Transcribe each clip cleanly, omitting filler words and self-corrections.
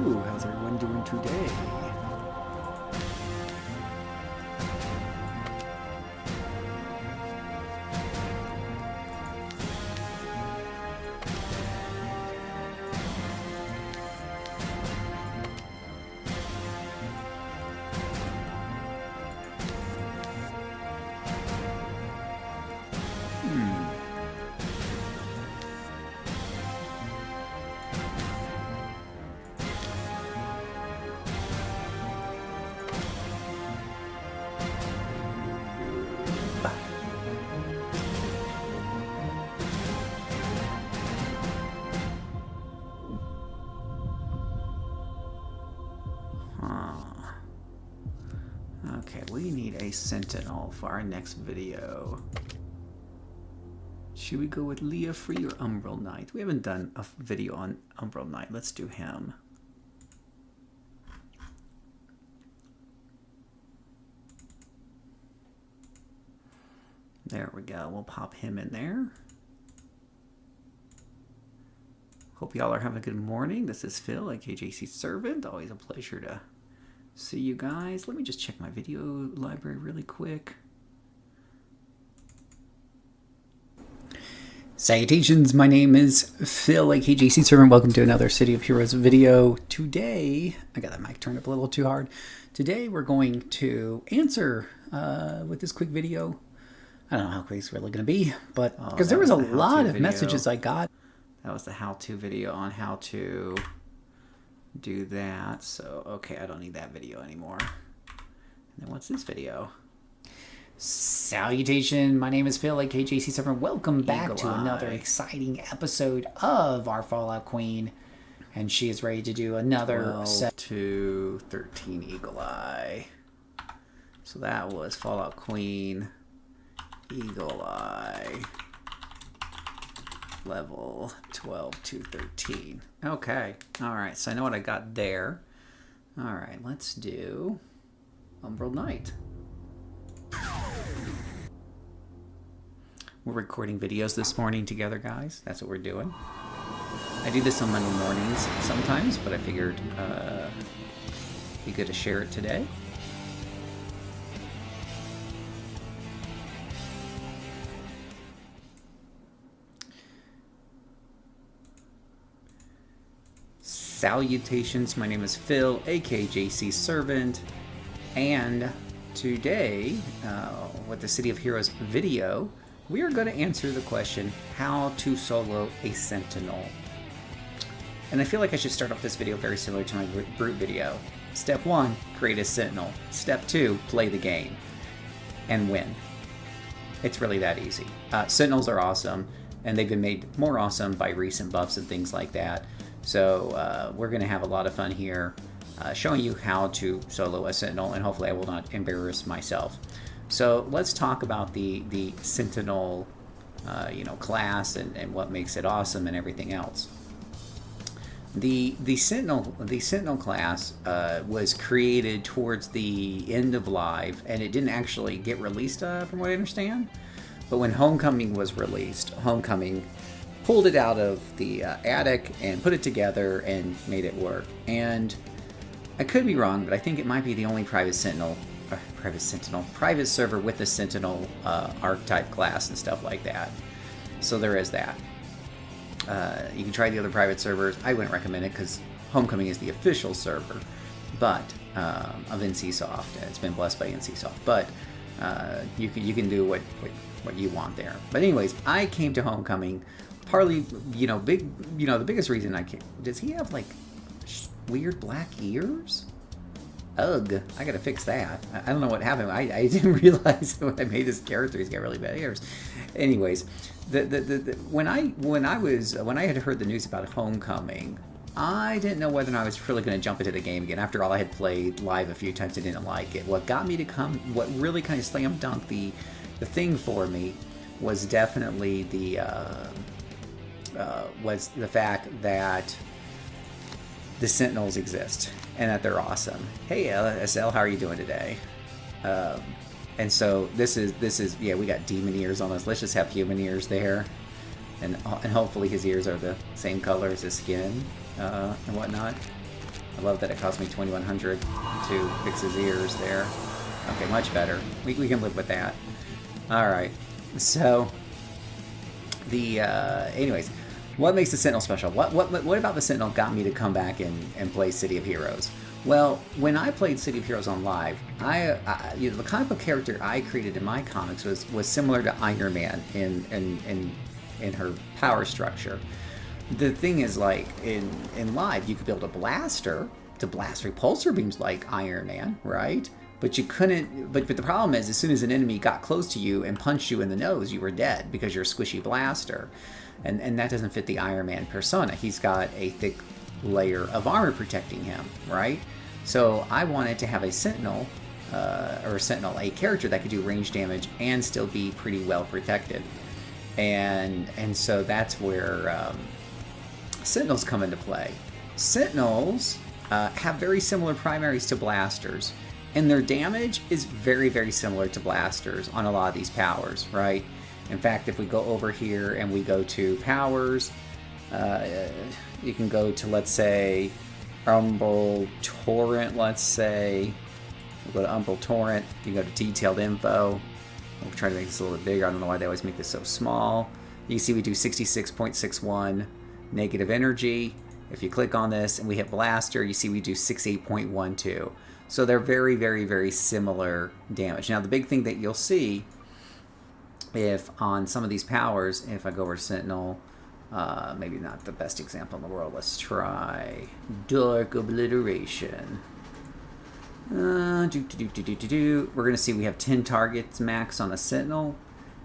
Hello, how's everyone doing today? Okay, we need a sentinel for our next video. Should we go with Leah Free or Umbral Knight? We haven't done a video on Umbral Knight. Let's do him. There we go. We'll pop him in there. Hope y'all are having a good morning. This is Phil, aka JCServant. Always a pleasure to see you guys. Let me just check my video library really quick. Salutations, my name is Phil, aka JCServant. Welcome to another City of Heroes video. Today, I got that mic turned up a little too hard. Today we're going to answer with this quick video. I don't know how quick it's really going to be, but because there was a lot of messages I got. That was the how-to video on how to do that. So, okay, I don't need that video anymore. And then what's this video? Salutation, my name is Phil, aka JCServant. Welcome back to another exciting episode of our Fallout Queen. And she is ready to do another 12 to 13 Eagle Eye. So that was Fallout Queen, Eagle Eye, level 12 to 13. Okay, alright, so I know what I got there. Alright, let's do Umbral Knight. We're recording videos this morning together, guys. That's what we're doing. I do this on Monday mornings sometimes, but I figured it'd be good to share it today. Salutations, my name is Phil, aka JCServant, and today, with the City of Heroes video, we are going to answer the question, how to solo a Sentinel. And I feel like I should start off this video very similar to my Brute video. Step 1, create a Sentinel. Step 2, play the game. And win. It's really that easy. Sentinels are awesome, and they've been made more awesome by recent buffs and things like that. So we're going to have a lot of fun here showing you how to solo a Sentinel, and hopefully I will not embarrass myself. So let's talk about the Sentinel class and what makes it awesome and everything else. The Sentinel class was created towards the end of Live, and it didn't actually get released from what I understand. But when Homecoming was released, Homecoming pulled it out of the attic and put it together and made it work. And I could be wrong, but I think it might be the only private server with the Sentinel archetype class and stuff like that. So there is that. You can try the other private servers. I wouldn't recommend it because Homecoming is the official server, but of NCSoft. It's been blessed by NCSoft, but you can do what you want there. But anyways, I came to Homecoming. Partly, the biggest reason I came... Does he have, like, weird black ears? Ugh, I gotta fix that. I don't know what happened. I didn't realize when I made this character he's got really bad ears. Anyways, when I had heard the news about Homecoming, I didn't know whether or not I was really going to jump into the game again. After all, I had played Live a few times and didn't like it. What got me to come... What really kind of slam dunked the thing for me was definitely was the fact that the Sentinels exist and that they're awesome. Hey LSL, how are you doing today? And so this is yeah, we got demon ears on us. Let's just have human ears there, and hopefully his ears are the same color as his skin and whatnot. I love that it cost me 2,100 to fix his ears there. Okay, much better. We can live with that. Alright, so the anyways, what makes the Sentinel special? What about the Sentinel got me to come back and play City of Heroes? Well, when I played City of Heroes on live, you know, the comic book character I created in my comics was similar to Iron Man in her power structure. The thing is, like, in live, you could build a blaster to blast repulsor beams like Iron Man, right? But you couldn't. But the problem is, as soon as an enemy got close to you and punched you in the nose, you were dead because you're a squishy blaster, and that doesn't fit the Iron Man persona. He's got a thick layer of armor protecting him, right? So I wanted to have a Sentinel, a character that could do range damage and still be pretty well protected, and so that's where Sentinels come into play. Sentinels have very similar primaries to blasters, and their damage is very, very similar to blasters on a lot of these powers, right? In fact, if we go over here and we go to powers, you can go to, let's say, Umbral Torrent, let's say. We'll go to Umbral Torrent. You can go to Detailed Info. We'll try to make this a little bit bigger. I don't know why they always make this so small. You can see we do 66.61 negative energy. If you click on this and we hit Blaster, you see we do 68.12. So they're very, very, very similar damage. Now, the big thing that you'll see if on some of these powers, if I go over to Sentinel, maybe not the best example in the world. Let's try Dark Obliteration. We're going to see we have 10 targets max on a Sentinel.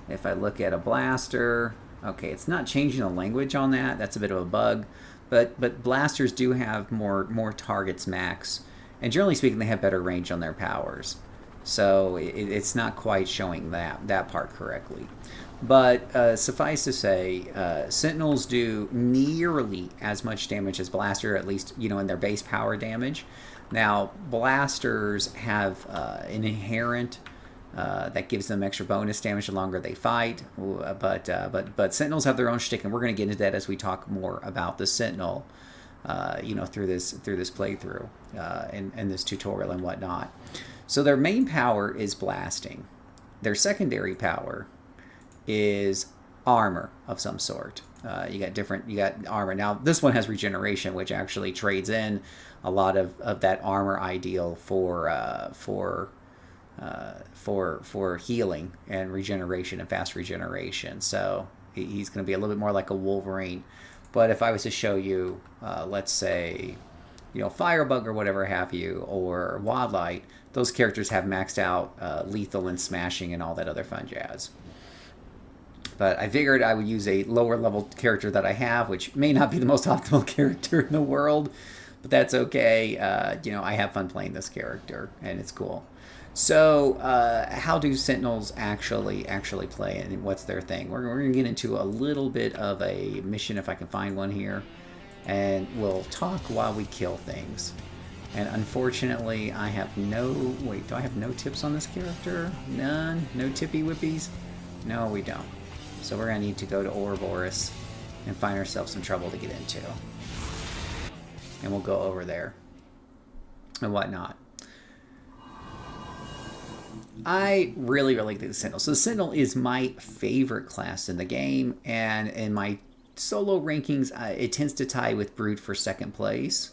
If I look at a Blaster, okay, it's not changing the language on that. That's a bit of a bug. But Blasters do have more targets max. And generally speaking, they have better range on their powers. So it's not quite showing that part correctly. But suffice to say, Sentinels do nearly as much damage as Blaster, at least, you know, in their base power damage. Now, Blasters have an inherent that gives them extra bonus damage the longer they fight. But Sentinels have their own shtick, and we're going to get into that as we talk more about the Sentinel, you know, through this playthrough and this tutorial and whatnot. So their main power is blasting. Their secondary power is armor of some sort. You got armor. Now this one has regeneration, which actually trades in a lot of that armor ideal for healing and regeneration and fast regeneration. So he's going to be a little bit more like a Wolverine. But if I was to show you, let's say, you know, Firebug or whatever have you, or Wildlight, those characters have maxed out lethal and smashing and all that other fun jazz. But I figured I would use a lower level character that I have, which may not be the most optimal character in the world, but that's okay. You know, I have fun playing this character, and it's cool. So, how do Sentinels actually play, and what's their thing? We're going to get into a little bit of a mission, if I can find one here, and we'll talk while we kill things. And unfortunately, I have no... Wait, do I have no tips on this character? None? No tippy whippies? No, we don't. So we're going to need to go to Ouroboros and find ourselves some trouble to get into. And we'll go over there and whatnot. I really, really like the Sentinel. So the Sentinel is my favorite class in the game, and in my solo rankings, it tends to tie with Brute for second place.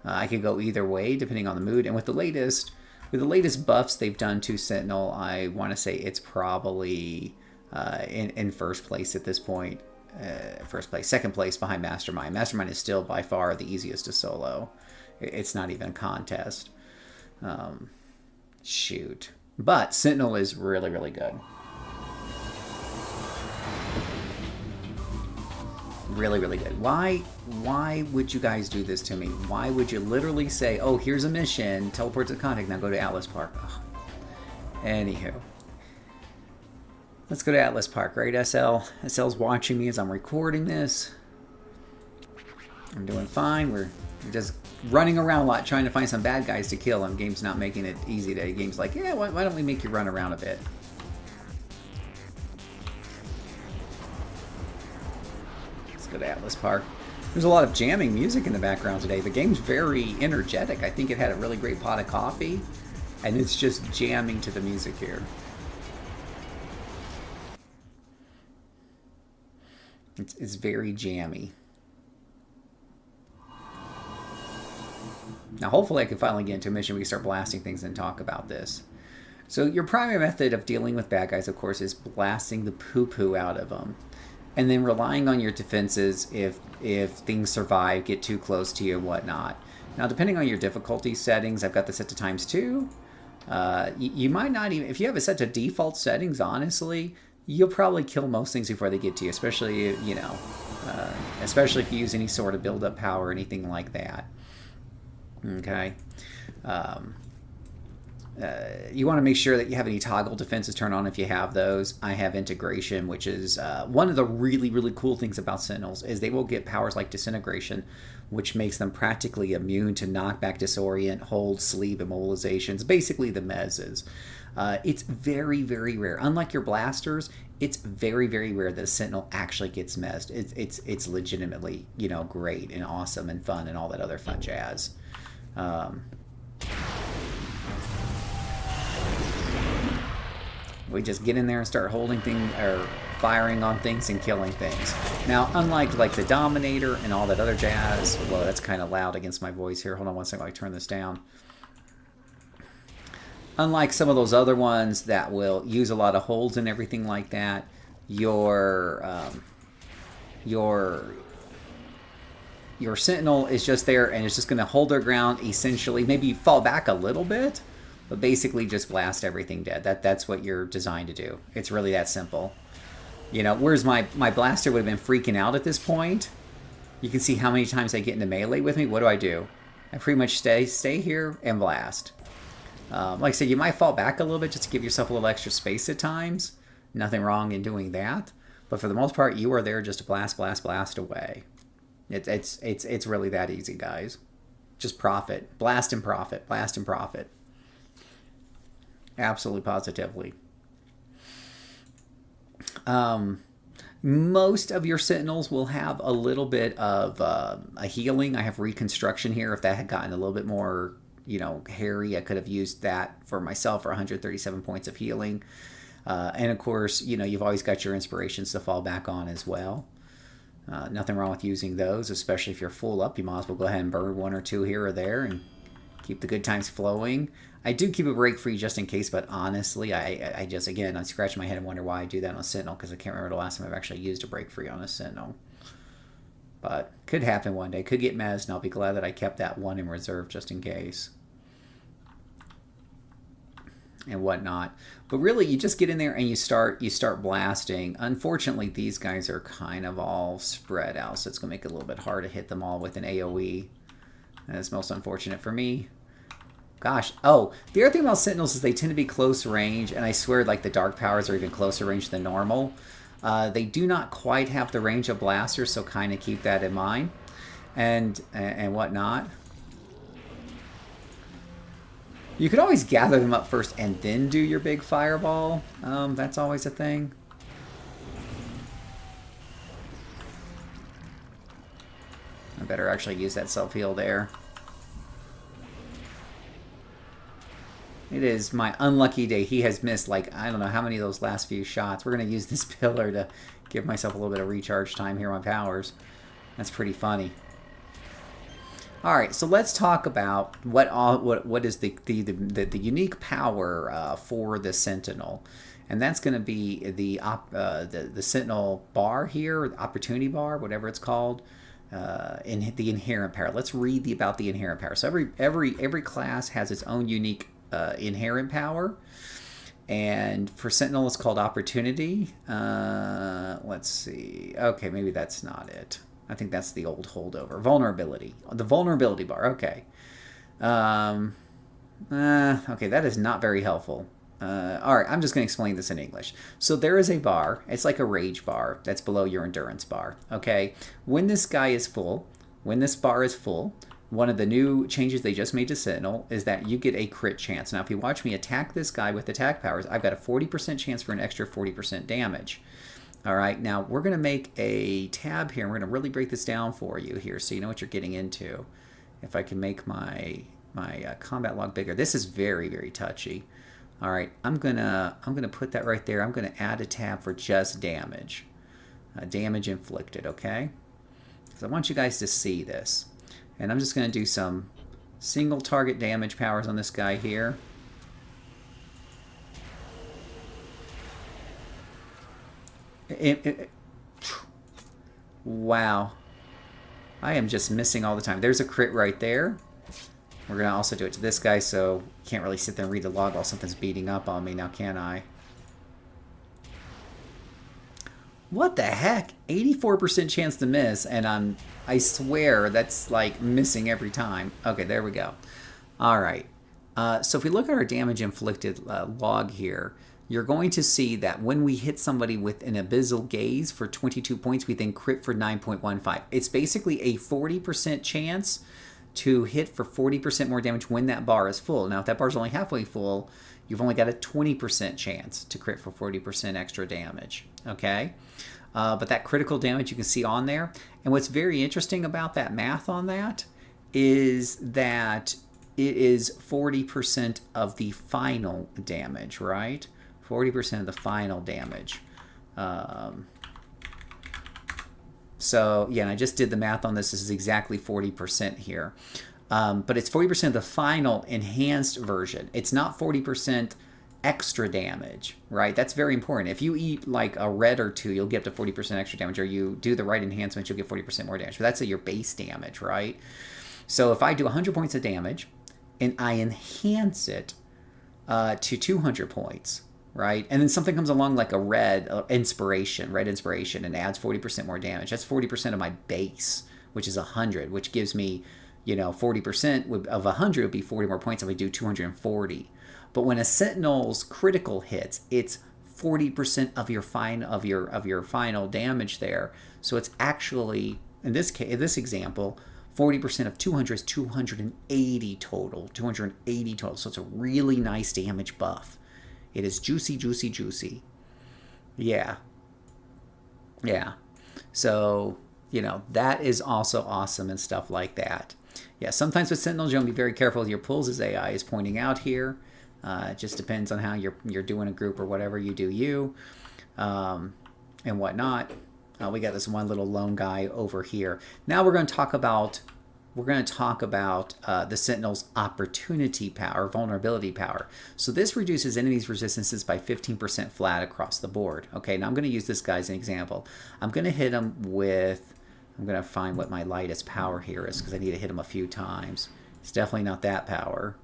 I could go either way depending on the mood, and with the latest buffs they've done to Sentinel, I want to say it's probably in first place at this point. Second place behind Mastermind. Mastermind is still by far the easiest to solo. It's not even a contest. Shoot. But Sentinel is really, really good. Really, really good. Why would you guys do this to me? Why would you literally say, oh, here's a mission, teleport to contact, now go to Atlas Park? Ugh. Anywho. Let's go to Atlas Park, right, SL? SL's watching me as I'm recording this. I'm doing fine. We're just running around a lot trying to find some bad guys to kill, and game's not making it easy today. Game's like, yeah, why don't we make you run around a bit? Let's go to Atlas Park. There's a lot of jamming music in the background today. The game's very energetic. I think it had a really great pot of coffee, and it's just jamming to the music here. It's very jammy. Now, hopefully I can finally get into a mission. We can start blasting things and talk about this. So your primary method of dealing with bad guys, of course, is blasting the poo-poo out of them. And then relying on your defenses if things survive, get too close to you and whatnot. Now, depending on your difficulty settings, I've got this set to ×2. You might not even, if you have it set to default settings, honestly, you'll probably kill most things before they get to you, especially, you know, especially if you use any sort of build-up power or anything like that. Okay. You want to make sure that you have any toggle defenses turned on if you have those. I have integration, which is one of the really, really cool things about Sentinels is they will get powers like disintegration, which makes them practically immune to knockback, disorient, hold, sleep, immobilizations, basically the mezzes. It's very, very rare. Unlike your blasters, it's very, very rare that a Sentinel actually gets mezzed. It's legitimately, you know, great and awesome and fun and all that other fun jazz. We just get in there and start holding things or firing on things and killing things. Now, unlike like the Dominator and all that other jazz, well, that's kind of loud against my voice here. Hold on one second while I turn this down. Unlike some of those other ones that will use a lot of holds and everything like that, your Sentinel is just there and it's just going to hold their ground, essentially. Maybe fall back a little bit, but basically just blast everything dead. That's what you're designed to do. It's really that simple. You know, whereas my blaster would have been freaking out at this point. You can see how many times I get into melee with me. What do? I pretty much stay here and blast. Like I said, you might fall back a little bit just to give yourself a little extra space at times. Nothing wrong in doing that. But for the most part, you are there just to blast, blast, blast away. It's really that easy, guys. Just profit. Blast and profit. Blast and profit. Absolutely positively. Most of your Sentinels will have a little bit of a healing. I have reconstruction here. If that had gotten a little bit more, you know, hairy, I could have used that for myself for 137 points of healing. And of course, you know, you've always got your inspirations to fall back on as well. Nothing wrong with using those, especially if you're full up. You might as well go ahead and burn one or two here or there and keep the good times flowing. I do keep a break free just in case, but honestly, I just, again, I scratch my head and wonder why I do that on a Sentinel, because I can't remember the last time I've actually used a break free on a Sentinel. But could happen one day. Could get mezzed, and I'll be glad that I kept that one in reserve just in case. And whatnot. But really, you just get in there and you start blasting. Unfortunately, these guys are kind of all spread out, so it's going to make it a little bit hard to hit them all with an AoE. That's most unfortunate for me. Gosh. Oh, the other thing about Sentinels is they tend to be close range, and I swear like the Dark Powers are even closer range than normal. They do not quite have the range of blasters, so kind of keep that in mind. And whatnot. You could always gather them up first and then do your big fireball. That's always a thing. I better actually use that self-heal there. It is my unlucky day. He has missed, like, I don't know how many of those last few shots. We're going to use this pillar to give myself a little bit of recharge time here on powers. That's pretty funny. All right, so let's talk about what is the unique power for the Sentinel, and that's going to be the Sentinel bar here, the opportunity bar, whatever it's called, in the inherent power. Let's read about the inherent power. So every class has its own unique inherent power, and for Sentinel it's called opportunity. Let's see. Okay, maybe that's not it. I think that's the old holdover. Vulnerability. The vulnerability bar. Okay. Okay, that is not very helpful. All right, I'm just going to explain this in English. So there is a bar. It's like a rage bar that's below your endurance bar. Okay. When this guy is full, when this bar is full, one of the new changes they just made to Sentinel is that you get a crit chance. Now, if you watch me attack this guy with attack powers, I've got a 40% chance for an extra 40% damage. All right, now we're going to make a tab here. We're going to really break this down for you here so you know what you're getting into. If I can make my combat log bigger. This is very, very touchy. All right, I'm gonna put that right there. I'm gonna add a tab for just damage, damage inflicted. Okay, because I want you guys to see this, and I'm just gonna do some single target damage powers on this guy here. Wow, I am just missing all the time. There's a crit right there. We're going to also do it to this guy, so you can't really sit there and read the log while something's beating up on me now, can I? What the heck? 84% chance to miss, and I swear that's like missing every time. Okay, there we go. All right. So if we look at our damage inflicted log here, you're going to see that when we hit somebody with an abyssal gaze for 22 points, we then crit for 9.15. It's basically a 40% chance to hit for 40% more damage when that bar is full. Now, if that bar is only halfway full, you've only got a 20% chance to crit for 40% extra damage, okay? But that critical damage you can see on there. And what's very interesting about that math on that is that it is 40% of the final damage, right? 40% of the final damage. So, yeah, and I just did the math on this. This is exactly 40% here. But it's 40% of the final enhanced version. It's not 40% extra damage, right? That's very important. If you eat like a red or two, you'll get up to 40% extra damage, or you do the right enhancements, you'll get 40% more damage. But that's your base damage, right? So if I do 100 points of damage and I enhance it to 200 points, right? And then something comes along like a red inspiration, and adds 40% more damage. That's 40% of my base, which is 100, which gives me, 40% of 100 would be 40 more points if I do 240. But when a Sentinel's critical hits, it's 40% of your final damage there. So it's actually, in this case, in this example, 40% of 200 is 280 total. 280 total. So it's a really nice damage buff. It is juicy, juicy, juicy. Yeah. Yeah. So, that is also awesome and stuff like that. Yeah, sometimes with Sentinels, you want to be very careful with your pulls, as AI is pointing out here. It just depends on how you're doing a group or whatever you do and whatnot. We got this one little lone guy over here. Now we're going to talk about the Sentinel's opportunity power, vulnerability power. So this reduces enemies' resistances by 15% flat across the board. Okay, now I'm going to use this guy as an example. I'm going to hit him with, I'm going to find what my lightest power here is because I need to hit him a few times. It's definitely not that power.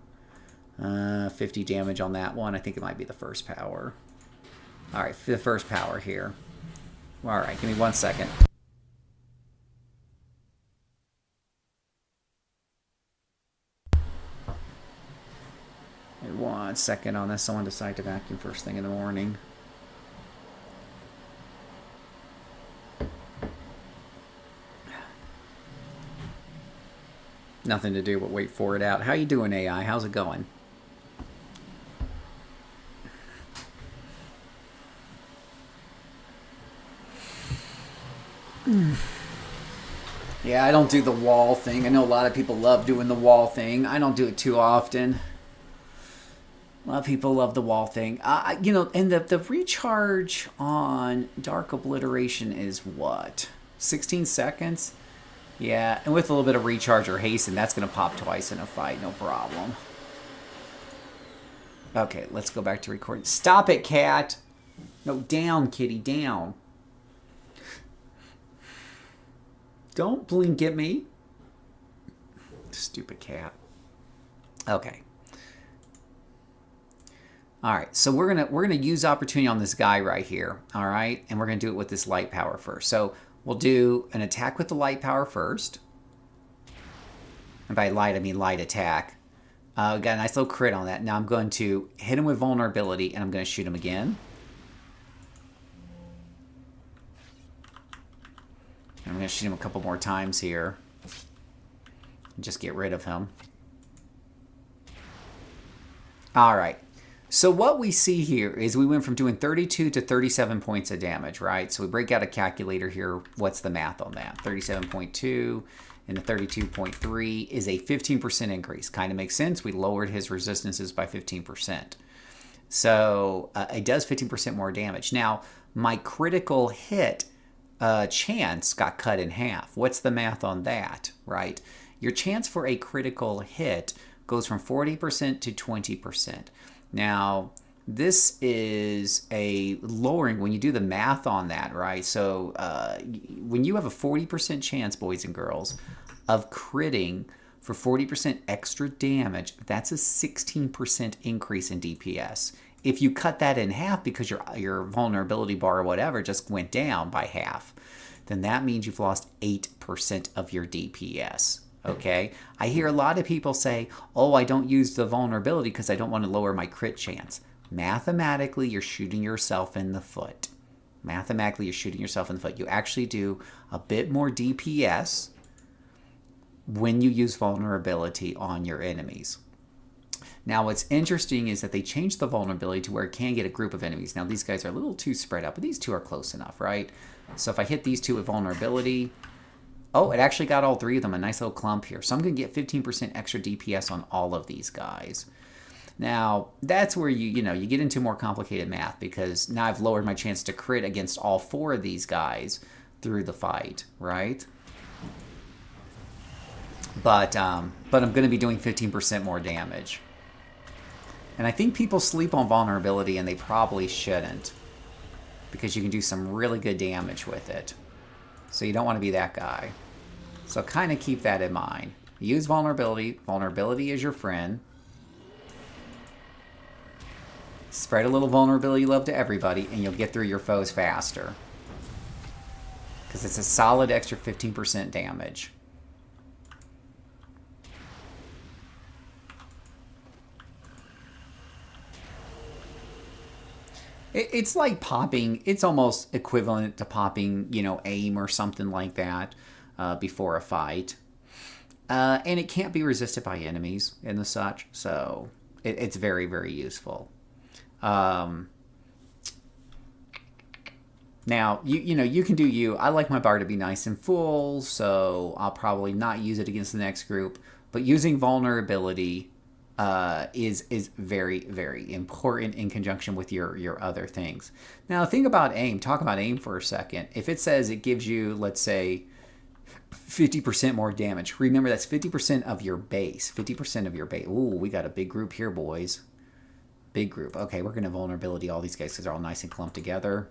50 damage on that one. I think it might be the first power. All right, the first power here. All right, give me 1 second. Wait 1 second on this. Someone decided to vacuum first thing in the morning. Nothing to do but wait for it out. How you doing, AI? How's it going? Yeah, I don't do the wall thing. I know a lot of people love doing the wall thing. I don't do it too often. A lot of people love the wall thing. And the recharge on Dark Obliteration is what? 16 seconds? Yeah, and with a little bit of recharge or hasten, that's going to pop twice in a fight, no problem. Okay, let's go back to recording. Stop it, cat! No, down, kitty, down. Don't blink at me. Stupid cat. Okay. All right, so we're gonna use opportunity on this guy right here. All right, and we're gonna do it with this light power first. So we'll do an attack with the light power first. And by light, I mean light attack. Got a nice little crit on that. Now I'm going to hit him with vulnerability, and I'm going to shoot him again. I'm going to shoot him a couple more times here. Just get rid of him. All right. So what we see here is we went from doing 32 to 37 points of damage, right? So we break out a calculator here. What's the math on that? 37.2 and the 32.3 is a 15% increase. Kind of makes sense. We lowered his resistances by 15%. So it does 15% more damage. Now, my critical hit chance got cut in half. What's the math on that, right? Your chance for a critical hit goes from 40% to 20%. Now, this is a lowering when you do the math on that, right? So when you have a 40% chance, boys and girls, of critting for 40% extra damage, that's a 16% increase in DPS. If you cut that in half because your vulnerability bar or whatever just went down by half, then that means you've lost 8% of your DPS. Okay, I hear a lot of people say, oh, I don't use the vulnerability because I don't want to lower my crit chance. Mathematically, you're shooting yourself in the foot. Mathematically, you're shooting yourself in the foot. You actually do a bit more DPS when you use vulnerability on your enemies. Now, what's interesting is that they changed the vulnerability to where it can get a group of enemies. Now, these guys are a little too spread out, but these two are close enough, right? So if I hit these two with vulnerability, oh, it actually got all three of them, a nice little clump here. So I'm going to get 15% extra DPS on all of these guys. Now, that's where you get into more complicated math, because now I've lowered my chance to crit against all four of these guys through the fight, right? But I'm going to be doing 15% more damage. And I think people sleep on vulnerability, and they probably shouldn't, because you can do some really good damage with it. So you don't want to be that guy. So kind of keep that in mind. Use vulnerability. Vulnerability is your friend. Spread a little vulnerability love to everybody, and you'll get through your foes faster. Because it's a solid extra 15% damage. It's like popping. It's almost equivalent to popping, aim or something like that before a fight. And it can't be resisted by enemies and the such. So it's very, very useful. Now, you can do you. I like my bar to be nice and full, so I'll probably not use it against the next group. But using vulnerability is very, very important in conjunction with your other things. Now, think about aim. Talk about aim for a second. If it says it gives you, let's say, 50% more damage, remember that's 50% of your base. 50% of your base. Ooh, we got a big group here, boys. Big group. Okay, we're going to vulnerability all these guys because they're all nice and clumped together.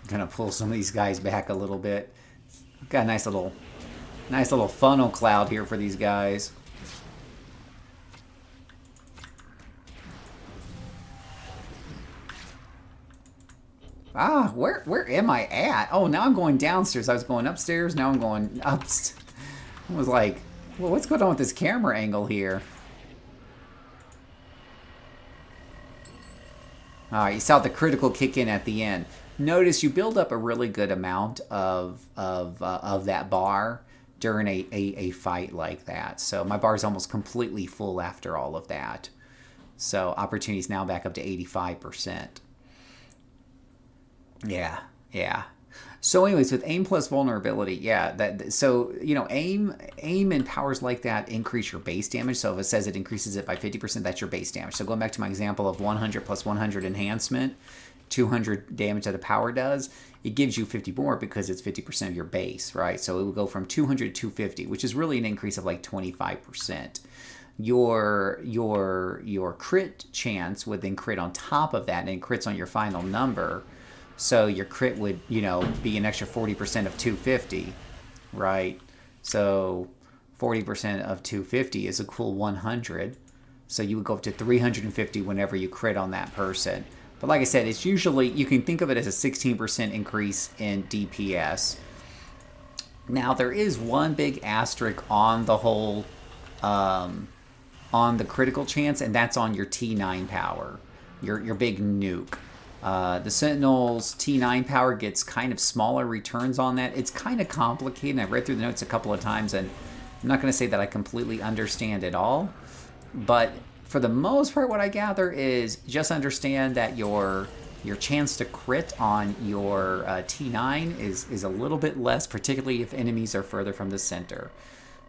Gonna pull some of these guys back a little bit. Got a nice little funnel cloud here for these guys. Ah, where am I at? Oh, now I'm going downstairs. I was going upstairs. Now I'm going up. I was like, well, what's going on with this camera angle here? All right, you saw the critical kick in at the end. Notice you build up a really good amount of that bar during a fight like that. So my bar is almost completely full after all of that. So opportunity is now back up to 85%. Yeah. So anyways, with aim plus vulnerability, aim and powers like that increase your base damage. So if it says it increases it by 50%, that's your base damage. So going back to my example of 100 plus 100 enhancement, 200 damage that a power does, it gives you 50 more because it's 50% of your base, right? So it would go from 200 to 250, which is really an increase of like 25%. Your crit chance would then crit on top of that, and it crits on your final number. So your crit would, be an extra 40% of 250, right? So 40% of 250 is a cool 100. So you would go up to 350 whenever you crit on that person. But like I said, it's usually, you can think of it as a 16% increase in DPS. Now, there is one big asterisk on the whole, on the critical chance, and that's on your T9 power, your big nuke. The Sentinel's T9 power gets kind of smaller returns on that. It's kind of complicated. I've read through the notes a couple of times, and I'm not going to say that I completely understand it all. But for the most part, what I gather is just understand that your chance to crit on your T9 is a little bit less, particularly if enemies are further from the center.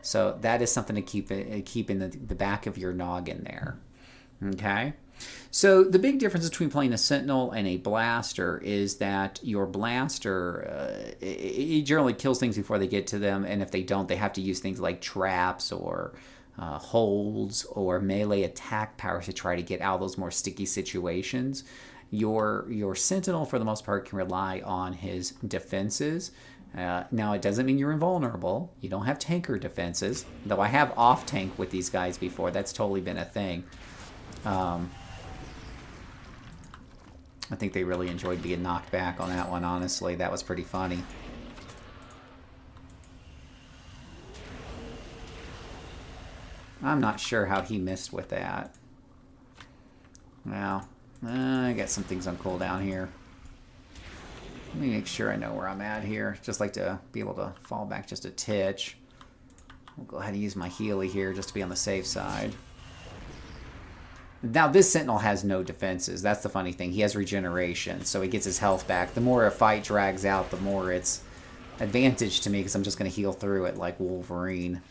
So that is something to keep in the back of your noggin there. Okay? So the big difference between playing a Sentinel and a Blaster is that your Blaster, it generally kills things before they get to them, and if they don't, they have to use things like traps or holds or melee attack powers to try to get out of those more sticky situations. Your Sentinel, for the most part, can rely on his defenses. Now, it doesn't mean you're invulnerable. You don't have tanker defenses, though I have off-tank with these guys before. That's totally been a thing. I think they really enjoyed being knocked back on that one, honestly. That was pretty funny. I'm not sure how he missed with that. Well, I got some things on cooldown here. Let me make sure I know where I'm at here. Just like to be able to fall back just a titch. We'll go ahead and use my Healy here just to be on the safe side. Now, this Sentinel has no defenses. That's the funny thing. He has regeneration, so he gets his health back. The more a fight drags out, the more it's advantage to me, because I'm just going to heal through it like Wolverine.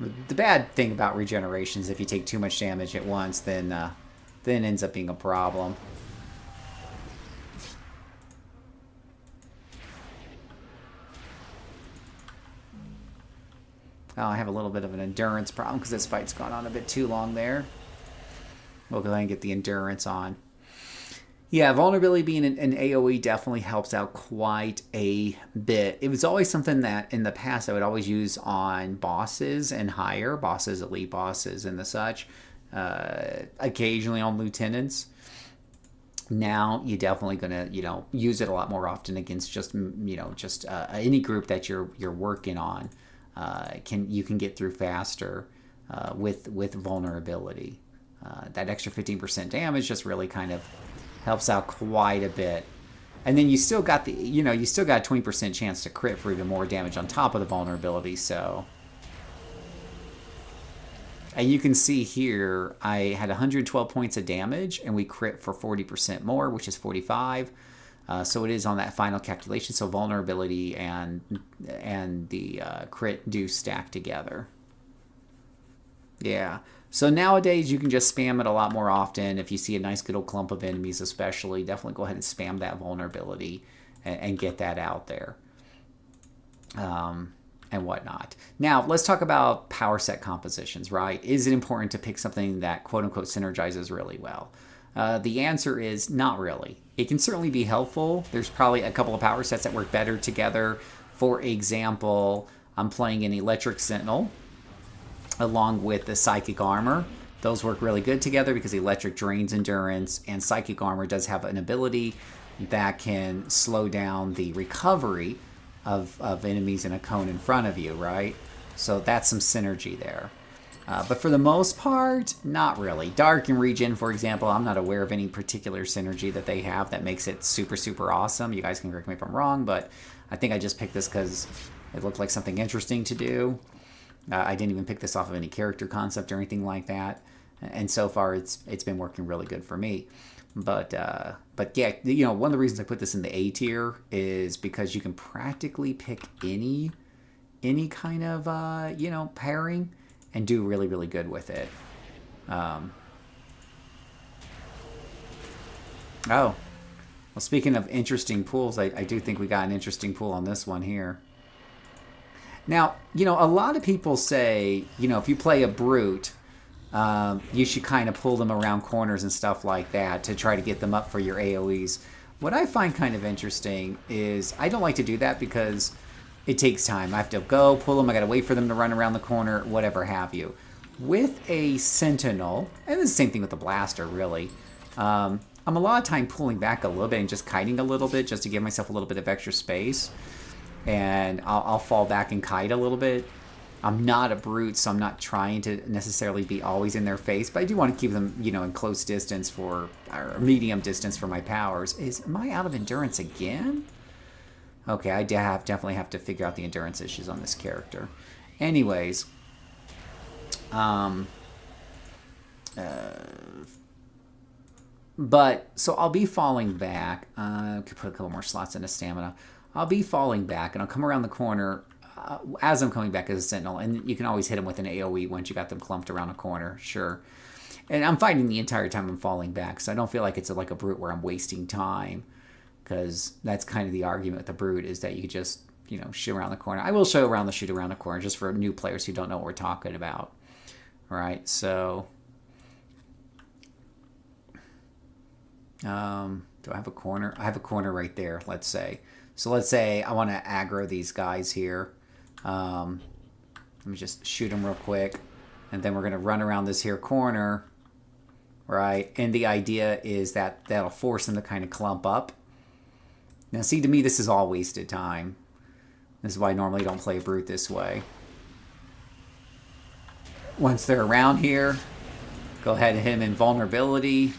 The bad thing about regeneration is if you take too much damage at once, then it ends up being a problem. Oh, I have a little bit of an endurance problem because this fight's gone on a bit too long there. We'll go ahead and get the endurance on. Yeah, vulnerability being an AoE definitely helps out quite a bit. It was always something that in the past I would always use on bosses and higher, bosses, elite bosses and the such. Occasionally on lieutenants. Now you're definitely gonna, use it a lot more often against just, any group that you're working on. You can get through faster with vulnerability. That extra 15% damage just really kind of helps out quite a bit. And then you still got you still got a 20% chance to crit for even more damage on top of the vulnerability. So, and you can see here, I had 112 points of damage, and we crit for 40% more, which is 45. So it is on that final calculation. So vulnerability and the crit do stack together. Yeah. So nowadays you can just spam it a lot more often. If you see a nice good old clump of enemies especially, definitely go ahead and spam that vulnerability and get that out there. And whatnot. Now, let's talk about power set compositions, right? Is it important to pick something that quote-unquote synergizes really well? The answer is not really. It can certainly be helpful. There's probably a couple of power sets that work better together. For example, I'm playing an Electric Sentinel along with the Psychic Armor. Those work really good together because Electric drains endurance, and Psychic Armor does have an ability that can slow down the recovery of enemies in a cone in front of you, right? So that's some synergy there. But for the most part, not really. Dark and Regen, for example, I'm not aware of any particular synergy that they have that makes it super, super awesome. You guys can correct me if I'm wrong, but I think I just picked this because it looked like something interesting to do. I didn't even pick this off of any character concept or anything like that. And so far, it's been working really good for me. But yeah, one of the reasons I put this in the A tier is because you can practically pick any kind of, pairing and do really, really good with it. Well, speaking of interesting pools, I do think we got an interesting pool on this one here. Now, a lot of people say, if you play a brute, you should kind of pull them around corners and stuff like that to try to get them up for your AoEs. What I find kind of interesting is I don't like to do that because it takes time. I have to go, pull them, I gotta wait for them to run around the corner, whatever have you. With a Sentinel, and it's the same thing with the Blaster, really, I'm a lot of time pulling back a little bit and just kiting a little bit just to give myself a little bit of extra space. And I'll fall back and kite a little bit. I'm not a brute, so I'm not trying to necessarily be always in their face, but I do want to keep them, you know, in close distance or medium distance for my powers. Am I out of endurance again? Okay, I definitely have to figure out the endurance issues on this character. Anyways, but so I'll be falling back. I could put a couple more slots into stamina. I'll be falling back, and I'll come around the corner as I'm coming back as a sentinel, and you can always hit them with an AoE once you got them clumped around a corner, sure. And I'm fighting the entire time I'm falling back, so I don't feel like it's like a brute where I'm wasting time, because that's kind of the argument with the brute, is that you could just, you know, shoot around the corner. I will show around the shoot around the corner just for new players who don't know what we're talking about. All right, so do I have a corner? I have a corner right there, let's say. So let's say I want to aggro these guys here. Let me just shoot them real quick. And then we're going to run around this here corner, right? And the idea is that that'll force them to kind of clump up. Now, see, to me, this is all wasted time. This is why I normally don't play a brute this way. Once they're around here, go ahead and hit them in vulnerability,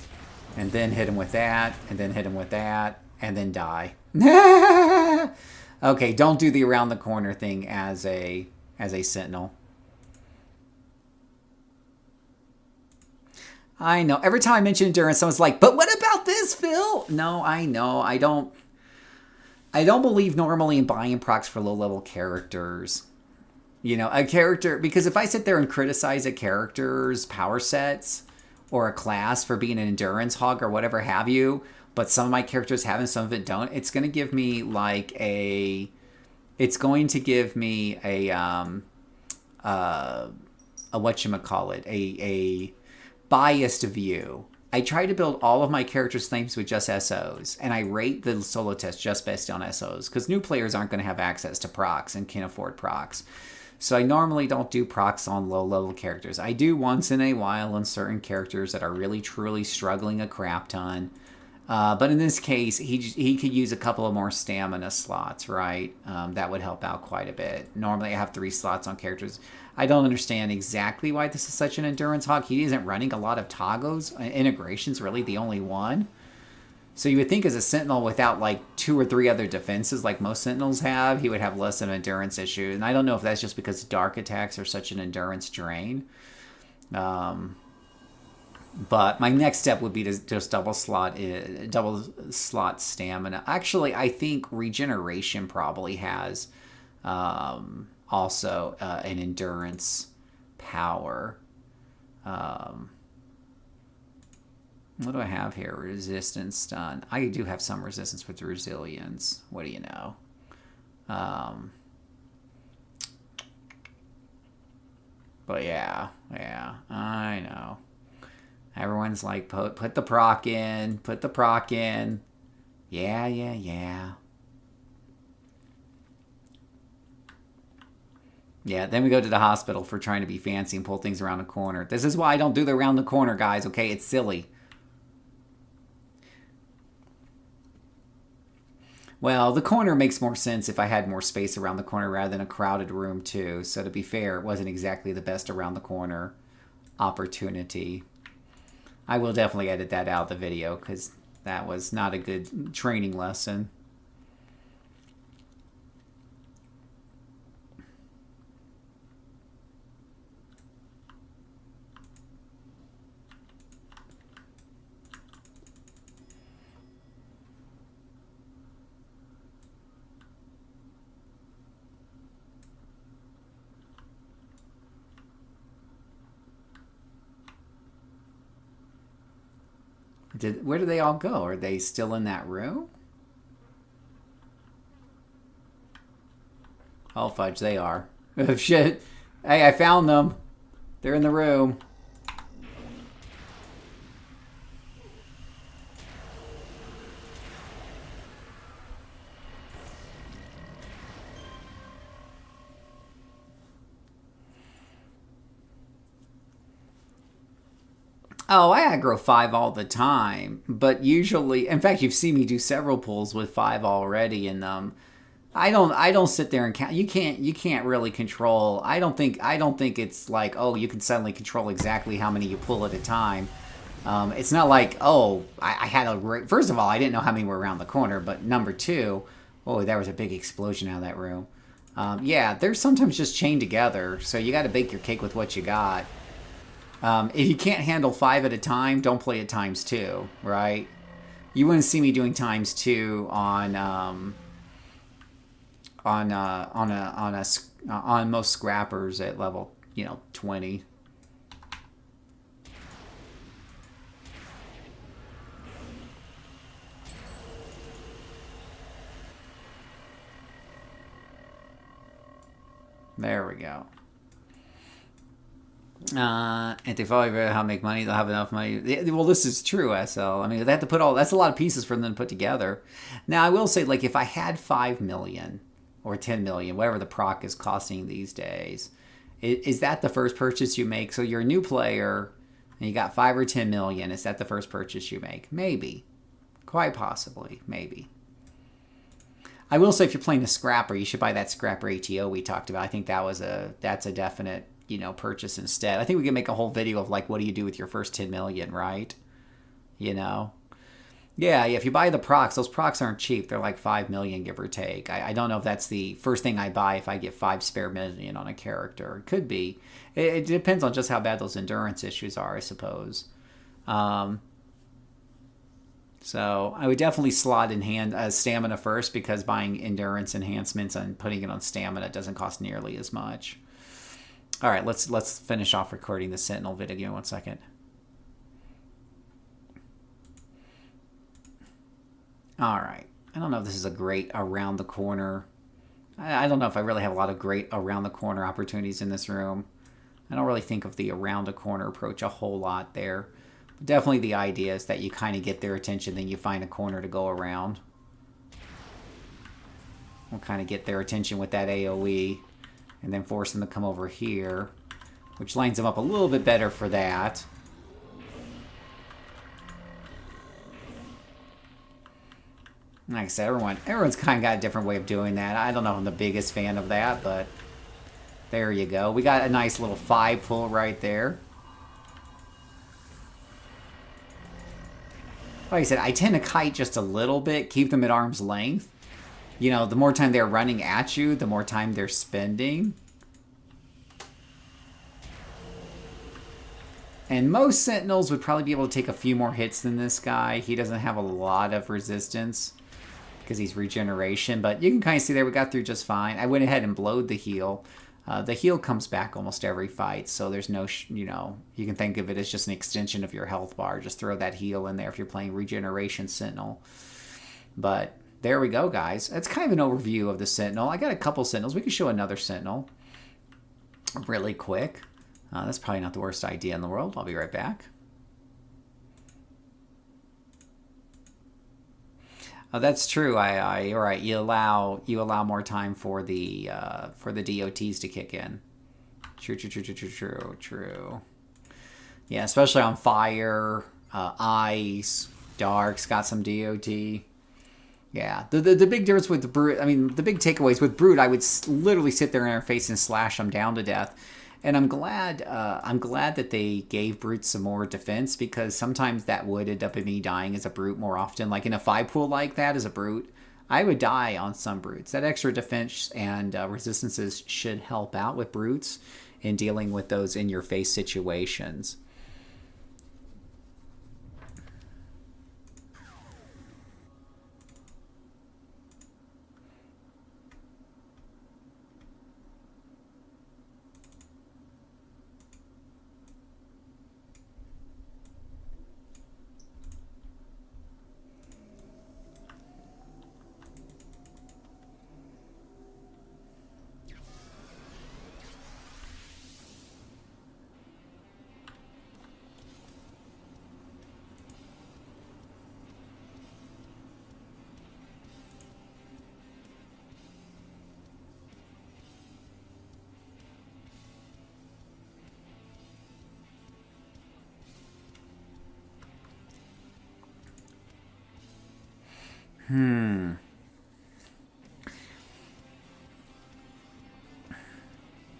and then hit them with that, and then hit them with that, and then die. Okay, don't do the around the corner thing as a sentinel. I know. Every time I mention endurance, someone's like, "But what about this, Phil?" No, I know. I don't believe normally in buying procs for low-level characters. You know, a character, because if I sit there and criticize a character's power sets or a class for being an endurance hog or whatever have you, but some of my characters have and some of it don't, it's going to give me like a whatchamacallit, a biased view. I try to build all of my characters' names with just SOs, and I rate the solo test just based on SOs, because new players aren't going to have access to procs and can afford procs. So I normally don't do procs on low-level characters. I do once in a while on certain characters that are really, truly struggling a crap ton. But in this case, he could use a couple of more stamina slots, right? That would help out quite a bit. Normally, I have 3 slots on characters. I don't understand exactly why this is such an endurance hog. He isn't running a lot of toggles. Integration's really the only one. So you would think as a sentinel without like 2 or 3 other defenses like most sentinels have, he would have less of an endurance issue. And I don't know if that's just because dark attacks are such an endurance drain. But my next step would be to just double slot stamina. Actually, I think regeneration probably has also an endurance power. What do I have here? Resistance, stun. I do have some resistance with resilience. What do you know? But yeah, I know. Everyone's like, put the proc in, put the proc in. Yeah. Yeah, then we go to the hospital for trying to be fancy and pull things around the corner. This is why I don't do the around the corner, guys, okay? It's silly. Well, the corner makes more sense if I had more space around the corner rather than a crowded room, too. So to be fair, it wasn't exactly the best around the corner opportunity. I will definitely edit that out of the video because that was not a good training lesson. Where do they all go? Are they still in that room? Oh, fudge, they are. Oh, shit. Hey, I found them. They're in the room. Oh, I aggro 5 all the time, but usually, in fact, you've seen me do several pulls with 5 already in them. I don't sit there and count. You can't really control. I don't think it's like, oh, you can suddenly control exactly how many you pull at a time. It's not like, oh, I had a great. First of all, I didn't know how many were around the corner, but number two, oh, there was a big explosion out of that room. Yeah, they're sometimes just chained together, so you got to bake your cake with what you got. If you can't handle 5 at a time, don't play it times 2, right? You wouldn't see me doing times 2 on most scrappers at level 20. There we go. And they probably figure out how to make money. They'll have enough money. Well, this is true, SL. I mean, they have to put that's a lot of pieces for them to put together. Now, I will say, like, if I had 5 million or 10 million, whatever the proc is costing these days, is that the first purchase you make? So you're a new player and you got 5 or 10 million. Is that the first purchase you make? Maybe. Quite possibly. Maybe. I will say, if you're playing a scrapper, you should buy that scrapper ATO we talked about. I think that's a definite purchase instead. I think we can make a whole video of like, what do you do with your first 10 million, right? Yeah, if you buy the procs, those procs aren't cheap. They're like 5 million, give or take. I don't know if that's the first thing I buy if I get 5 spare million on a character. It could be. It depends on just how bad those endurance issues are, I suppose. So I would definitely slot in stamina first, because buying endurance enhancements and putting it on stamina doesn't cost nearly as much. All right, let's finish off recording the Sentinel video. Give me 1 second. All right. I don't know if this is a great around the corner. I don't know if I really have a lot of great around the corner opportunities in this room. I don't really think of the around the corner approach a whole lot there. But definitely the idea is that you kind of get their attention, then you find a corner to go around. We'll kind of get their attention with that AoE, and then force them to come over here, which lines them up a little bit better for that. Like I said, everyone's kind of got a different way of doing that. I don't know if I'm the biggest fan of that, but there you go. We got a nice little 5 pull right there. Like I said, I tend to kite just a little bit, keep them at arm's length. The more time they're running at you, the more time they're spending. And most Sentinels would probably be able to take a few more hits than this guy. He doesn't have a lot of resistance because he's regeneration. But you can kind of see there we got through just fine. I went ahead and blowed the heal. The heal comes back almost every fight, so there's no, you can think of it as just an extension of your health bar. Just throw that heal in there if you're playing regeneration Sentinel. But there we go, guys. That's kind of an overview of the Sentinel. I got a couple Sentinels. We could show another Sentinel really quick. That's probably not the worst idea in the world. I'll be right back. That's true. You're right. You allow more time for the DOTs to kick in. True. Yeah, especially on fire, ice, dark's got some DOT. Yeah, the big difference with the brute. I mean, the big takeaways with brute, I would literally sit there in their face and slash them down to death. And I'm glad that they gave brutes some more defense, because sometimes that would end up in me dying as a brute more often. Like in a 5 pool like that as a brute, I would die on some brutes. That extra defense and resistances should help out with brutes in dealing with those in-your-face situations.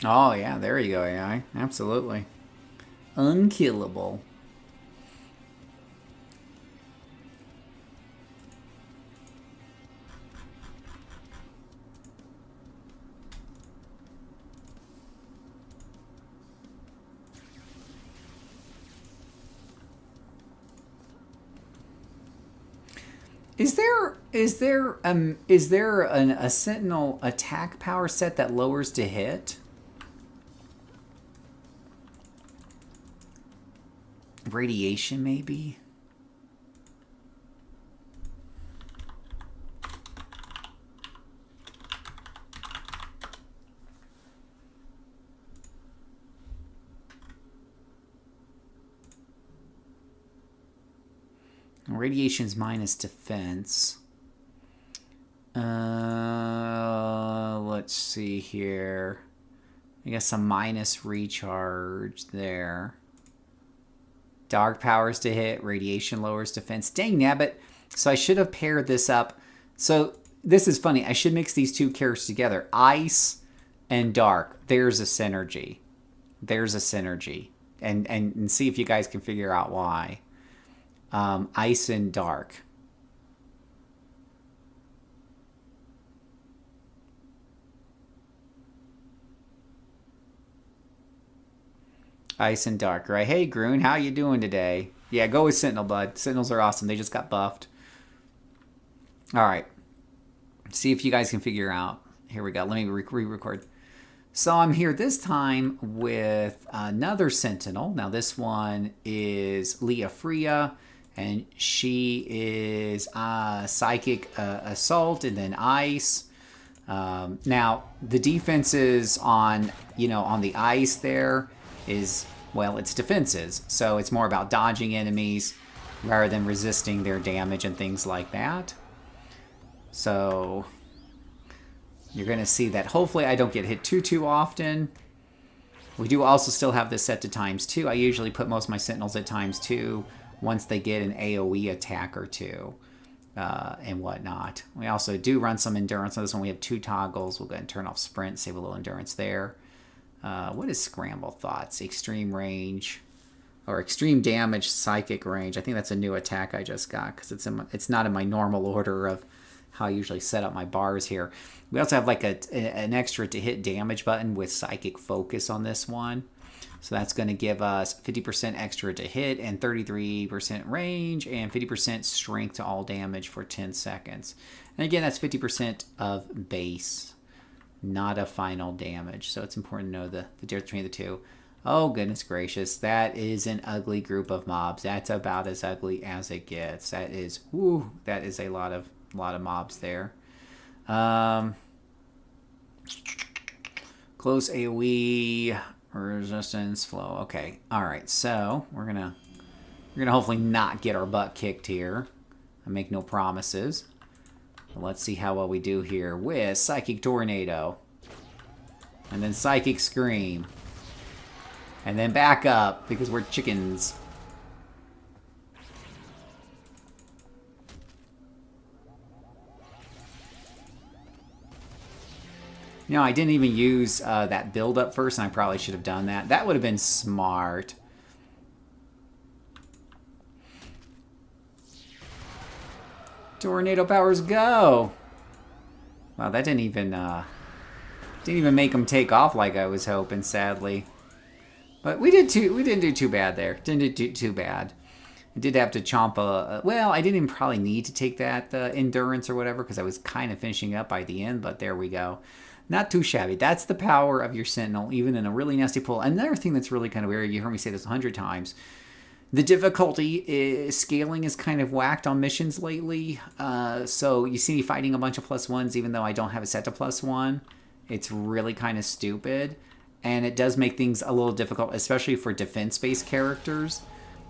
Oh, yeah, there you go, AI. Absolutely. Unkillable. Is there a Sentinel attack power set that lowers to hit? Radiation, maybe? Radiation's minus defense. Let's see here. I guess a minus recharge there. Dark powers to hit. Radiation lowers defense. Dang nabbit. So I should have paired this up. So this is funny. I should mix these two characters together. Ice and dark. There's a synergy. There's a synergy. And see if you guys can figure out why. Ice and dark. Ice and dark, right? Hey, Groon, how you doing today? Yeah, go with Sentinel, bud. Sentinels are awesome. They just got buffed. All right. See if you guys can figure out. Here we go. Let me re-record. So I'm here this time with another Sentinel. Now this one is Leah Freya, and she is Psychic Assault and then Ice. Now the defenses on the Ice there is, well, it's defenses, so it's more about dodging enemies rather than resisting their damage and things like that. So you're going to see that hopefully I don't get hit too often. We do also still have this set to ×2. I usually put most of my Sentinels at ×2 once they get an AoE attack or two and whatnot. We also do run some endurance on this one. We have 2 toggles. We'll go ahead and turn off sprint, save a little endurance there. What is Scramble Thoughts? Extreme range or extreme damage psychic range. I think that's a new attack I just got because it's not in my normal order of how I usually set up my bars here. We also have like an extra to hit damage button with psychic focus on this one. So that's going to give us 50% extra to hit and 33% range and 50% strength to all damage for 10 seconds. And again, that's 50% of base, not a final damage. So it's important to know the difference between the two. Oh, goodness gracious. That is an ugly group of mobs. That's about as ugly as it gets. That is a lot of mobs there. Close AoE, resistance, flow. Okay. All right. So we're gonna hopefully not get our butt kicked here. I make no promises. Let's see how well we do here with Psychic Tornado. And then Psychic Scream. And then back up, because we're chickens. I didn't even use that build up first, and I probably should have done that. That would have been smart. Tornado powers go. Wow, that didn't even make them take off like I was hoping, sadly. But we didn't do too bad there. Didn't do too bad. I did have to chomp well, I didn't even probably need to take that endurance or whatever because I was kind of finishing up by the end, but there we go. Not too shabby. That's the power of your Sentinel, even in a really nasty pull. Another thing that's really kind of weird, you heard me say this 100 times, the difficulty scaling is kind of whacked on missions lately. So you see me fighting a bunch of +1s even though I don't have it set to +1. It's really kind of stupid. And it does make things a little difficult, especially for defense-based characters,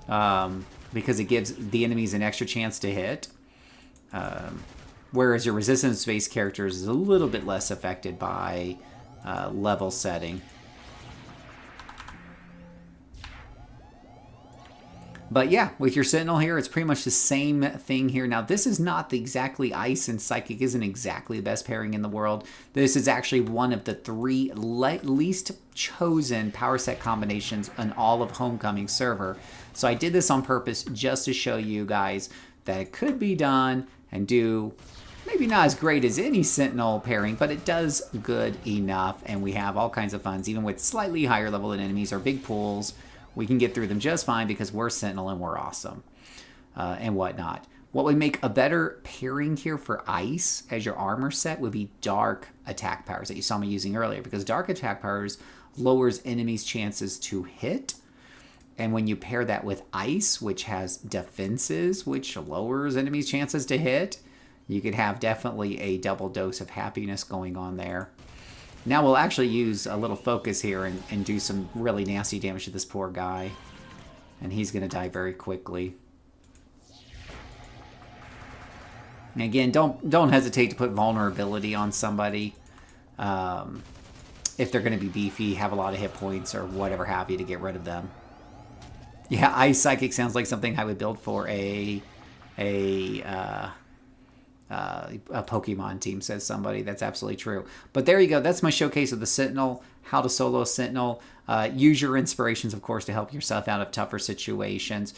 because it gives the enemies an extra chance to hit. Whereas your resistance-based characters is a little bit less affected by level setting. But yeah, with your Sentinel here, it's pretty much the same thing here. Now, this is not exactly Ice, and Psychic isn't exactly the best pairing in the world. This is actually one of the 3 least chosen power set combinations on all of Homecoming server. So I did this on purpose just to show you guys that it could be done and do maybe not as great as any Sentinel pairing, but it does good enough, and we have all kinds of funs, even with slightly higher level enemies or big pools. We can get through them just fine because we're Sentinel and we're awesome and whatnot. What would make a better pairing here for Ice as your armor set would be Dark attack powers that you saw me using earlier, because Dark attack powers lowers enemies' chances to hit. And when you pair that with Ice, which has defenses, which lowers enemies' chances to hit, you could have definitely a double dose of happiness going on there. Now we'll actually use a little focus here and do some really nasty damage to this poor guy. And he's going to die very quickly. And again, don't hesitate to put vulnerability on somebody. If they're going to be beefy, have a lot of hit points, or whatever have you to get rid of them. Yeah, Ice Psychic sounds like something I would build for a Pokemon team, says somebody. That's absolutely true. But there you go. That's my showcase of the Sentinel, how to solo Sentinel. Use your inspirations, of course, to help yourself out of tougher situations.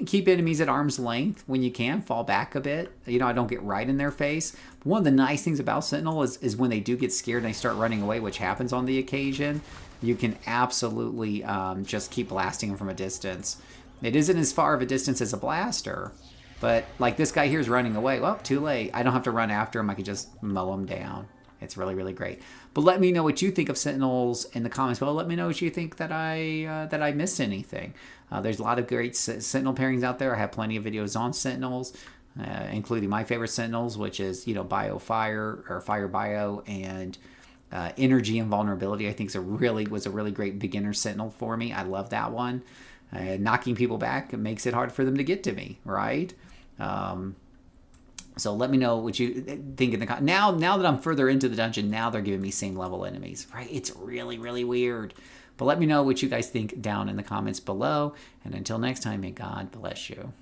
Keep enemies at arm's length when you can. Fall back a bit. You know, I don't get right in their face. But one of the nice things about Sentinel is when they do get scared and they start running away, which happens on the occasion, you can absolutely just keep blasting them from a distance. It isn't as far of a distance as a blaster, but like this guy here is running away. Well, too late. I don't have to run after him. I can just mow him down. It's really, really great. But let me know what you think of Sentinels in the comments below. Let me know what you think that I missed anything. There's a lot of great Sentinel pairings out there. I have plenty of videos on Sentinels, including my favorite Sentinels, which is, you know, Bio Fire or Fire Bio, and Energy and Vulnerability. I think was a really great beginner Sentinel for me. I love that one. Knocking people back makes it hard for them to get to me, right? So let me know what you think in the comments. Now that I'm further into the dungeon, now they're giving me same level enemies, right? It's really, really weird. But let me know what you guys think down in the comments below. And until next time, may God bless you.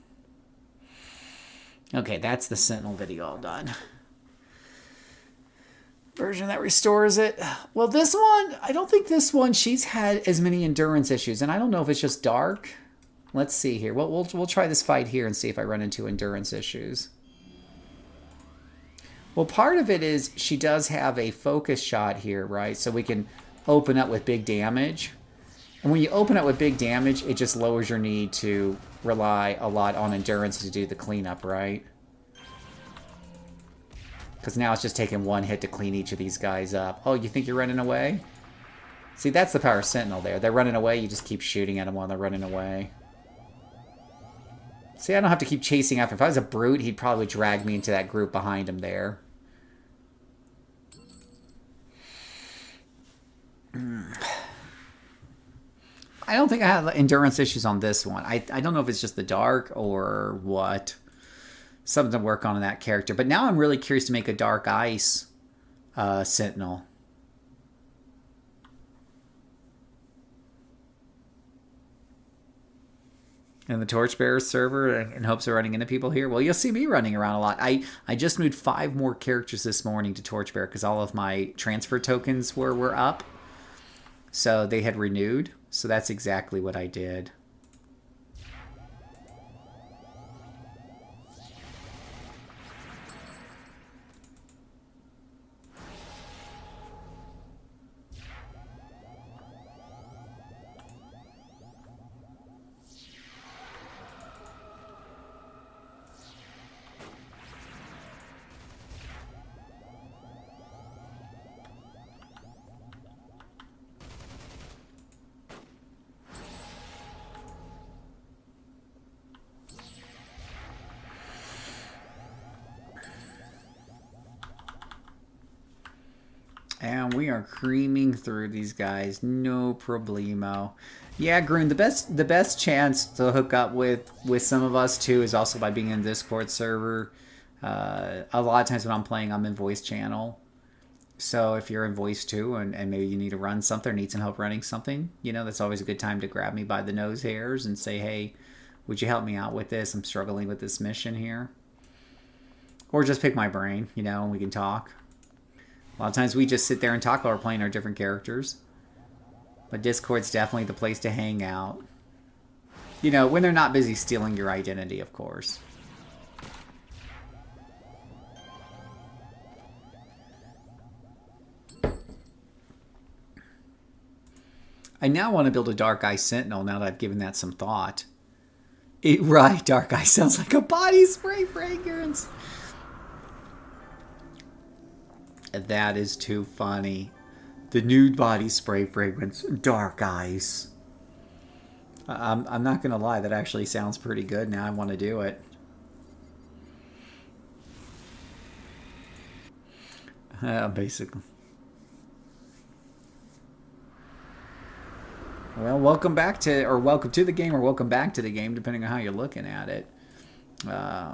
Okay, that's the Sentinel video all done. Version that restores it. Well, this one, I don't think this one, she's had as many endurance issues. And I don't know if it's just dark. Let's see here. We'll try this fight here and see if I run into endurance issues. Well, part of it is she does have a focus shot here, right? So we can open up with big damage. And when you open up with big damage, it just lowers your need to rely a lot on endurance to do the cleanup, right? Because now it's just taking one hit to clean each of these guys up. Oh, you think you're running away? See, that's the power of Sentinel there. They're running away, you just keep shooting at them while they're running away. See, I don't have to keep chasing after. If I was a brute, he'd probably drag me into that group behind him there. I don't think I have endurance issues on this one. I don't know if it's just the dark or what. Something to work on in that character. But now I'm really curious to make a Dark Ice Sentinel. And the Torchbearer server in hopes of running into people here. Well, you'll see me running around a lot. I just moved 5 more characters this morning to Torchbearer because all of my transfer tokens were up. So they had renewed. So that's exactly what I did. And we are creaming through these guys, no problemo. Yeah, Groon, the best chance to hook up with some of us too is also by being in Discord server. A lot of times when I'm playing, I'm in voice channel. So if you're in voice too, and maybe you need to run something or need some help running something, you know, that's always a good time to grab me by the nose hairs and say, hey, Would you help me out with this? I'm struggling with this mission here. Or just pick my brain, you know, and we can talk. A lot of times we just sit there and talk while we're playing our different characters. But Discord's definitely the place to hang out. You know, when they're not busy stealing your identity, of course. I now want to build a Dark Eye Sentinel now that I've given that some thought. Right, Dark Eye sounds like a body spray fragrance. That is too funny. The nude body spray fragrance, Dark Ice. I'm not going to lie, that actually sounds pretty good. Now I want to do it. Basically. Well, welcome back to, or welcome to the game, or welcome back to the game, depending on how you're looking at it.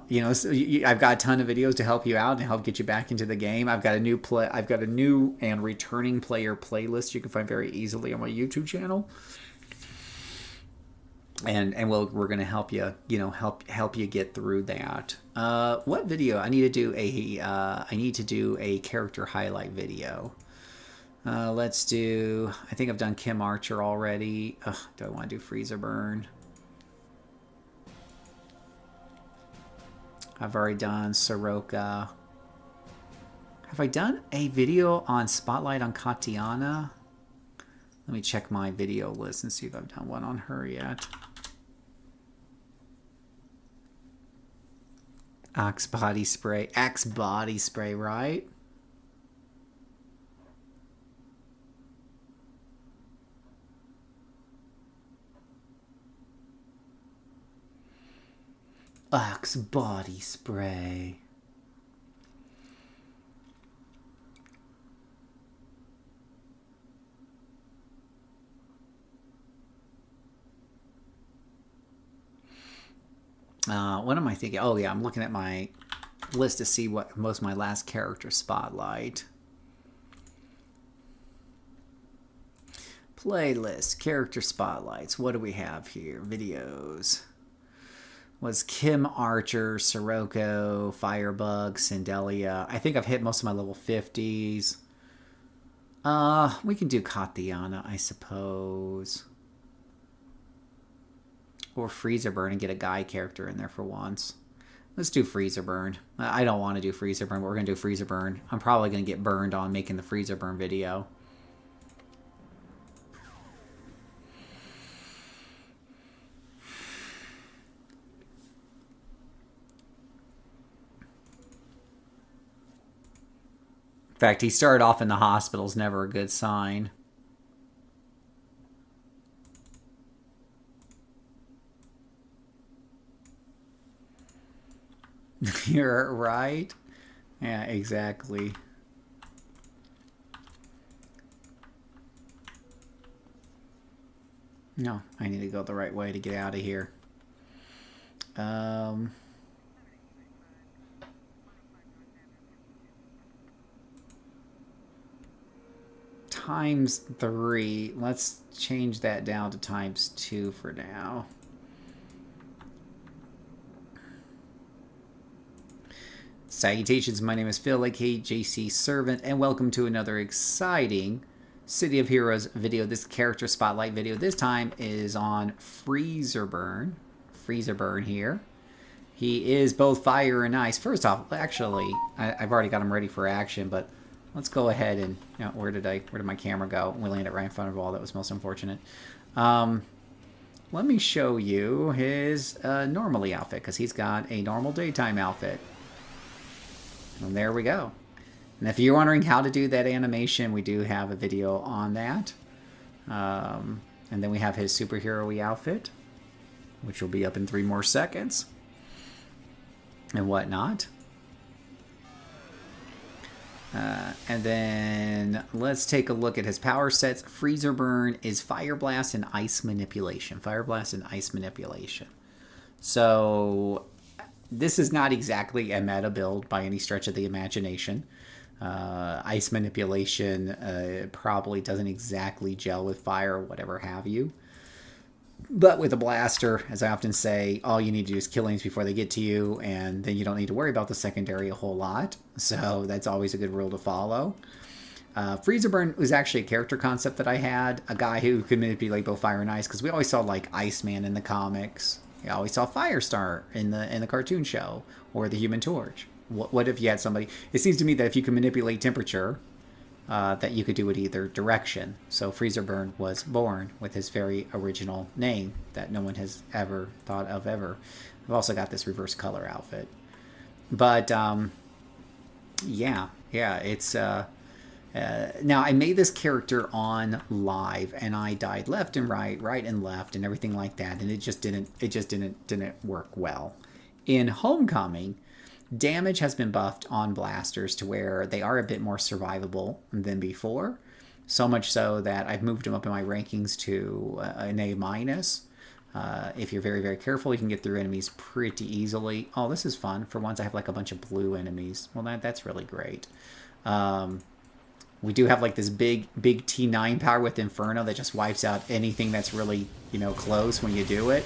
You know, so I've got a ton of videos to help you out and help get you back into the game. I've got a new and returning player playlist you can find very easily on my YouTube channel. And we're going to help you, you know, help you get through that. What video? I need to do a character highlight video. Let's do, I think I've done Kim Archer already. Do I want to do Freezer Burn? I've already done Soroka. Have I done a video on Spotlight on Katiana? Let me check my video list and see if I've done one on her yet. Axe Body Spray. Axe Body Spray, right? Axe Body Spray. What am I thinking? Oh yeah, I'm looking at my list to see what most of my last character spotlight. Playlist, character spotlights. What do we have here? Videos. Was Kim Archer, Sirocco, Firebug, Cindelia. I think I've hit most of my level 50s. We can do Katiana, I suppose. Or Freezer Burn and get a guy character in there for once. Let's do Freezer Burn. I don't want to do Freezer Burn, but we're going to do Freezer Burn. I'm probably going to get burned on making the Freezer Burn video. In fact, he started off in the hospital is never a good sign. You're right. Yeah, exactly. No, I need to go the right way to get out of here. Times 3. Let's change that down to times 2 for now. Salutations, my name is Phil, aka JCServant, and welcome to another exciting City of Heroes video. This character spotlight video this time is on Freezer Burn. Freezer Burn here. He is both fire and ice. First off, actually, I've already got him ready for action, but let's go ahead and, you know, where did my camera go? We landed right in front of all. That was most unfortunate. Let me show you his normally outfit, because he's got a normal daytime outfit. And there we go. And if you're wondering how to do that animation, we do have a video on that. And then we have his superhero-y outfit, which will be up in 3 more seconds. And whatnot. And then let's take a look at his power sets. Freezer Burn is Fire Blast and Ice Manipulation. Fire Blast and Ice Manipulation. So this is not exactly a meta build by any stretch of the imagination. Ice Manipulation probably doesn't exactly gel with fire or whatever have you. But with a blaster, as I often say, all you need to do is kill enemies before they get to you, and then you don't need to worry about the secondary a whole lot. So that's always a good rule to follow. Freezer Burn was actually a character concept that I had. A guy who could manipulate both fire and ice, because we always saw like Iceman in the comics. We always saw Firestar in the cartoon show, or the Human Torch. What if you had somebody... It seems to me that if you can manipulate temperature, that you could do it either direction. So Freezer Burn was born with his very original name that no one has ever thought of ever. I've also got this reverse color outfit. But, yeah, it's... now, I made this character on live, and I died left and right and left, and everything like that, and it just didn't work well. In Homecoming, damage has been buffed on blasters to where they are a bit more survivable than before. So much so that I've moved them up in my rankings to an A-. If you're very, very careful, you can get through enemies pretty easily. Oh, this is fun. For once, I have like a bunch of blue enemies. Well, that's really great. We do have like this big T9 power with Inferno that just wipes out anything that's really, close when you do it.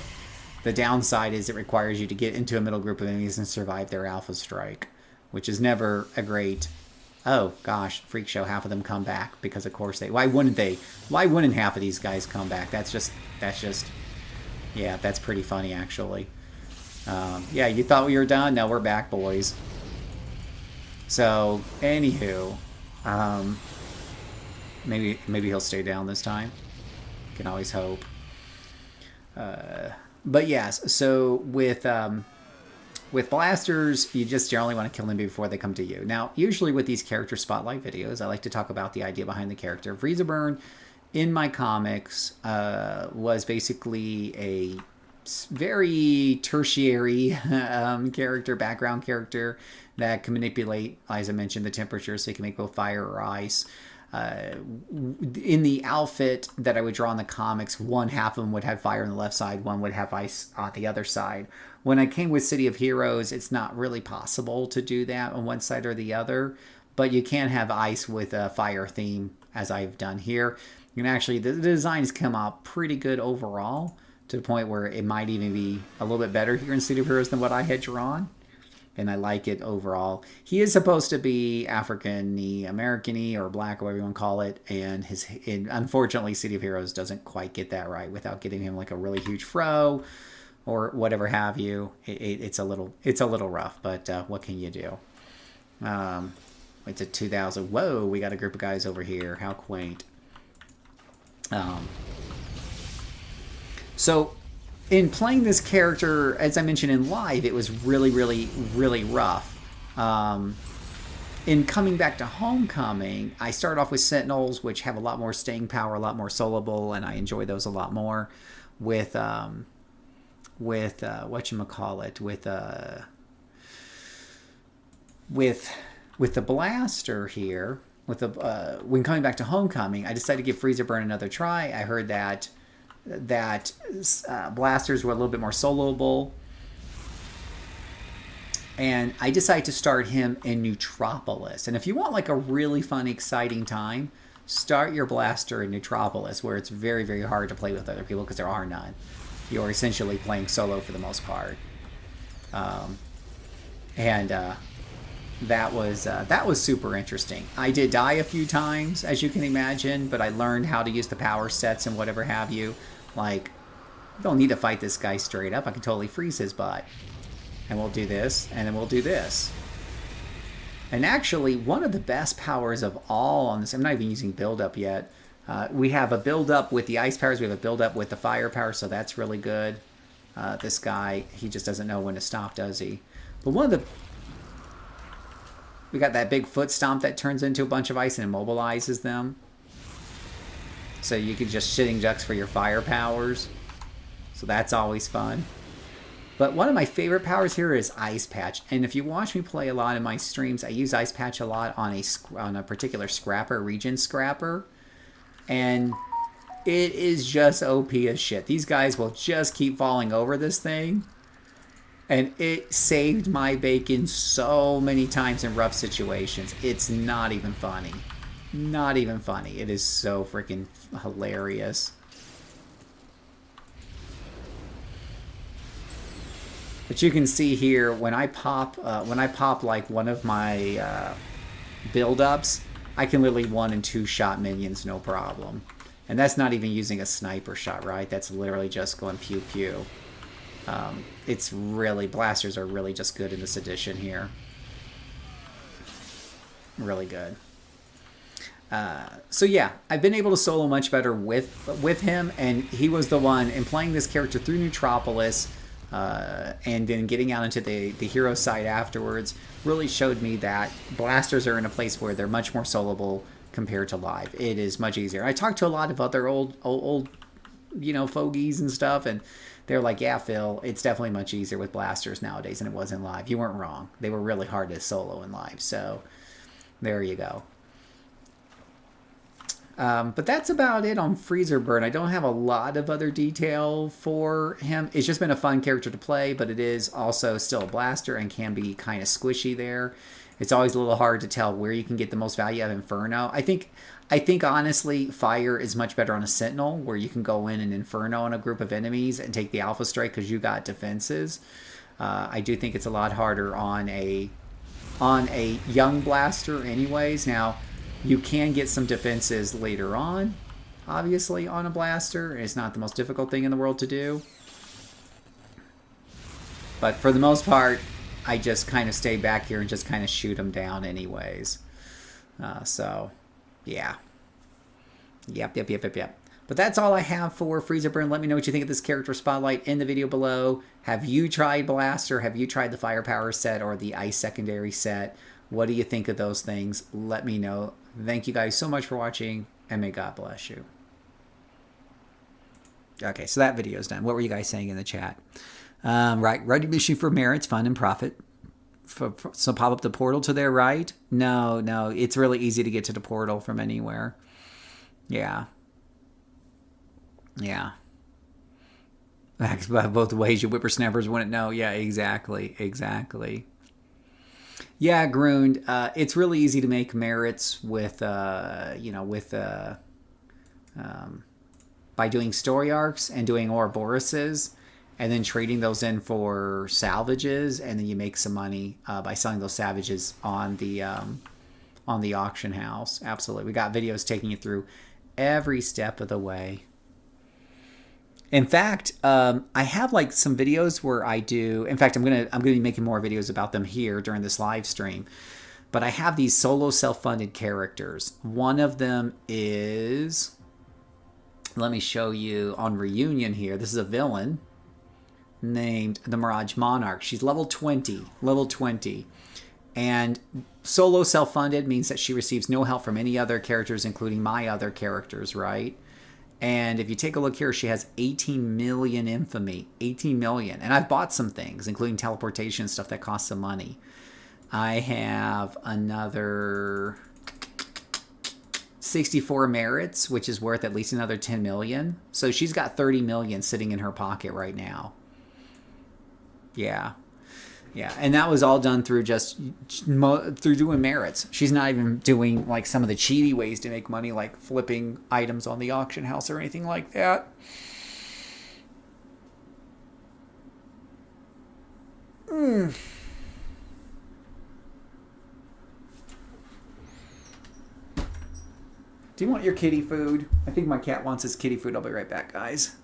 The downside is it requires you to get into a middle group of enemies and survive their alpha strike, which is never a great... Oh, gosh, Freak Show, half of them come back because, of course, they... Why wouldn't they? Why wouldn't half of these guys come back? That's just... Yeah, that's pretty funny, actually. Yeah, you thought we were done? No, we're back, boys. So, anywho... maybe he'll stay down this time. Can always hope. But yes, so with blasters, you just generally want to kill them before they come to you. Now, usually with these character spotlight videos, I like to talk about the idea behind the character. Freezer Burn, in my comics, was basically a very tertiary character, background character that can manipulate, as I mentioned, the temperature, so you can make both fire or ice. In the outfit that I would draw in the comics, one half of them would have fire on the left side, one would have ice on the other side. When I came with City of Heroes, it's not really possible to do that on one side or the other, but you can have ice with a fire theme, as I've done here. And actually, the design has come out pretty good overall, to the point where it might even be a little bit better here in City of Heroes than what I had drawn. And I like it overall. He is supposed to be African-y, American-y, or black, or whatever you want to call it. And unfortunately, City of Heroes doesn't quite get that right without getting him like a really huge fro or whatever have you. It's a little rough, but what can you do? It's a 2000. Whoa, we got a group of guys over here. How quaint. So, in playing this character, as I mentioned in live, it was really, really, really rough. In coming back to Homecoming, I started off with Sentinels, which have a lot more staying power, a lot more soloable, and I enjoy those a lot more. With whatchamacallit, with the blaster here, when coming back to Homecoming, I decided to give Freezer Burn another try. I heard that blasters were a little bit more soloable, and I decided to start him in Neutropolis. And if you want like a really fun, exciting time, start your blaster in Neutropolis, where it's very, very hard to play with other people because there are none. You're essentially playing solo for the most part, that was super interesting. I did die a few times, as you can imagine, but I learned how to use the power sets and whatever have you. Like, you don't need to fight this guy straight up. I can totally freeze his butt. And we'll do this, and then we'll do this. And actually, one of the best powers of all on this, I'm not even using build-up yet. We have a build-up with the ice powers. We have a build-up with the fire power, so that's really good. This guy, he just doesn't know when to stop, does he? But we got that big foot stomp that turns into a bunch of ice and immobilizes them. So you can just shitting ducks for your fire powers. So that's always fun. But one of my favorite powers here is Ice Patch. And if you watch me play a lot in my streams, I use Ice Patch a lot on a particular scrapper, region scrapper. And it is just OP as shit. These guys will just keep falling over this thing. And it saved my bacon so many times in rough situations. It's not even funny. Not even funny. It is so freaking hilarious. But you can see here when I pop like one of my build-ups, I can literally 1- and 2-shot minions no problem. And that's not even using a sniper shot, right? That's literally just going pew pew. It's really, blasters are really just good in this edition here. Really good. So yeah, I've been able to solo much better with him, and he was the one in playing this character through Neutropolis, and then getting out into the hero side afterwards really showed me that blasters are in a place where they're much more soloable compared to live. It is much easier. I talked to a lot of other old you know, fogies and stuff, and they're like, yeah, Phil, it's definitely much easier with blasters nowadays than it was in live. You weren't wrong. They were really hard to solo in live, so there you go. But that's about it on Freezer Burn. I don't have a lot of other detail for him. It's just been a fun character to play, but it is also still a blaster and can be kind of squishy there. It's always a little hard to tell where you can get the most value out of Inferno. I think honestly, Fire is much better on a Sentinel, where you can go in and Inferno on a group of enemies and take the Alpha Strike because you got defenses. I do think it's a lot harder on a young blaster anyways. Now, you can get some defenses later on, obviously, on a blaster. It's not the most difficult thing in the world to do. But for the most part, I just kind of stay back here and just kind of shoot them down anyways. So, yeah. Yep. But that's all I have for Freezer Burn. Let me know what you think of this character spotlight in the video below. Have you tried Blaster? Have you tried the Firepower set or the Ice Secondary set? What do you think of those things? Let me know. Thank you guys so much for watching, and may God bless you. Okay, so that video's done. What were you guys saying in the chat? Right, recognition for merits, fun, and profit. So pop up the portal to their right? No, it's really easy to get to the portal from anywhere. Yeah. Both ways, you whippersnappers wouldn't know. Yeah, exactly. Yeah, Grund, it's really easy to make merits with, by doing story arcs and doing Ouroboroses, and then trading those in for salvages, and then you make some money by selling those salvages on the auction house. Absolutely, we got videos taking you through every step of the way. In fact, I have like some videos where I do. In fact, I'm gonna be making more videos about them here during this live stream. But I have these solo self-funded characters. One of them is, let me show you on Reunion here. This is a villain named the Mirage Monarch. She's level 20. And solo self-funded means that she receives no help from any other characters, including my other characters, right? And if you take a look here, she has 18 million infamy. 18 million. And I've bought some things, including teleportation stuff that costs some money. I have another 64 merits, which is worth at least another 10 million. So she's got 30 million sitting in her pocket right now. Yeah. And that was all done through through doing merits. She's not even doing like some of the cheaty ways to make money, like flipping items on the auction house or anything like that. Do you want your kitty food? I think my cat wants his kitty food. I'll be right back, guys.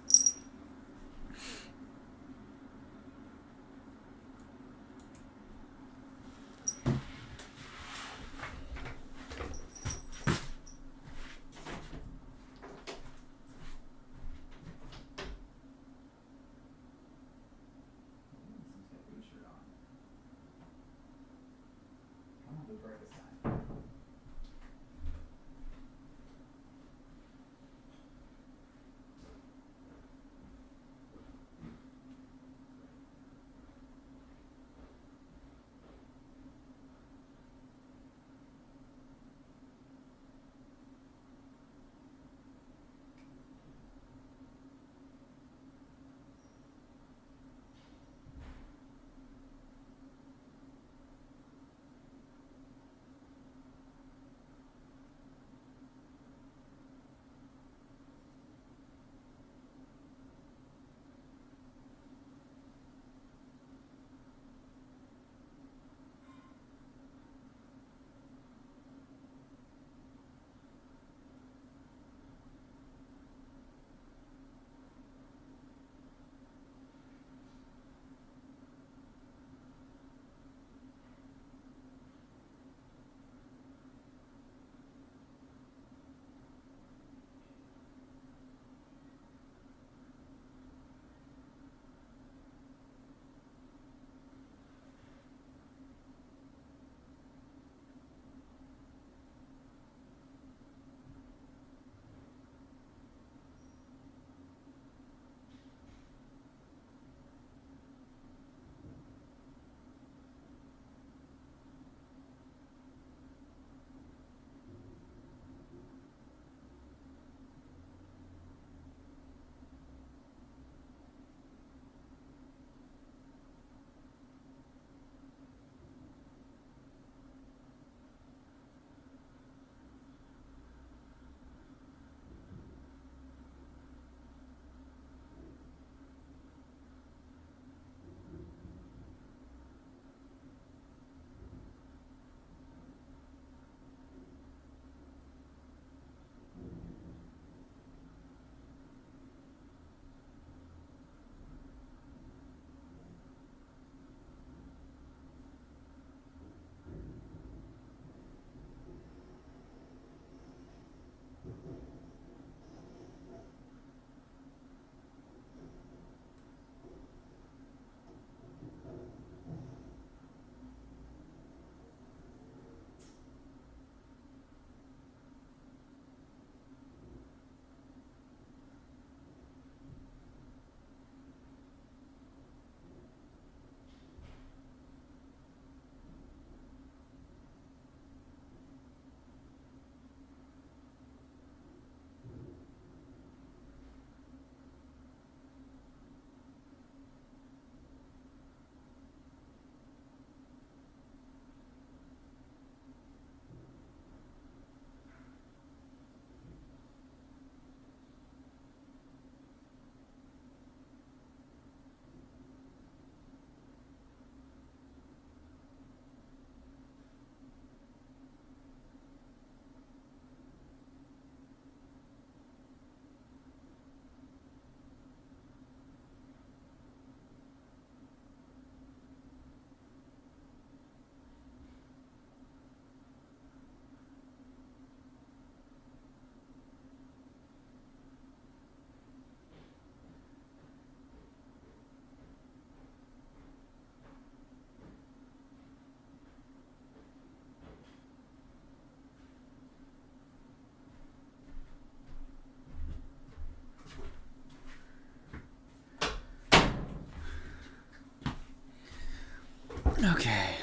Okay.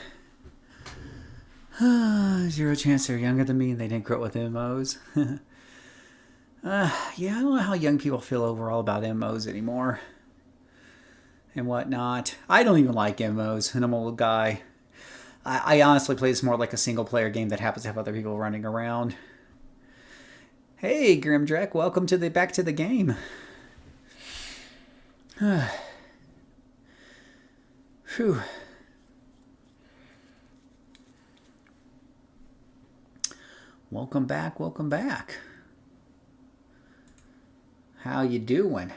Zero chance they're younger than me and they didn't grow up with MMOs. Yeah, I don't know how young people feel overall about MMOs anymore. And whatnot. I don't even like MMOs, and I'm an old guy. I honestly play this more like a single player game that happens to have other people running around. Hey, Grimdrek, welcome to the back to the game. Whew. Welcome back, welcome back. How you doing?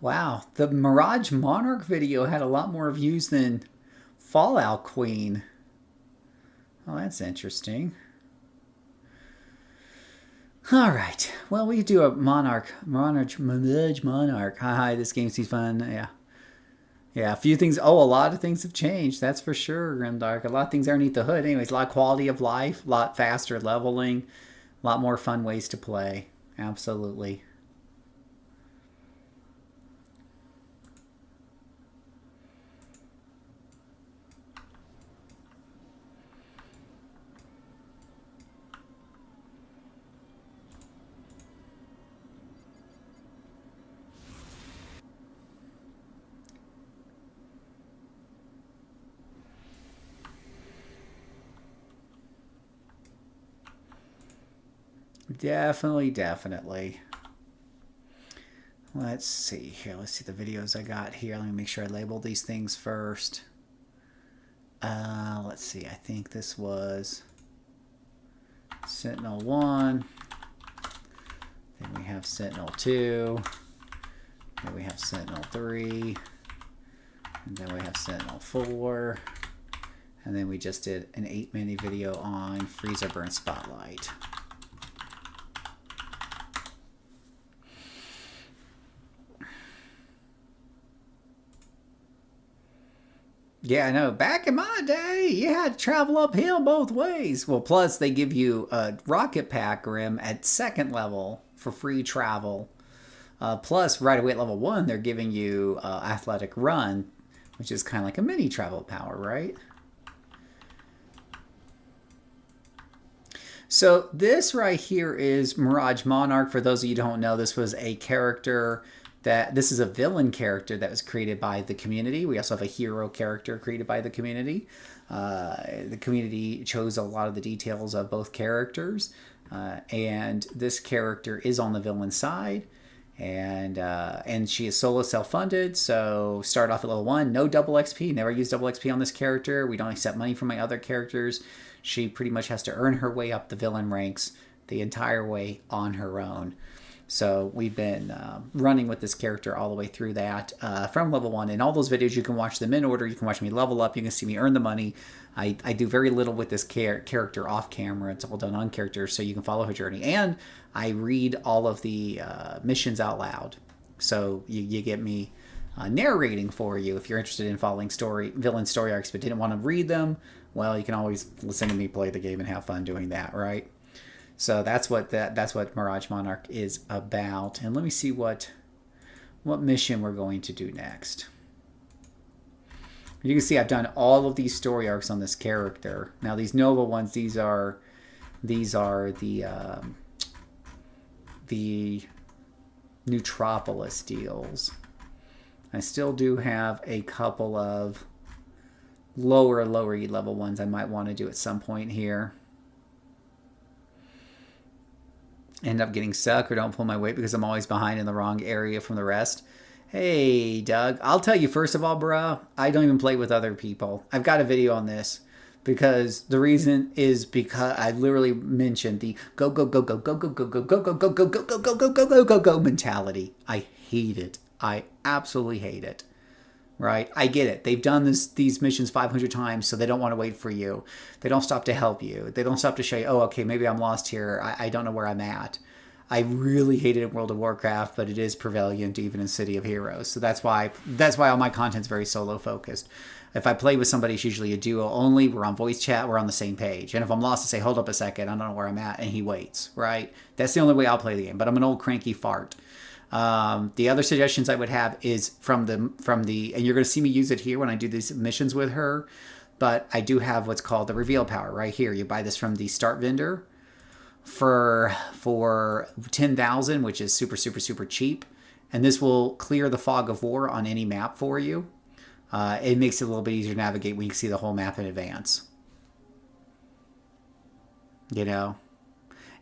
Wow, the Mirage Monarch video had a lot more views than Fallout Queen. Oh, that's interesting. All right. Well, we do a Monarch. Hi, this game seems fun. Yeah. Yeah, a few things. Oh, a lot of things have changed. That's for sure, Grimdark. A lot of things are underneath the hood. Anyways, a lot of quality of life, a lot faster leveling, a lot more fun ways to play. Absolutely. Definitely. Let's see here. Let's see the videos I got here. Let me make sure I label these things first. Let's see. I think this was Sentinel 1. Then we have Sentinel 2. Then we have Sentinel 3. And then we have Sentinel 4. And then we just did an 8-minute video on Freezer Burn Spotlight. Yeah, I know. Back in my day, you had to travel uphill both ways. Well, plus they give you a rocket pack, Grim, at 2nd level for free travel. Plus, right away at level 1, they're giving you athletic run, which is kind of like a mini travel power, right? So this right here is Mirage Monarch. For those of you who don't know, this was a character this is a villain character that was created by the community. We also have a hero character created by the community. The community chose a lot of the details of both characters. And this character is on the villain side. And she is solo self-funded, so start off at level 1, no double XP, never use double XP on this character. We don't accept money from my other characters. She pretty much has to earn her way up the villain ranks the entire way on her own. So we've been running with this character all the way through that from level 1. And all those videos, you can watch them in order. You can watch me level up. You can see me earn the money. I do very little with this character off camera. It's all done on character, so you can follow her journey. And I read all of the missions out loud. So you get me narrating for you. If you're interested in following villain story arcs but didn't want to read them, well, you can always listen to me play the game and have fun doing that, right? So that's what Mirage Monarch is about. And let me see what mission we're going to do next. You can see I've done all of these story arcs on this character. Now these Nova ones, these are the Neutropolis deals. I still do have a couple of lower level ones I might want to do at some point here. End up getting stuck or don't pull my weight because I'm always behind in the wrong area from the rest. Hey, Doug. I'll tell you, first of all, bro, I don't even play with other people. I've got a video on this because the reason is because I literally mentioned the go mentality. I hate it. I absolutely hate it. Right? I get it. They've done these missions 500 times, so they don't want to wait for you. They don't stop to help you. They don't stop to show you, oh, okay, maybe I'm lost here. I don't know where I'm at. I really hate it in World of Warcraft, but it is prevalent even in City of Heroes. So that's why all my content's very solo focused. If I play with somebody, it's usually a duo only. We're on voice chat. We're on the same page. And if I'm lost, I say, hold up a second. I don't know where I'm at. And he waits, right? That's the only way I'll play the game. But I'm an old cranky fart. The other suggestions I would have is from the, and you're going to see me use it here when I do these missions with her. But I do have what's called the reveal power right here. You buy this from the start vendor for 10,000, which is super, super, super cheap. And this will clear the fog of war on any map for you. It makes it a little bit easier to navigate when you can see the whole map in advance. You know?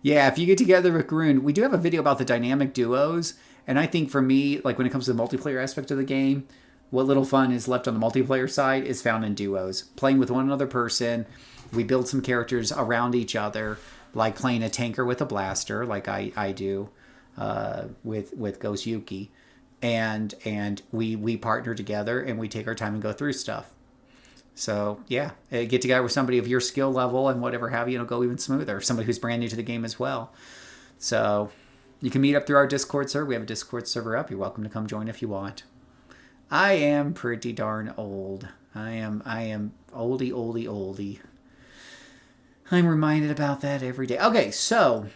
Yeah, if you get together with Groon, we do have a video about the dynamic duos. And I think for me, like when it comes to the multiplayer aspect of the game, what little fun is left on the multiplayer side is found in duos. Playing with one other person. We build some characters around each other, like playing a tanker with a blaster, like I do with Ghost Yuki. And we partner together and we take our time and go through stuff. So yeah, get together with somebody of your skill level and whatever have you, it'll go even smoother. Somebody who's brand new to the game as well. So you can meet up through our Discord server. We have a Discord server up. You're welcome to come join if you want. I am pretty darn old. I am oldie. I'm reminded about that every day. Okay, so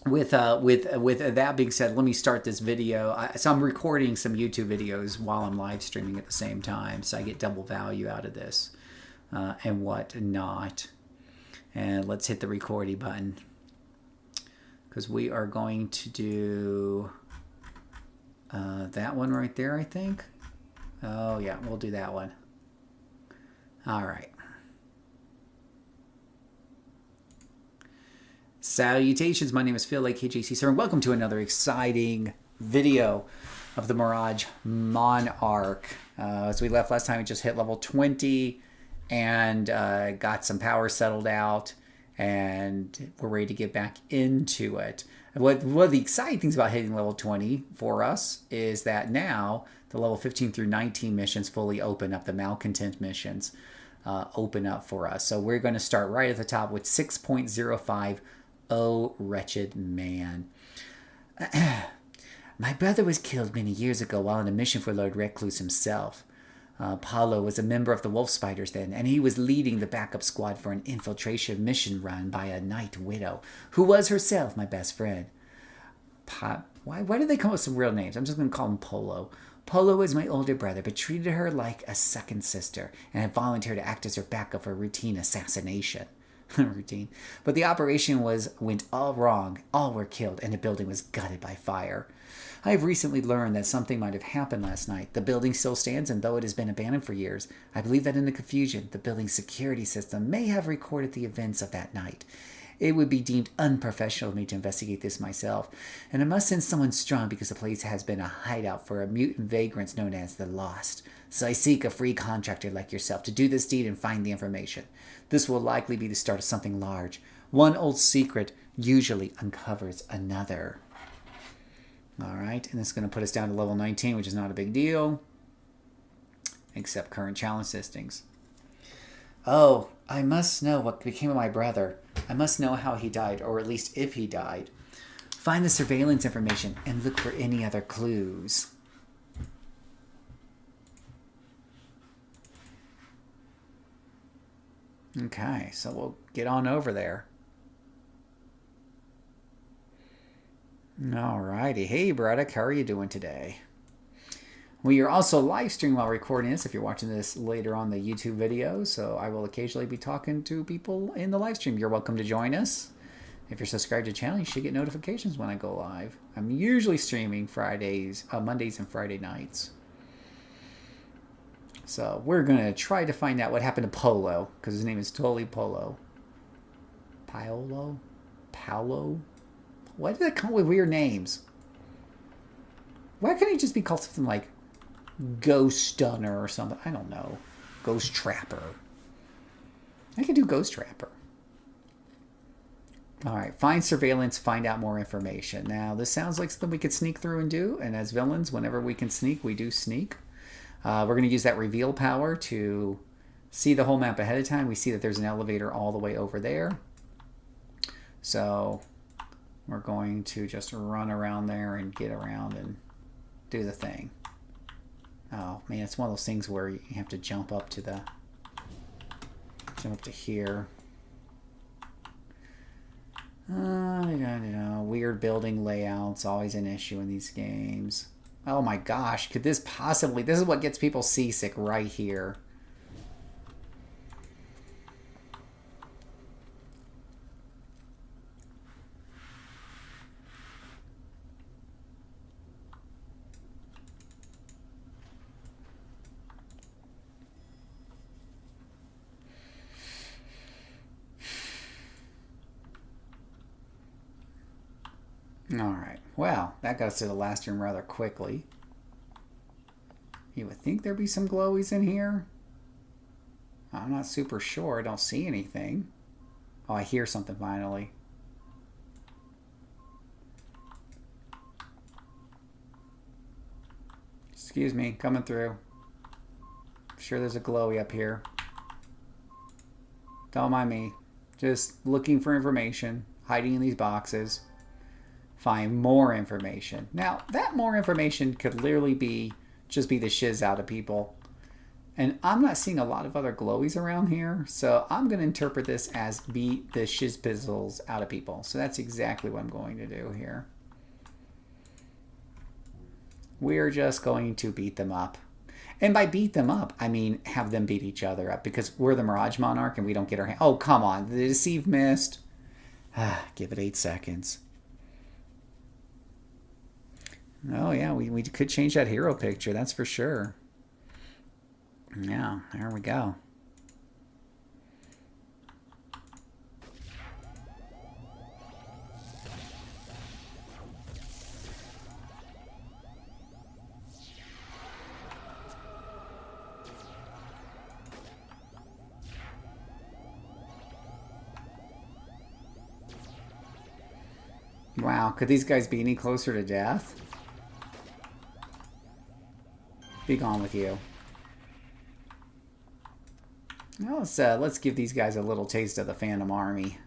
with that being said, let me start this video. So I'm recording some YouTube videos while I'm live streaming at the same time, so I get double value out of this and what not. And let's hit the recording button because we are going to do that one right there, I think. Oh yeah, we'll do that one. All right. Salutations, my name is Phil, aka JCServant. Welcome to another exciting video of the Mirage Monarch. As we left last time, we just hit level 20 and got some power settled out, and we're ready to get back into it. One of the exciting things about hitting level 20 for us is that now the level 15 through 19 missions fully open up. The malcontent missions open up for us. So we're going to start right at the top with 6.05. Oh, wretched man. My brother was killed many years ago while on a mission for Lord Recluse himself. Paulo was a member of the Wolf Spiders then, and he was leading the backup squad for an infiltration mission run by a night widow, who was herself my best friend. Why do they come up with some real names? I'm just going to call him Polo. Polo was my older brother, but treated her like a second sister, and had volunteered to act as her backup for a routine assassination. Routine. But the operation went all wrong. All were killed, and the building was gutted by fire. I have recently learned that something might have happened last night. The building still stands, and though it has been abandoned for years, I believe that in the confusion, the building's security system may have recorded the events of that night. It would be deemed unprofessional of me to investigate this myself, and I must send someone strong because the place has been a hideout for mutant vagrants known as the Lost. So I seek a free contractor like yourself to do this deed and find the information. This will likely be the start of something large. One old secret usually uncovers another. All right, and this is going to put us down to level 19, which is not a big deal, except current challenge listings. Oh, I must know what became of my brother. I must know how he died, or at least if he died. Find the surveillance information and look for any other clues. Okay, so we'll get on over there. Alrighty. Hey, Braddock, how are you doing today? We are also live streaming while recording this if you're watching this later on the YouTube video, so I will occasionally be talking to people in the live stream. You're welcome to join us. If you're subscribed to the channel, you should get notifications when I go live. I'm usually streaming Mondays and Friday nights. So we're going to try to find out what happened to Polo, because his name is totally Polo. Paolo? Why do they come up with weird names? Why can't he just be called something like Ghost Stunner or something? I don't know. Ghost Trapper. I could do Ghost Trapper. Alright, find surveillance, find out more information. Now, this sounds like something we could sneak through and do, and as villains, whenever we can sneak, we do sneak. We're going to use that reveal power to see the whole map ahead of time. We see that there's an elevator all the way over there. So we're going to just run around there and get around and do the thing. Oh man, it's one of those things where you have to jump up to here. Weird building layouts, always an issue in these games. Oh my gosh, could this possibly... This is what gets people seasick right here. Alright, well, that got us to the last room rather quickly. You would think there'd be some glowies in here. I'm not super sure. I don't see anything. Oh, I hear something finally. Excuse me, coming through. I'm sure there's a glowy up here. Don't mind me. Just looking for information, hiding in these boxes. Find more information. Now, that more information could literally just be the shiz out of people. And I'm not seeing a lot of other glowies around here, so I'm going to interpret this as beat the shiz pizzles out of people. So that's exactly what I'm going to do here. We're just going to beat them up. And by beat them up, I mean have them beat each other up, because we're the Mirage Monarch and we don't get our hand. Oh, come on. The Deceive missed. Give it 8 seconds. Oh, yeah, we could change that hero picture, that's for sure. Yeah, there we go. Wow, could these guys be any closer to death? Be gone with you. Now let's give these guys a little taste of the Phantom Army.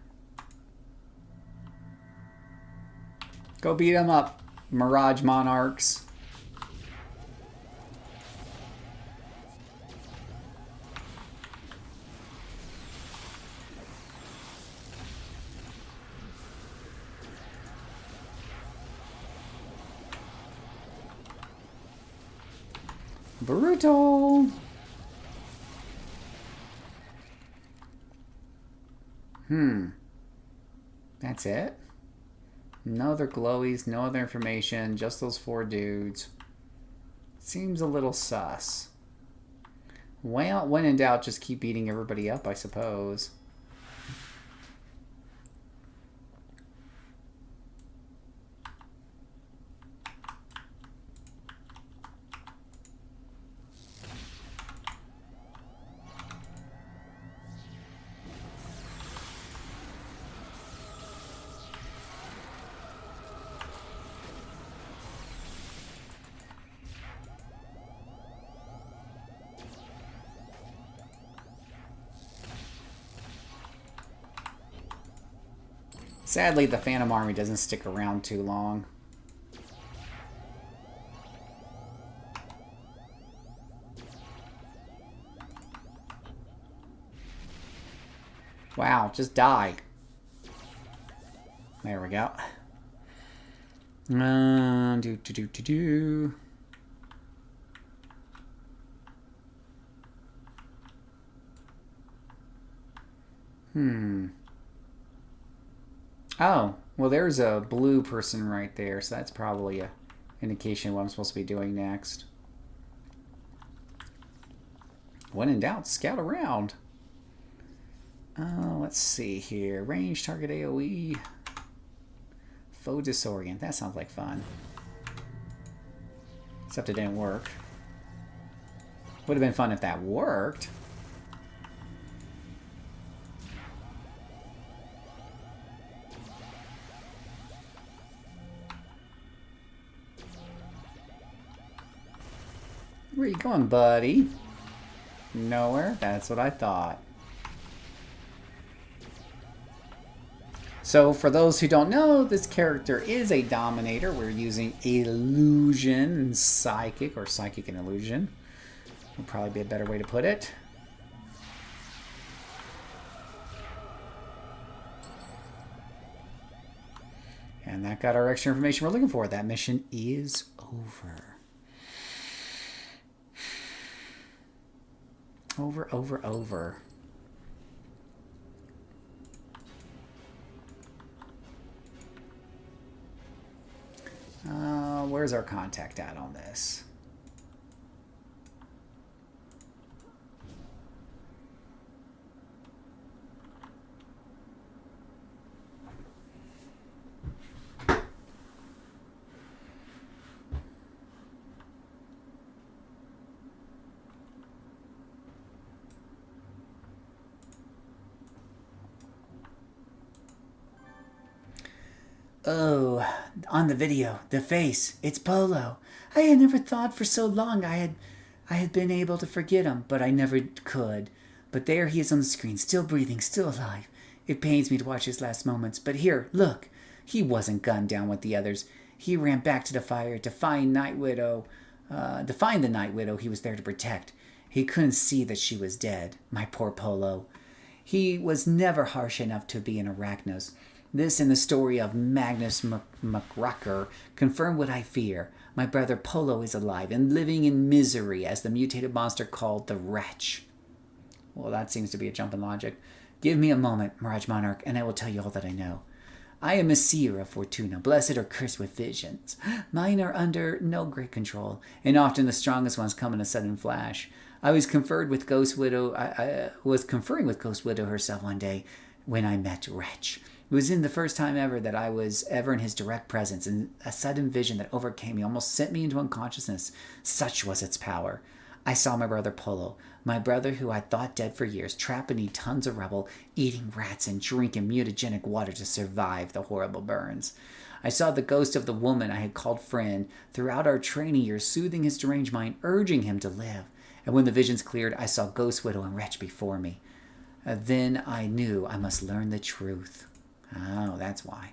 Go beat them up, Mirage Monarchs. Brutal. That's it? No other glowies, no other information, just those 4 dudes. Seems a little sus. Well, when in doubt, just keep beating everybody up, I suppose. Sadly, the Phantom Army doesn't stick around too long. Wow, just die. There we go. Oh, well, there's a blue person right there, so that's probably an indication of what I'm supposed to be doing next. When in doubt, scout around. Let's see here. Range, target AoE. Foe disorient. That sounds like fun. Except it didn't work. Would have been fun if that worked. Where you going, buddy? Nowhere? That's what I thought. So, for those who don't know, this character is a Dominator. We're using Illusion and Psychic, or Psychic and Illusion. would probably be a better way to put it. And that got our extra information we're looking for. That mission is over. Over. Where's our contact at on this? Oh, on the video, the face, it's Polo. I had never thought for so long I had been able to forget him, but I never could. But there he is on the screen, still breathing, still alive. It pains me to watch his last moments, but here, look. He wasn't gunned down with the others. He ran back to the fire to find the Night Widow he was there to protect. He couldn't see that she was dead, my poor Polo. He was never harsh enough to be an Arachnos. This and the story of Magnus McRucker confirm what I fear. My brother Polo is alive and living in misery as the mutated monster called the Wretch. Well, that seems to be a jump in logic. Give me a moment, Mirage Monarch, and I will tell you all that I know. I am a seer of Fortuna, blessed or cursed with visions. Mine are under no great control, and often the strongest ones come in a sudden flash. I was conferring with Ghost Widow herself one day when I met Wretch. It was in the first time ever that I was ever in his direct presence, and a sudden vision that overcame me almost sent me into unconsciousness. Such was its power. I saw my brother Polo, my brother who I thought dead for years, trap beneath tons of rubble, eating rats and drinking mutagenic water to survive the horrible burns. I saw the ghost of the woman I had called friend throughout our training years, soothing his deranged mind, urging him to live. And when the visions cleared, I saw Ghost Widow and Wretch before me. Then I knew I must learn the truth. Oh, that's why.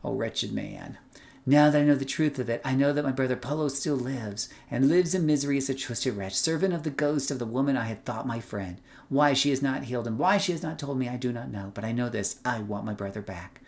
Oh, wretched man. Now that I know the truth of it, I know that my brother Polo still lives, and lives in misery as a twisted wretch, servant of the ghost of the woman I had thought my friend. Why she has not healed him, why she has not told me, I do not know, but I know this, I want my brother back.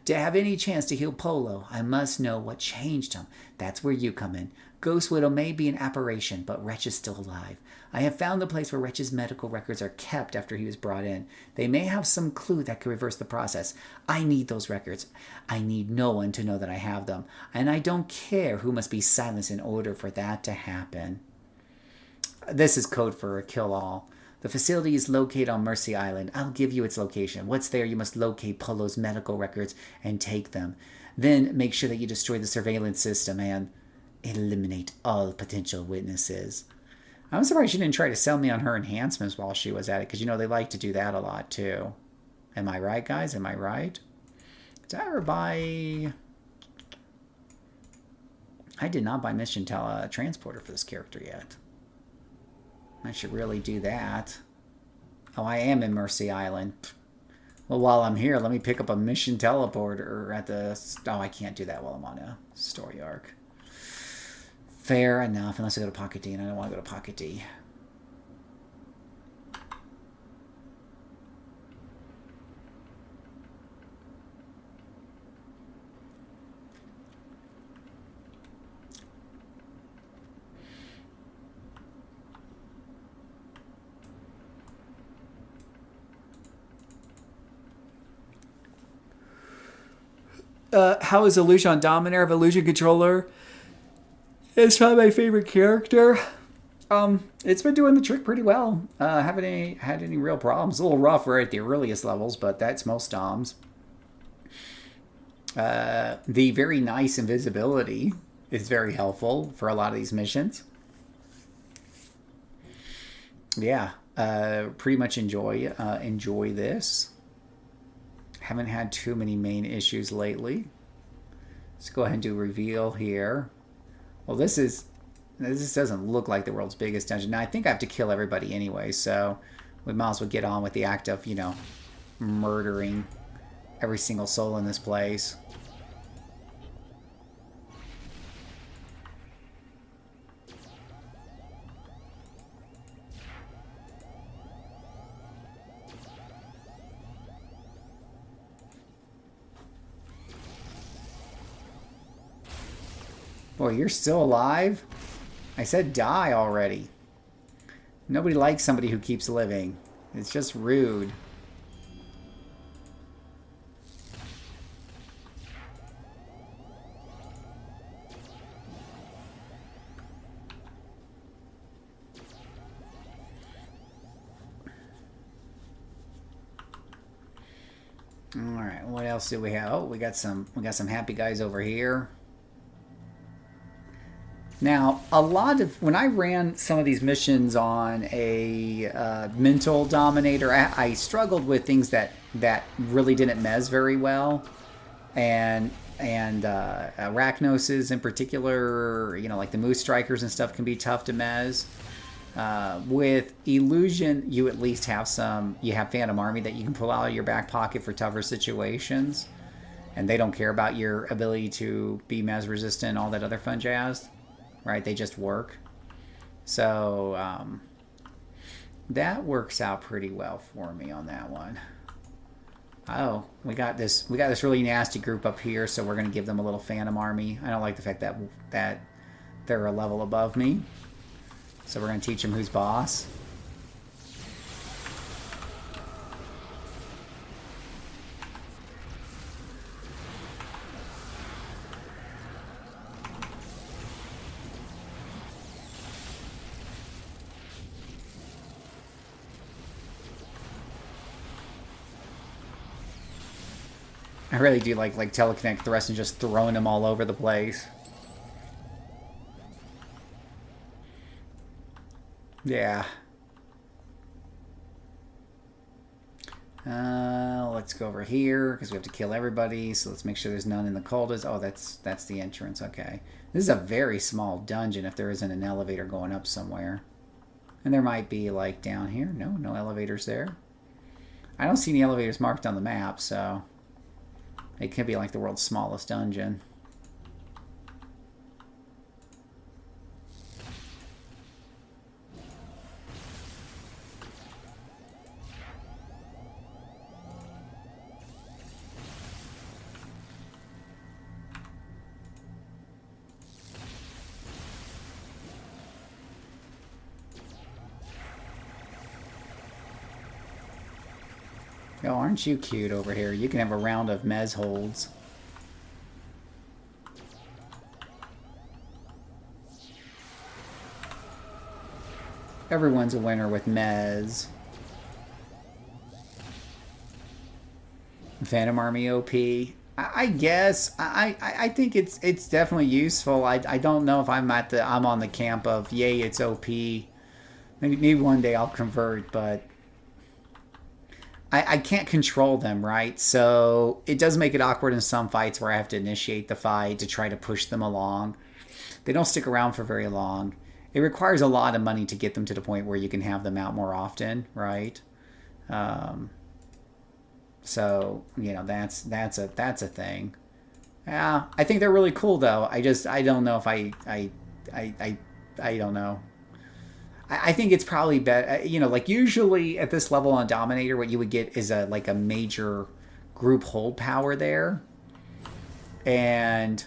To have any chance to heal Polo, I must know what changed him. That's where you come in. Ghost Widow may be an apparition, but Wretch is still alive. I have found the place where Wretch's medical records are kept after he was brought in. They may have some clue that could reverse the process. I need those records. I need no one to know that I have them. And I don't care who must be silenced in order for that to happen. This is code for a kill-all. The facility is located on Mercy Island. I'll give you its location. Once there, you must locate Polo's medical records and take them. Then make sure that you destroy the surveillance system and eliminate all potential witnesses. I'm surprised she didn't try to sell me on her enhancements while she was at it, because, you know, they like to do that a lot, too. Am I right, guys? Am I right? Did I ever buy... I did not buy Mission Transporter for this character yet. I should really do that. Oh, I am in Mercy Island. Well, while I'm here, let me pick up a Mission Teleporter at the... Oh, I can't do that while I'm on a story arc. Fair enough, unless I go to Pocket D, and I don't want to go to Pocket D. How is Illusion Dominator of Illusion Controller? It's probably my favorite character. It's been doing the trick pretty well. Haven't had any real problems. A little rough right at the earliest levels, but that's most DOMs. The very nice invisibility is very helpful for a lot of these missions. Yeah, pretty much enjoy this. Haven't had too many main issues lately. Let's go ahead and do reveal here. Well, this doesn't look like the world's biggest dungeon. Now, I think I have to kill everybody anyway, so we might as well get on with the act of, you know, murdering every single soul in this place. Boy, you're still alive? I said die already. Nobody likes somebody who keeps living. It's just rude. All right, what else do we have? Oh, we got some happy guys over here. Now, when I ran some of these missions on a mental dominator, I struggled with things that really didn't mez very well, and arachnoses in particular, you know, like the moose strikers and stuff can be tough to mez. With illusion, you at least have you have Phantom Army that you can pull out of your back pocket for tougher situations, and they don't care about your ability to be mez resistant, all that other fun jazz, right? They just work. So that works out pretty well for me on that one. Oh, we got this really nasty group up here, so we're gonna give them a little Phantom Army. I don't like the fact that they're a level above me. So we're going to teach them who's boss. I really do like telekinetic thrust and just throwing them all over the place. Yeah. Let's go over here because we have to kill everybody. So let's make sure there's none in the cultists. Oh, that's the entrance. Okay. This is a very small dungeon if there isn't an elevator going up somewhere. And there might be like down here. No elevators there. I don't see any elevators marked on the map, so it could be like the world's smallest dungeon. Oh, aren't you cute over here? You can have a round of mez holds. Everyone's a winner with mez. Phantom Army OP. I guess I think it's definitely useful. I don't know if I'm on the camp of yay it's OP. Maybe one day I'll convert, but I can't control them, right? So it does make it awkward in some fights where I have to initiate the fight to try to push them along. They don't stick around for very long. It requires a lot of money to get them to the point where you can have them out more often, right? So you know that's a thing. Yeah, I think they're really cool though. I don't know if I don't know. I think it's probably better, you know, like usually at this level on Dominator, what you would get is a major group hold power there. And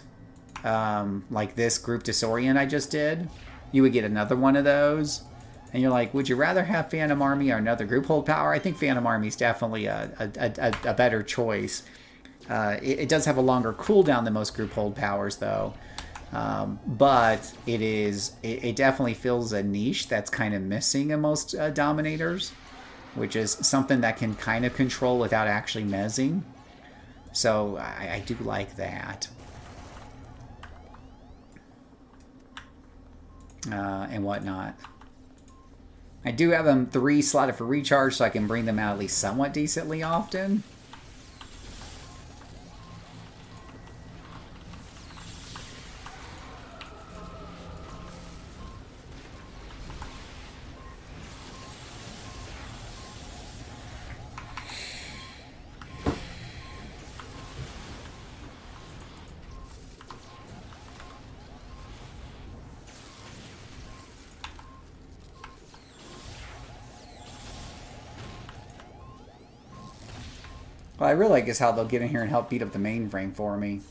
like this group disorient I just did, you would get another one of those. And you're like, would you rather have Phantom Army or another group hold power? I think Phantom Army is definitely a better choice. It does have a longer cooldown than most group hold powers though. But it definitely fills a niche that's kind of missing in most Dominators, which is something that can kind of control without actually mezzing. So I do like that. And whatnot. I do have them 3 slotted for recharge, so I can bring them out at least somewhat decently often. Well, I really like is how they'll get in here and help beat up the mainframe for me.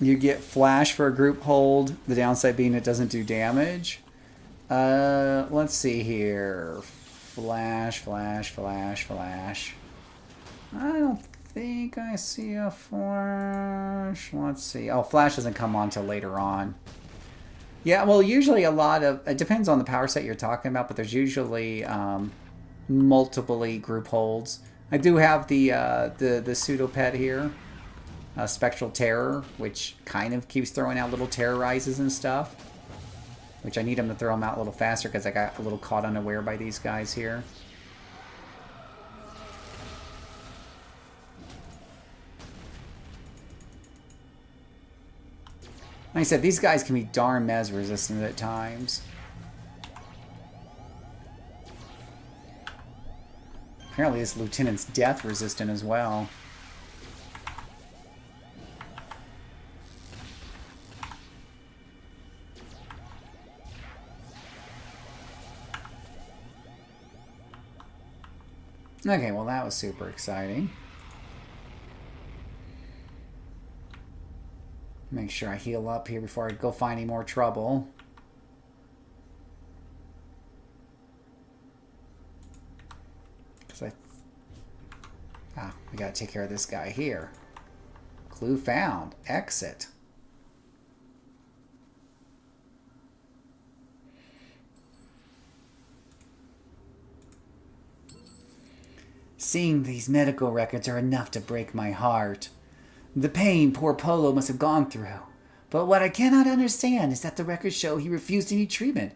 You get flash for a group hold. The downside being it doesn't do damage. Let's see here. Flash, flash, flash, flash. I don't think I see a flash. Let's see. Oh, flash doesn't come on till later on. Yeah, well, usually a lot of... It depends on the power set you're talking about, but there's usually multiple group holds. I do have the pseudo pet here, Spectral Terror, which kind of keeps throwing out little terrorizes and stuff. Which I need him to throw them out a little faster because I got a little caught unaware by these guys here. Like I said, these guys can be darn mez resistant at times. Apparently this lieutenant's death resistant as well. Okay, well that was super exciting. Make sure I heal up here before I go find any more trouble. Because we gotta take care of this guy here. Clue found. Exit. Seeing these medical records are enough to break my heart. The pain poor Polo must have gone through. But what I cannot understand is that the records show he refused any treatment.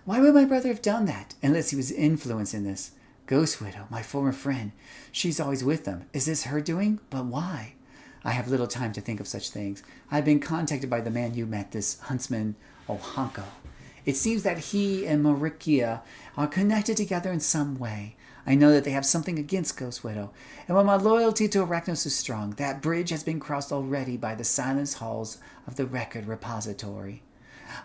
Why would my brother have done that, unless he was influenced in this? Ghost Widow, my former friend, she's always with them. Is this her doing? But why? I have little time to think of such things. I've been contacted by the man you met, this huntsman Ohanko. It seems that he and Marikia are connected together in some way. I know that they have something against Ghost Widow, and while my loyalty to Arachnos is strong, that bridge has been crossed already by the silence halls of the record repository.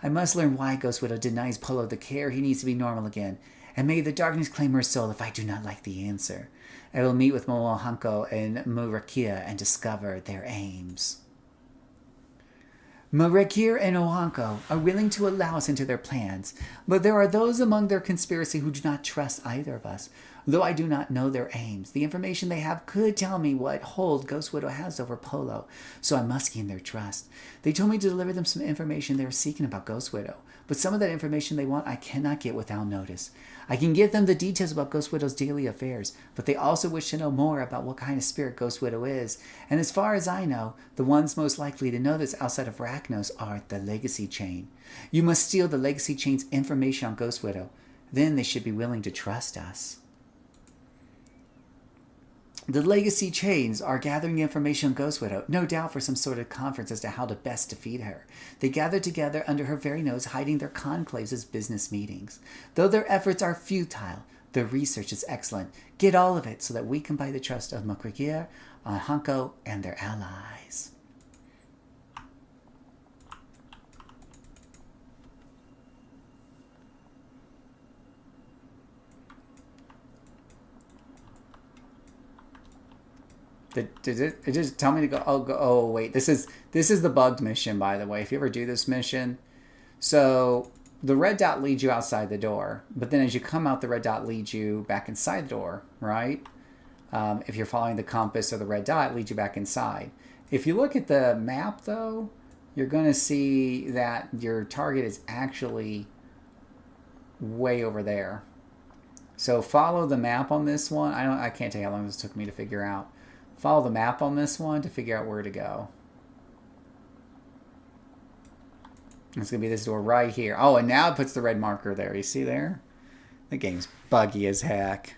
I must learn why Ghost Widow denies Polo the care he needs to be normal again, and may the darkness claim her soul if I do not like the answer. I will meet with Momohanko and Murakia and discover their aims. Marekir and Ohanko are willing to allow us into their plans, but there are those among their conspiracy who do not trust either of us. Though I do not know their aims, the information they have could tell me what hold Ghost Widow has over Polo, so I must gain their trust. They told me to deliver them some information they were seeking about Ghost Widow, but some of that information they want I cannot get without notice. I can give them the details about Ghost Widow's daily affairs, but they also wish to know more about what kind of spirit Ghost Widow is, and as far as I know, the ones most likely to know this outside of Arachnos are the Legacy Chain. You must steal the Legacy Chain's information on Ghost Widow. Then they should be willing to trust us. The Legacy Chains are gathering information on Ghost Widow, no doubt for some sort of conference as to how to best defeat her. They gather together under her very nose, hiding their conclaves as business meetings. Though their efforts are futile, their research is excellent. Get all of it so that we can buy the trust of Makrikier, Hanko, and their allies. Did it just tell me to go? Oh, wait. This is the bugged mission, by the way. If you ever do this mission, so the red dot leads you outside the door, but then as you come out, the red dot leads you back inside the door, right? If you're following the compass or the red dot, it leads you back inside. If you look at the map, though, you're going to see that your target is actually way over there. So follow the map on this one. I can't tell you how long this took me to figure out. Follow the map on this one to figure out where to go. It's going to be this door right here. Oh, and now it puts the red marker there. You see there? The game's buggy as heck.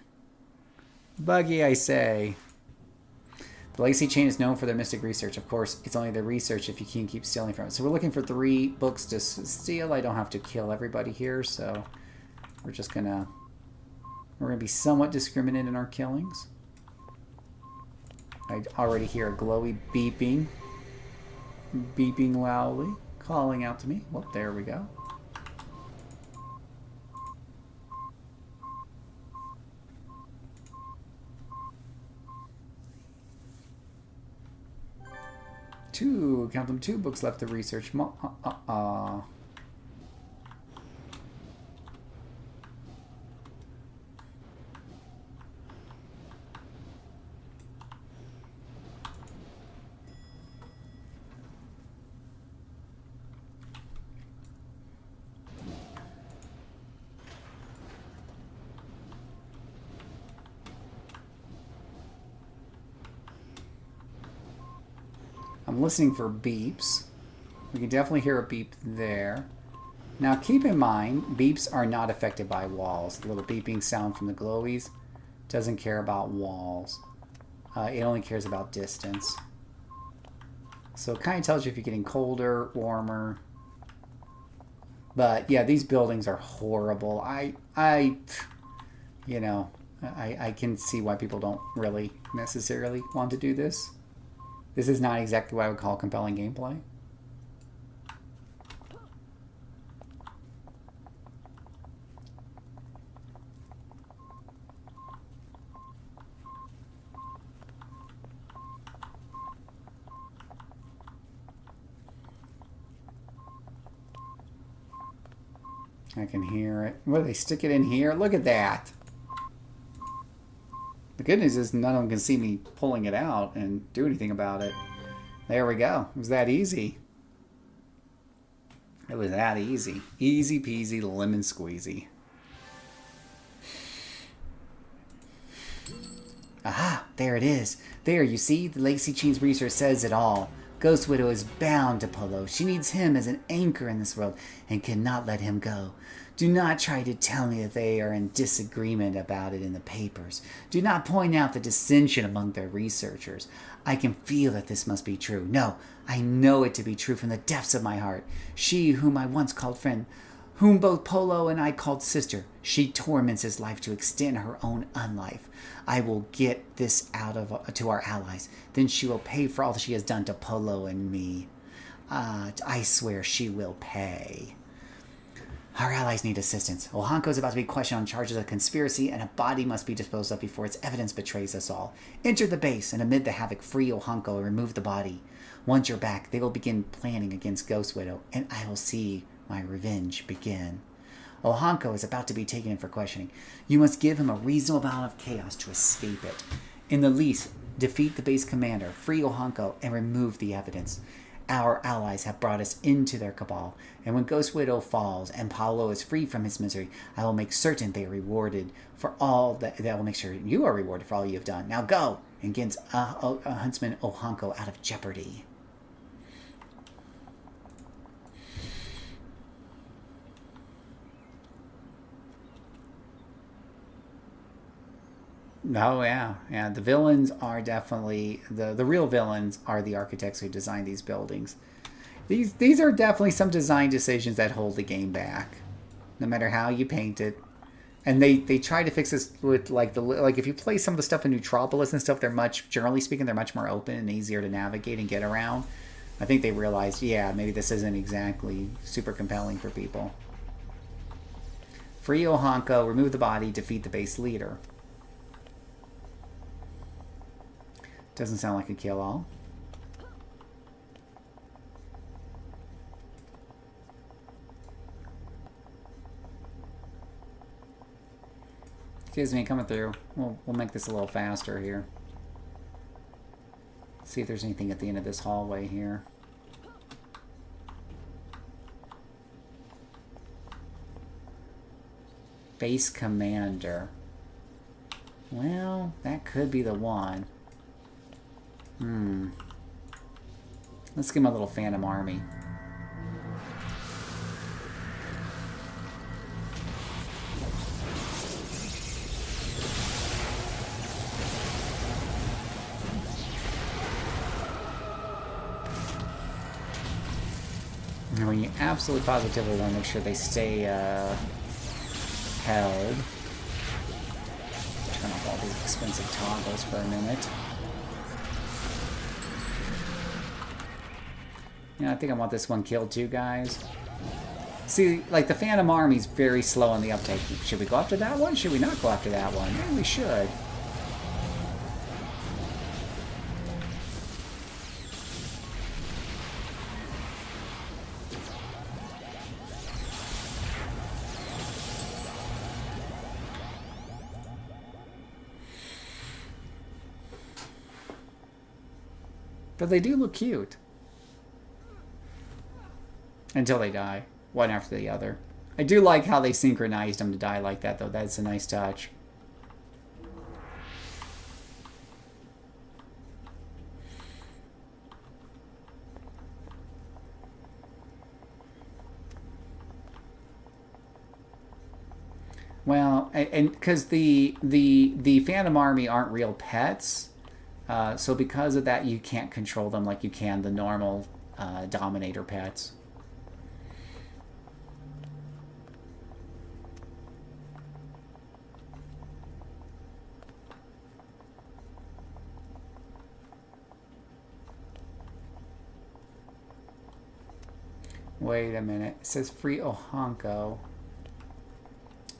Buggy, I say. The Legacy Chain is known for their mystic research. Of course, it's only their research if you can keep stealing from it. So we're looking for 3 books to steal. I don't have to kill everybody here, so we're just going to... We're going to be somewhat discriminate in our killings. I already hear a glowy beeping. Beeping loudly. Calling out to me. Well, there we go. count them, 2 books left to research. I'm listening for beeps. We can definitely hear a beep there. Now keep in mind, beeps are not affected by walls. The little beeping sound from the glowies doesn't care about walls. It only cares about distance. So it kind of tells you if you're getting colder, warmer. But yeah, these buildings are horrible. I can see why people don't really necessarily want to do this. This is not exactly what I would call compelling gameplay. I can hear it. What, they stick it in here? Look at that. The good news is none of them can see me pulling it out and do anything about it. There we go. It was that easy. It was that easy. Easy peasy lemon squeezy. Aha! There it is. There, you see? The Lacey Chene's research says it all. Ghost Widow is bound to Polo. She needs him as an anchor in this world and cannot let him go. Do not try to tell me that they are in disagreement about it in the papers. Do not point out the dissension among their researchers. I can feel that this must be true. No, I know it to be true from the depths of my heart. She, whom I once called friend, whom both Polo and I called sister, she torments his life to extend her own unlife. I will get this out of to our allies. Then she will pay for all that she has done to Polo and me. I swear she will pay. Our allies need assistance. Ohanko is about to be questioned on charges of conspiracy, and a body must be disposed of before its evidence betrays us all. Enter the base, and amid the havoc, free Ohanko and remove the body. Once you're back, they will begin planning against Ghost Widow, and I will see my revenge begin. Ohanko is about to be taken in for questioning. You must give him a reasonable amount of chaos to escape it. In the least, defeat the base commander, free Ohanko, and remove the evidence. Our allies have brought us into their cabal, and when Ghost Widow falls and Paolo is free from his misery, I will make certain they are rewarded for all that will make sure you are rewarded for all you have done. Now go and get Huntsman Ohanko out of jeopardy. Oh yeah. The villains are definitely the real villains are the architects who designed these buildings. These are definitely some design decisions that hold the game back, no matter how you paint it. And they try to fix this with like if you play some of the stuff in Neutropolis and stuff, generally speaking, they're much more open and easier to navigate and get around. I think they realized, yeah, maybe this isn't exactly super compelling for people. Free Ohanko, remove the body, defeat the base leader. Doesn't sound like a kill-all. Excuse me, coming through. We'll make this a little faster here. See if there's anything at the end of this hallway here. Base commander. Well, that could be the one. Let's give him a little Phantom Army. And when you absolutely positively want to make sure they stay held. Turn off all these expensive toggles for a minute. Yeah, I think I want this one killed too, guys. See, like the Phantom Army's very slow on the uptake. Should we go after that one? Should we not go after that one? Maybe we should. But they do look cute. Until they die. One after the other. I do like how they synchronized them to die like that, though. That's a nice touch. Well, and because the Phantom Army aren't real pets, so because of that, you can't control them like you can the normal Dominator pets. Wait a minute. It says free Ohanko.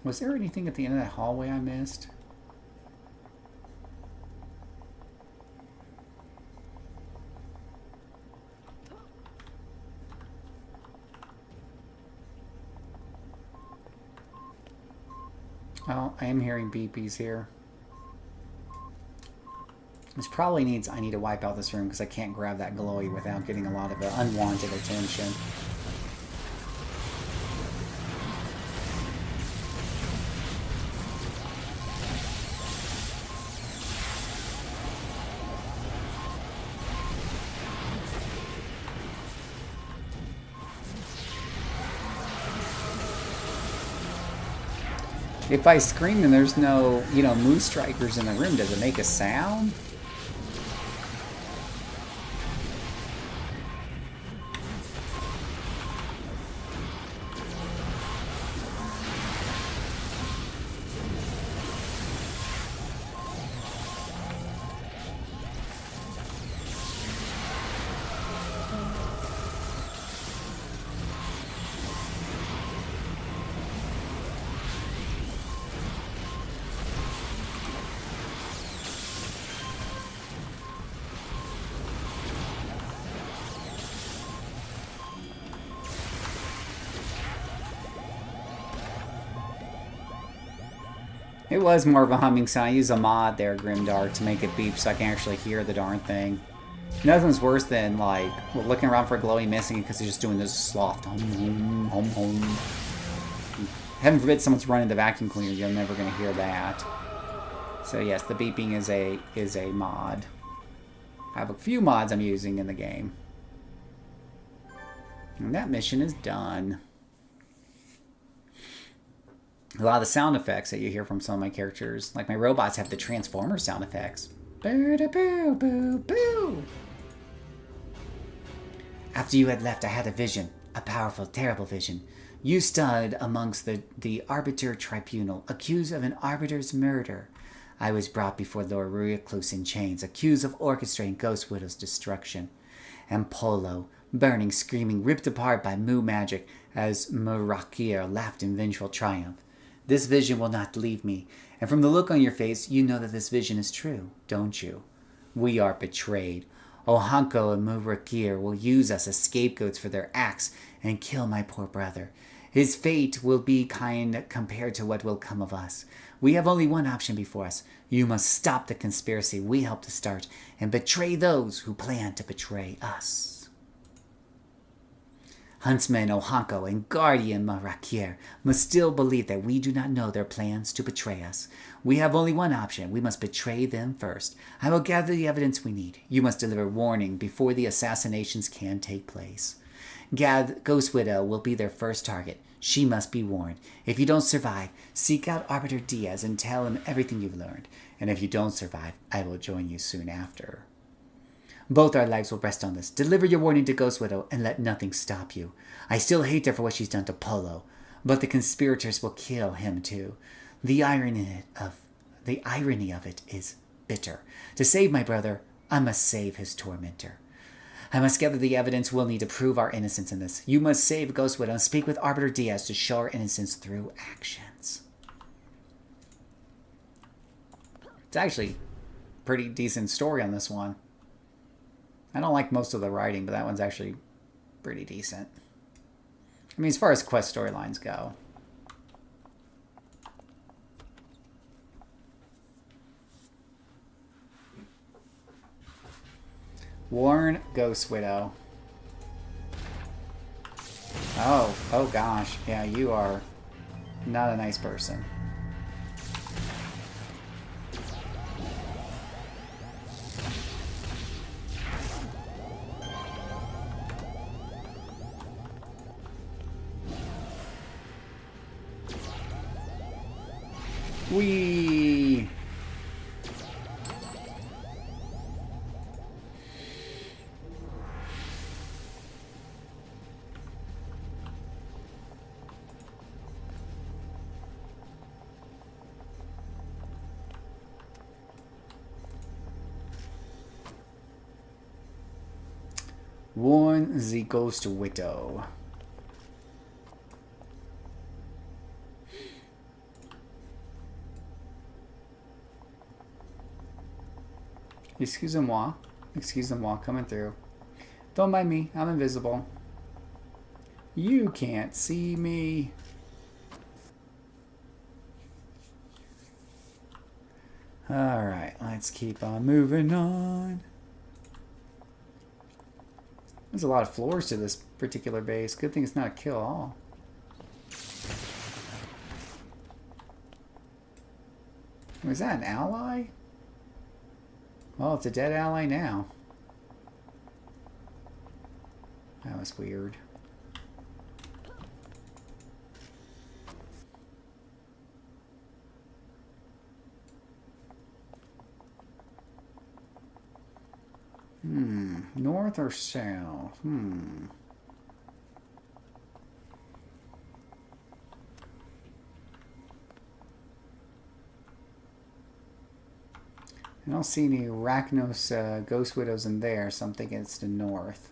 Was there anything at the end of that hallway I missed? Oh, I am hearing beepies here. This probably means I need to wipe out this room because I can't grab that glowy without getting a lot of unwanted attention. If I scream and there's no, moon strikers in the room, does it make a sound? It was more of a humming sound. I use a mod there, Grimdark, to make it beep so I can actually hear the darn thing. Nothing's worse than, like, looking around for a glowy missing because he's just doing this sloth. Home, home, home. Heaven forbid someone's running the vacuum cleaner. You're never going to hear that. So yes, the beeping is a mod. I have a few mods I'm using in the game. And that mission is done. A lot of the sound effects that you hear from some of my characters, like my robots, have the Transformer sound effects. Boo da boo boo boo. After you had left, I had a vision, a powerful, terrible vision. You stood amongst the Arbiter Tribunal, accused of an Arbiter's murder. I was brought before Lord Recluse in chains, accused of orchestrating Ghost Widow's destruction. And Polo, burning, screaming, ripped apart by Moo magic as Murakir laughed in vengeful triumph. This vision will not leave me, and from the look on your face, you know that this vision is true, don't you? We are betrayed. Ohanko and Murakir will use us as scapegoats for their acts and kill my poor brother. His fate will be kind compared to what will come of us. We have only one option before us. You must stop the conspiracy we helped to start and betray those who plan to betray us. Huntsman Ohanko and Guardian Murakir must still believe that we do not know their plans to betray us. We have only one option. We must betray them first. I will gather the evidence we need. You must deliver warning before the assassinations can take place. Ghost Widow will be their first target. She must be warned. If you don't survive, seek out Arbiter Diaz and tell him everything you've learned. And if you don't survive, I will join you soon after. Both our lives will rest on this. Deliver your warning to Ghost Widow and let nothing stop you. I still hate her for what she's done to Polo, but the conspirators will kill him too. The irony of it is bitter. To save my brother, I must save his tormentor. I must gather the evidence we'll need to prove our innocence in this. You must save Ghost Widow and speak with Arbiter Diaz to show our innocence through actions. It's actually a pretty decent story on this one. I don't like most of the writing, but that one's actually pretty decent. I mean, as far as quest storylines go. Warn Ghost Widow. Oh gosh. Yeah, you are not a nice person. Whee! Warn the Ghost Widow. Excusez-moi. Excusez-moi, coming through. Don't mind me, I'm invisible. You can't see me. Alright, let's keep on moving on. There's a lot of floors to this particular base. Good thing it's not a kill-all. Was that an ally? Well, it's a dead ally now. That was weird. North or south? I don't see any Arachnos Ghost Widows in there, so I'm thinking it's the north.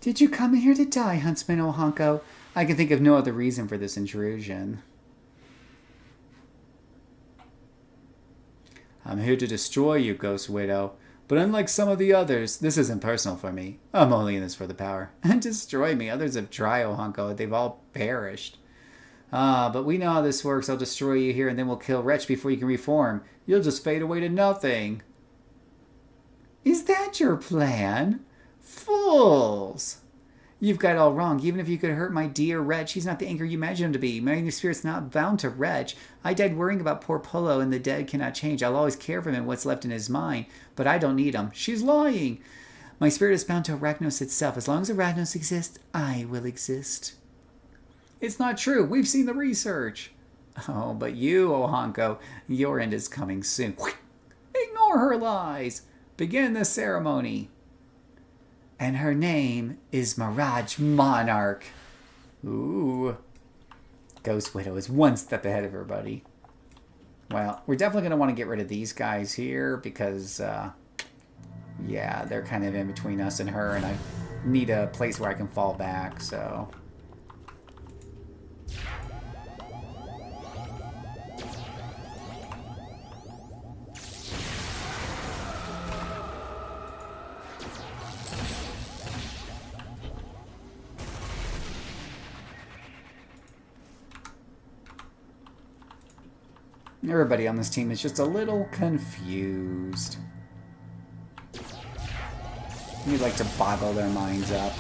Did you come in here to die, Huntsman Ohanko? I can think of no other reason for this intrusion. I'm here to destroy you, Ghost Widow. But unlike some of the others, this isn't personal for me. I'm only in this for the power. And destroy me. Others have tried, Ohanko. They've all perished. But we know how this works. I'll destroy you here and then we'll kill Wretch before you can reform. You'll just fade away to nothing. Is that your plan? Fools! You've got it all wrong. Even if you could hurt my dear Wretch, he's not the anchor you imagine him to be. My spirit's not bound to Wretch. I died worrying about poor Polo, and the dead cannot change. I'll always care for him and what's left in his mind, but I don't need him. She's lying. My spirit is bound to Arachnos itself. As long as Arachnos exists, I will exist. It's not true. We've seen the research. Oh, but you, Ohanko, your end is coming soon. Ignore her lies. Begin the ceremony. And her name is Mirage Monarch. Ooh. Ghost Widow is one step ahead of her, buddy. Well, we're definitely going to want to get rid of these guys here because, yeah, they're kind of in between us and her, and I need a place where I can fall back, so... Everybody on this team is just a little confused. You'd like to boggle their minds up.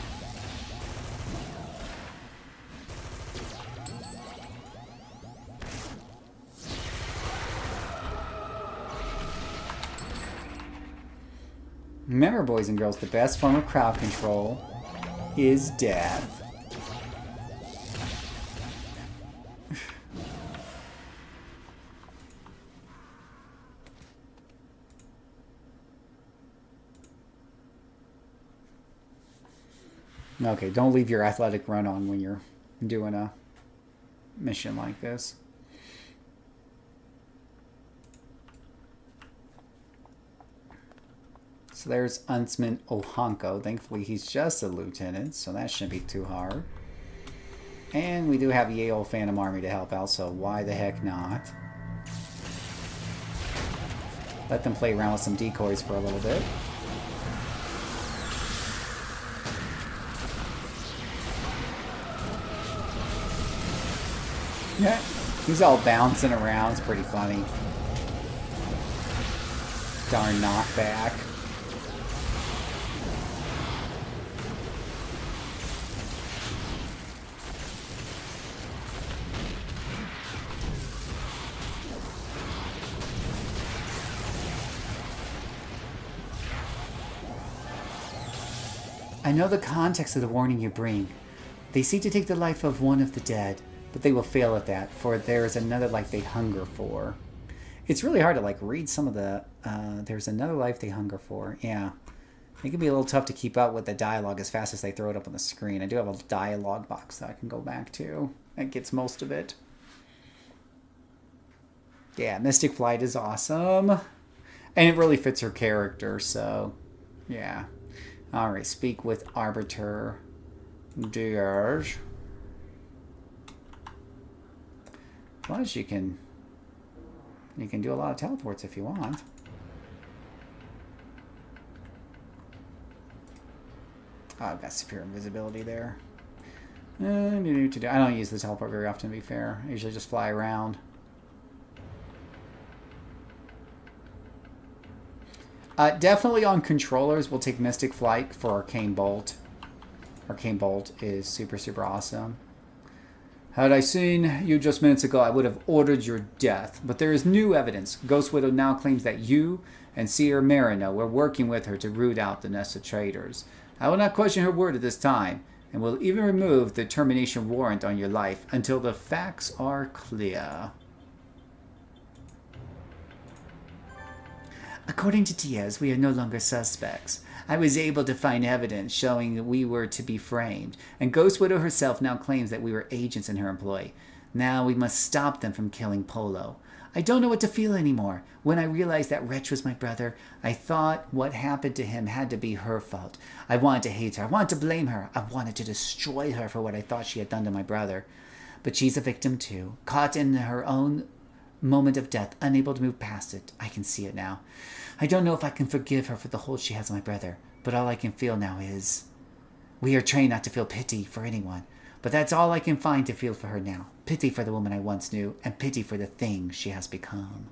Remember, boys and girls, the best form of crowd control is death. Okay, don't leave your athletic run on when you're doing a mission like this. So there's Huntsman Ohanko. Thankfully, he's just a lieutenant, so that shouldn't be too hard. And we do have Yale Phantom Army to help out, so why the heck not? Let them play around with some decoys for a little bit. Yeah, he's all bouncing around. It's pretty funny. Darn knockback. I know the context of the warning you bring. They seek to take the life of one of the dead, but they will fail at that, for there is another life they hunger for. It's really hard to like read some of the, there's another life they hunger for. Yeah. It can be a little tough to keep up with the dialogue as fast as they throw it up on the screen. I do have a dialogue box that I can go back to. That gets most of it. Yeah, Mystic Flight is awesome. And it really fits her character, so yeah. Alright, speak with Arbiter Diaz. Plus you can do a lot of teleports if you want. Oh, I've got superior invisibility there. I don't use the teleport very often, to be fair. I usually just fly around. Definitely on controllers, we'll take Mystic Flight for Arcane Bolt. Arcane Bolt is super, super awesome. Had I seen you just minutes ago, I would have ordered your death. But there is new evidence. Ghost Widow now claims that you and Seer Marino were working with her to root out the nest of traitors. I will not question her word at this time, and will even remove the termination warrant on your life until the facts are clear. According to Diaz, we are no longer suspects. I was able to find evidence showing that we were to be framed, and Ghost Widow herself now claims that we were agents in her employ. Now we must stop them from killing Polo. I don't know what to feel anymore. When I realized that Wretch was my brother, I thought what happened to him had to be her fault. I wanted to hate her. I wanted to blame her. I wanted to destroy her for what I thought she had done to my brother. But she's a victim too, caught in her own moment of death, unable to move past it. I can see it now. I don't know if I can forgive her for the hold she has on my brother, but all I can feel now is... We are trained not to feel pity for anyone, but that's all I can find to feel for her now. Pity for the woman I once knew, and pity for the thing she has become.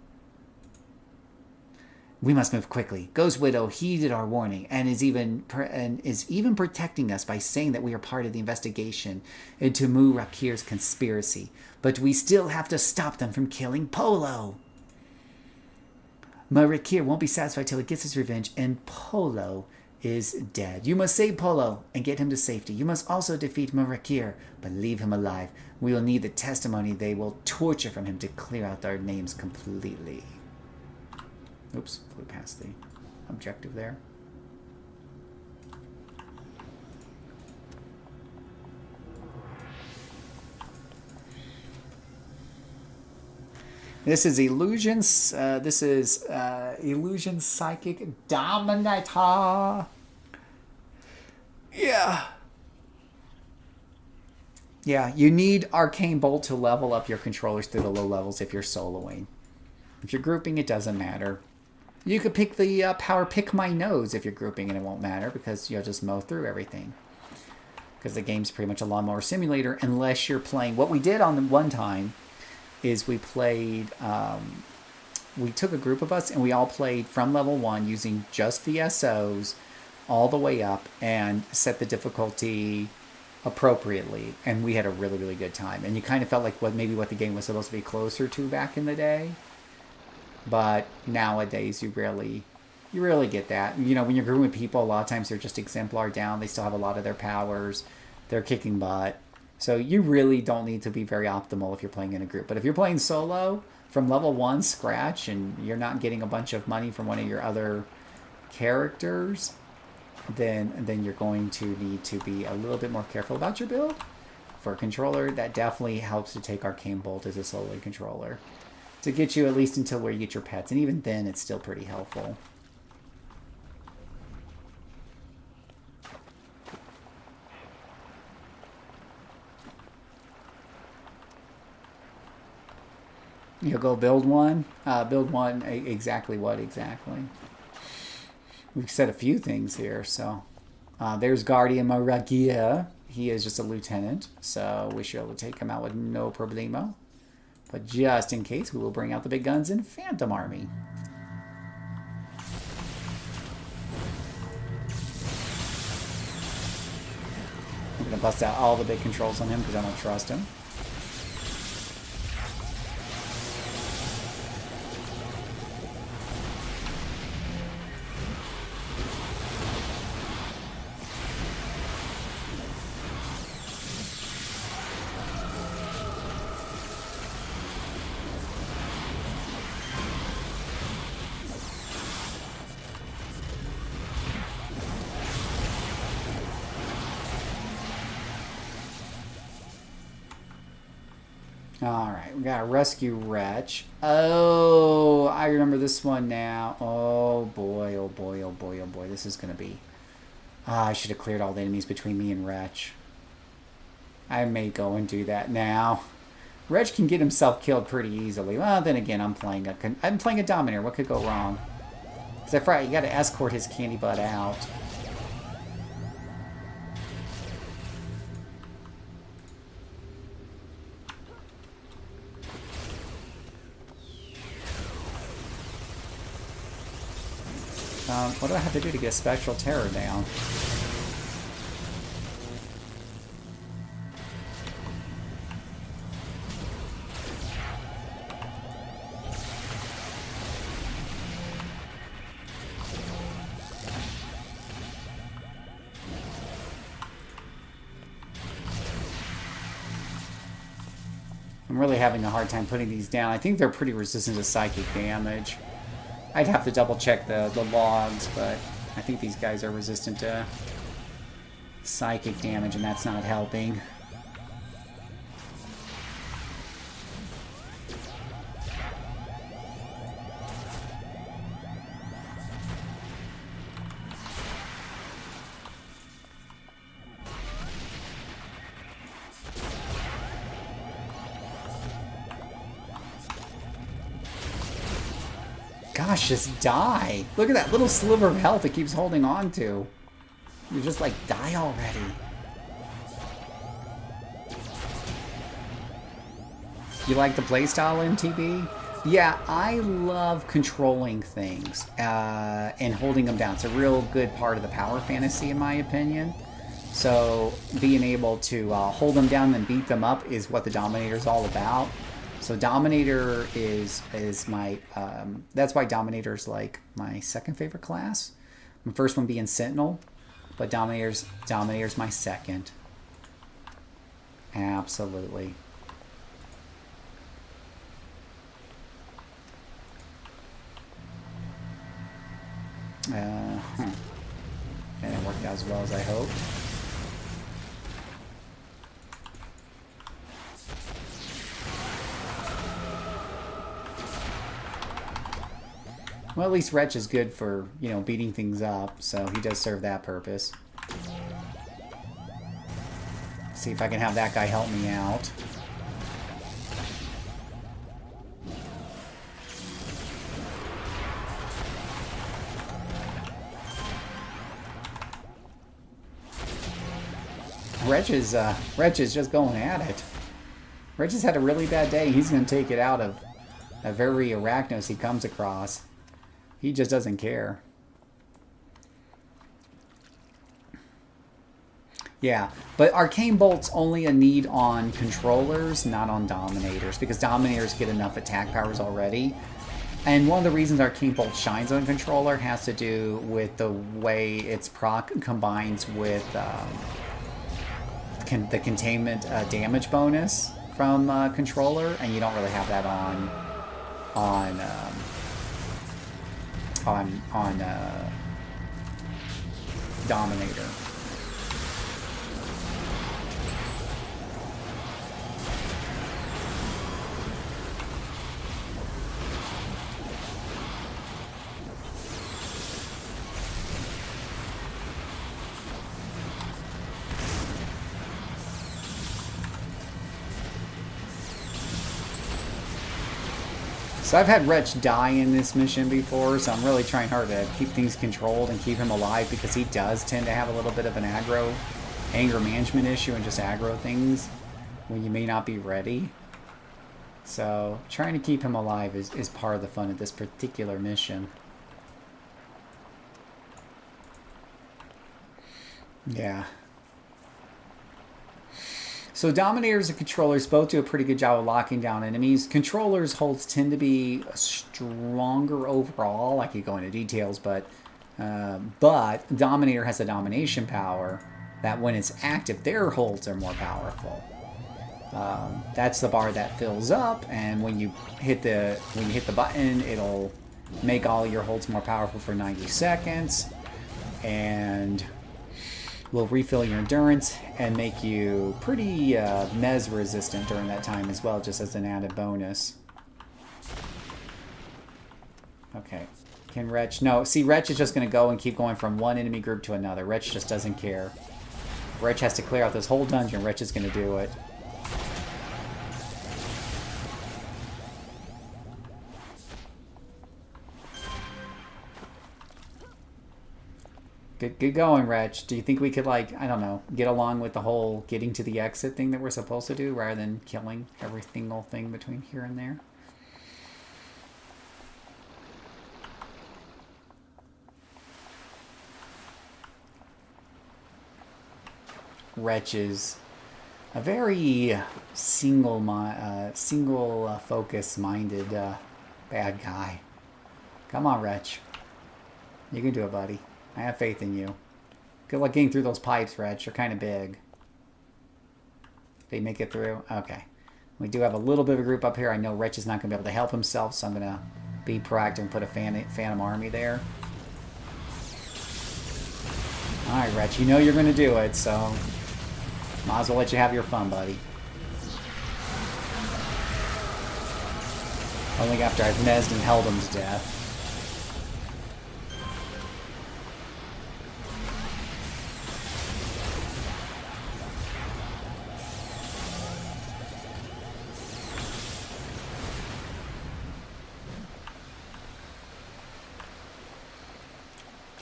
We must move quickly. Ghost Widow heeded our warning and is even protecting us by saying that we are part of the investigation into Murakir's conspiracy. But we still have to stop them from killing Polo. Murakir won't be satisfied till he gets his revenge, and Polo is dead. You must save Polo and get him to safety. You must also defeat Murakir, but leave him alive. We will need the testimony they will torture from him to clear out our names completely. Oops, flew past the objective there. This is Illusion Psychic Dominator. Yeah. Yeah, you need Arcane Bolt to level up your controllers to the low levels if you're soloing. If you're grouping, it doesn't matter. You could pick the power Pick My Nose if you're grouping, and it won't matter because you'll just mow through everything. Because the game's pretty much a lawnmower simulator unless you're playing... What we did on the one time is we played... we took a group of us and we all played from level 1 using just the SOs all the way up and set the difficulty appropriately. And we had a really, really good time. And you kind of felt like maybe what the game was supposed to be closer to back in the day. But nowadays, you rarely get that. You know, when you're grouping with people, a lot of times they're just exemplar down. They still have a lot of their powers. They're kicking butt. So you really don't need to be very optimal if you're playing in a group. But if you're playing solo from level 1 scratch and you're not getting a bunch of money from one of your other characters, then you're going to need to be a little bit more careful about your build. For a controller, that definitely helps to take Arcane Bolt as a solo controller. To get you at least until where you get your pets. And even then, it's still pretty helpful. You'll go build one? Build one, exactly what exactly? We've said a few things here, so... there's Guardian Maragia. He is just a lieutenant, so we should be able to take him out with no problemo. But just in case, we will bring out the big guns in Phantom Army. bust out all the big controls on him because I don't trust him. Alright, we gotta rescue Wretch. Oh, I remember this one now. Oh boy, oh boy, oh boy, oh boy. This is gonna be... I should have cleared all the enemies between me and Wretch. I may go and do that now. Wretch can get himself killed pretty easily. Well, then again, I'm playing a Dominator. What could go wrong? Because I forgot, you gotta escort his candy butt out. What do I have to do to get a Spectral Terror down? I'm really having a hard time putting these down. I think they're pretty resistant to psychic damage. I'd have to double check the logs, but I think these guys are resistant to psychic damage, and that's not helping. Gosh, just die. Look at that little sliver of health it keeps holding on to. You just like, die already. You like the playstyle, MTB? Yeah, I love controlling things and holding them down. It's a real good part of the power fantasy, in my opinion. So being able to hold them down and beat them up is what the Dominator's all about. So Dominator is my, that's why Dominator's like my second favorite class. My first one being Sentinel, but Dominator's my second. Absolutely. That didn't work out as well as I hoped. Well, at least Wretch is good for, you know, beating things up, so he does serve that purpose. See if I can have that guy help me out. Wretch is just going at it. Wretch has had a really bad day. He's going to take it out of every Arachnos he comes across. He just doesn't care. Yeah, but Arcane Bolt's only a need on controllers, not on Dominators, because Dominators get enough attack powers already. And one of the reasons Arcane Bolt shines on a controller has to do with the way its proc combines with the containment damage bonus from controller, and you don't really have that on Dominator. So I've had Wretch die in this mission before, so I'm really trying hard to keep things controlled and keep him alive, because he does tend to have a little bit of an anger management issue and just aggro things when you may not be ready. So trying to keep him alive is part of the fun of this particular mission. Yeah. So Dominators and Controllers both do a pretty good job of locking down enemies. Controllers' holds tend to be stronger overall. I could go into details, but Dominator has a domination power that when it's active, their holds are more powerful. That's the bar that fills up, and when you hit the button, it'll make all your holds more powerful for 90 seconds, and will refill your endurance and make you pretty mez resistant during that time as well, just as an added bonus. Okay. Can Wretch... No, see, Wretch is just going to go and keep going from one enemy group to another. Wretch just doesn't care. Wretch has to clear out this whole dungeon. Wretch is going to do it. Good going, Wretch. Do you think we could, like, I don't know, get along with the whole getting to the exit thing that we're supposed to do rather than killing every single thing between here and there? Wretch is a very focus-minded bad guy. Come on, Wretch. You can do it, buddy. I have faith in you. Good luck getting through those pipes, Wretch. They're kind of big. They make it through? Okay. We do have a little bit of a group up here. I know Wretch is not going to be able to help himself, so I'm going to be proactive and put a Phantom Army there. Alright, Wretch. You know you're going to do it, so might as well let you have your fun, buddy. Only after I've mezzed and held him to death.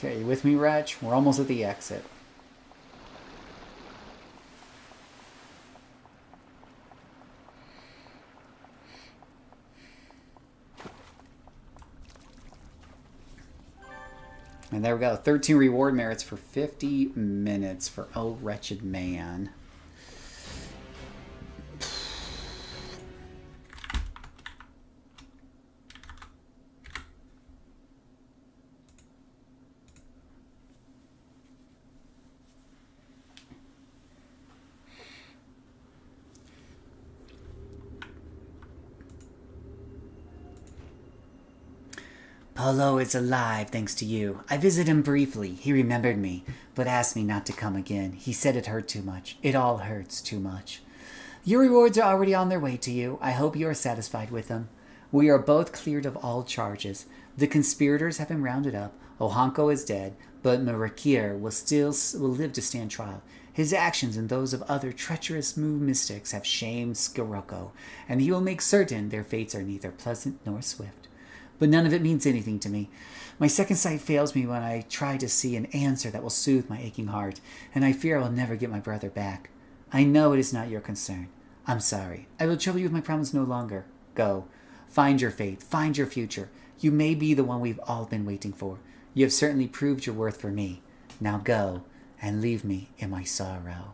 Okay, you with me, Wretch? We're almost at the exit. And there we go. 13 reward merits for 50 minutes for Oh Wretched Man. Paulo is alive thanks to you. I visited him briefly. He remembered me, but asked me not to come again. He said it hurt too much. It all hurts too much. Your rewards are already on their way to you. I hope you are satisfied with them. We are both cleared of all charges. The conspirators have been rounded up. Ohanko is dead, but Murakir will live to stand trial. His actions and those of other treacherous mystics have shamed Skiroko, and he will make certain their fates are neither pleasant nor swift. But none of it means anything to me. My second sight fails me when I try to see an answer that will soothe my aching heart, and I fear I will never get my brother back. I know it is not your concern. I'm sorry. I will trouble you with my problems no longer. Go. Find your fate. Find your future. You may be the one we've all been waiting for. You have certainly proved your worth for me. Now go, and leave me in my sorrow.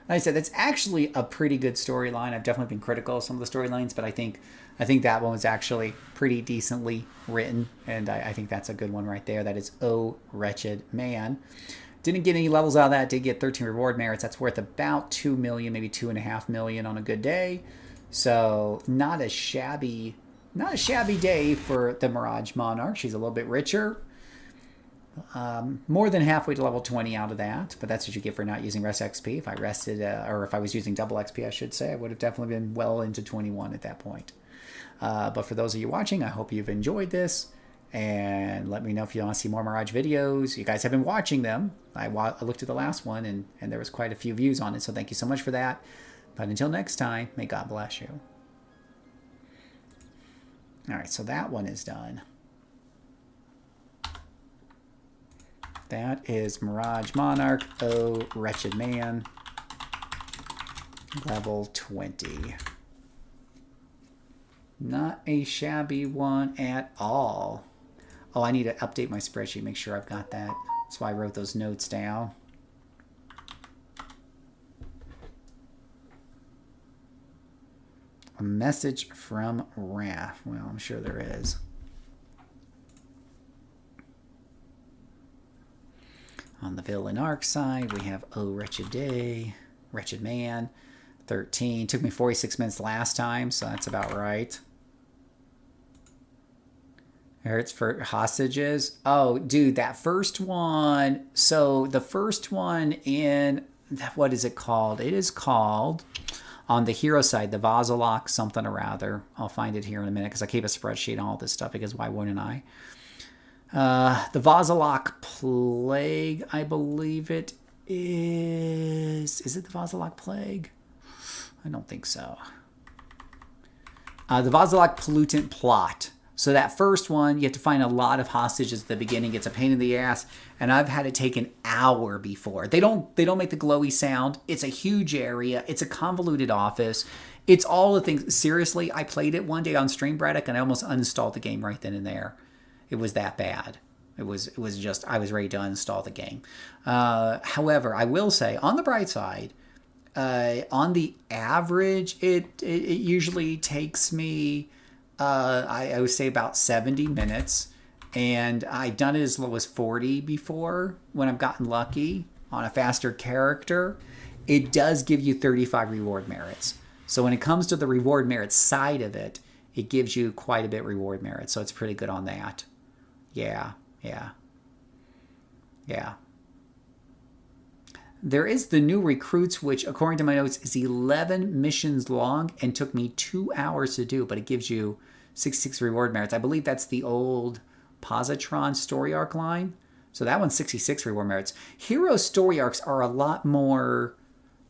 Like I said, that's actually a pretty good storyline. I've definitely been critical of some of the storylines, but I think that one was actually pretty decently written, and I think that's a good one right there. That is Oh Wretched Man. Didn't get any levels out of that. Did get 13 reward merits. That's worth about 2 million, maybe 2.5 million on a good day. So not a shabby day for the Mirage Monarch. She's a little bit richer. More than halfway to level 20 out of that, but that's what you get for not using rest XP. If I rested, or if I was using double XP, I should say, I would have definitely been well into 21 at that point. But for those of you watching, I hope you've enjoyed this, and let me know if you want to see more Mirage videos. You guys have been watching them. I looked at the last one, and there was quite a few views on it, so thank you so much for that. But until next time, may God bless you. All right, so that one is done. That is Mirage Monarch, Oh Wretched Man, level 20. Not a shabby one at all. Oh, I need to update my spreadsheet, make sure I've got that. That's why I wrote those notes down. message from Raph. Well, I'm sure there is. On the villain arc side, we have Oh Wretched Day, Wretched Man, 13. Took me 46 minutes last time, so that's about right. Hurts for hostages. Oh, dude, that first one. So the first one in, what is it called? It is called, on the hero side, the Vasilok something or other. I'll find it here in a minute because I keep a spreadsheet on all this stuff because why wouldn't I? The Vasilok Plague, I believe it is. Is it the Vasilok Plague? I don't think so. The Vasilok Pollutant Plot. So that first one, you have to find a lot of hostages at the beginning. It's a pain in the ass, and I've had it take an hour before. They don't make the glowy sound. It's a huge area. It's a convoluted office. It's all the things. Seriously, I played it one day on Stream Braddock, and I almost uninstalled the game right then and there. It was that bad. It was just, I was ready to uninstall the game. However, I will say, on the bright side, on the average, it usually takes me, I would say about 70 minutes. And I've done it as low as 40 before when I've gotten lucky on a faster character. It does give you 35 reward merits. So when it comes to the reward merit side of it, it gives you quite a bit reward merit. So it's pretty good on that. Yeah. There is the new recruits, which according to my notes is 11 missions long and took me 2 hours to do, but it gives you 66 reward merits. I believe that's the old Positron story arc line. So that one's 66 reward merits. Hero story arcs are a lot more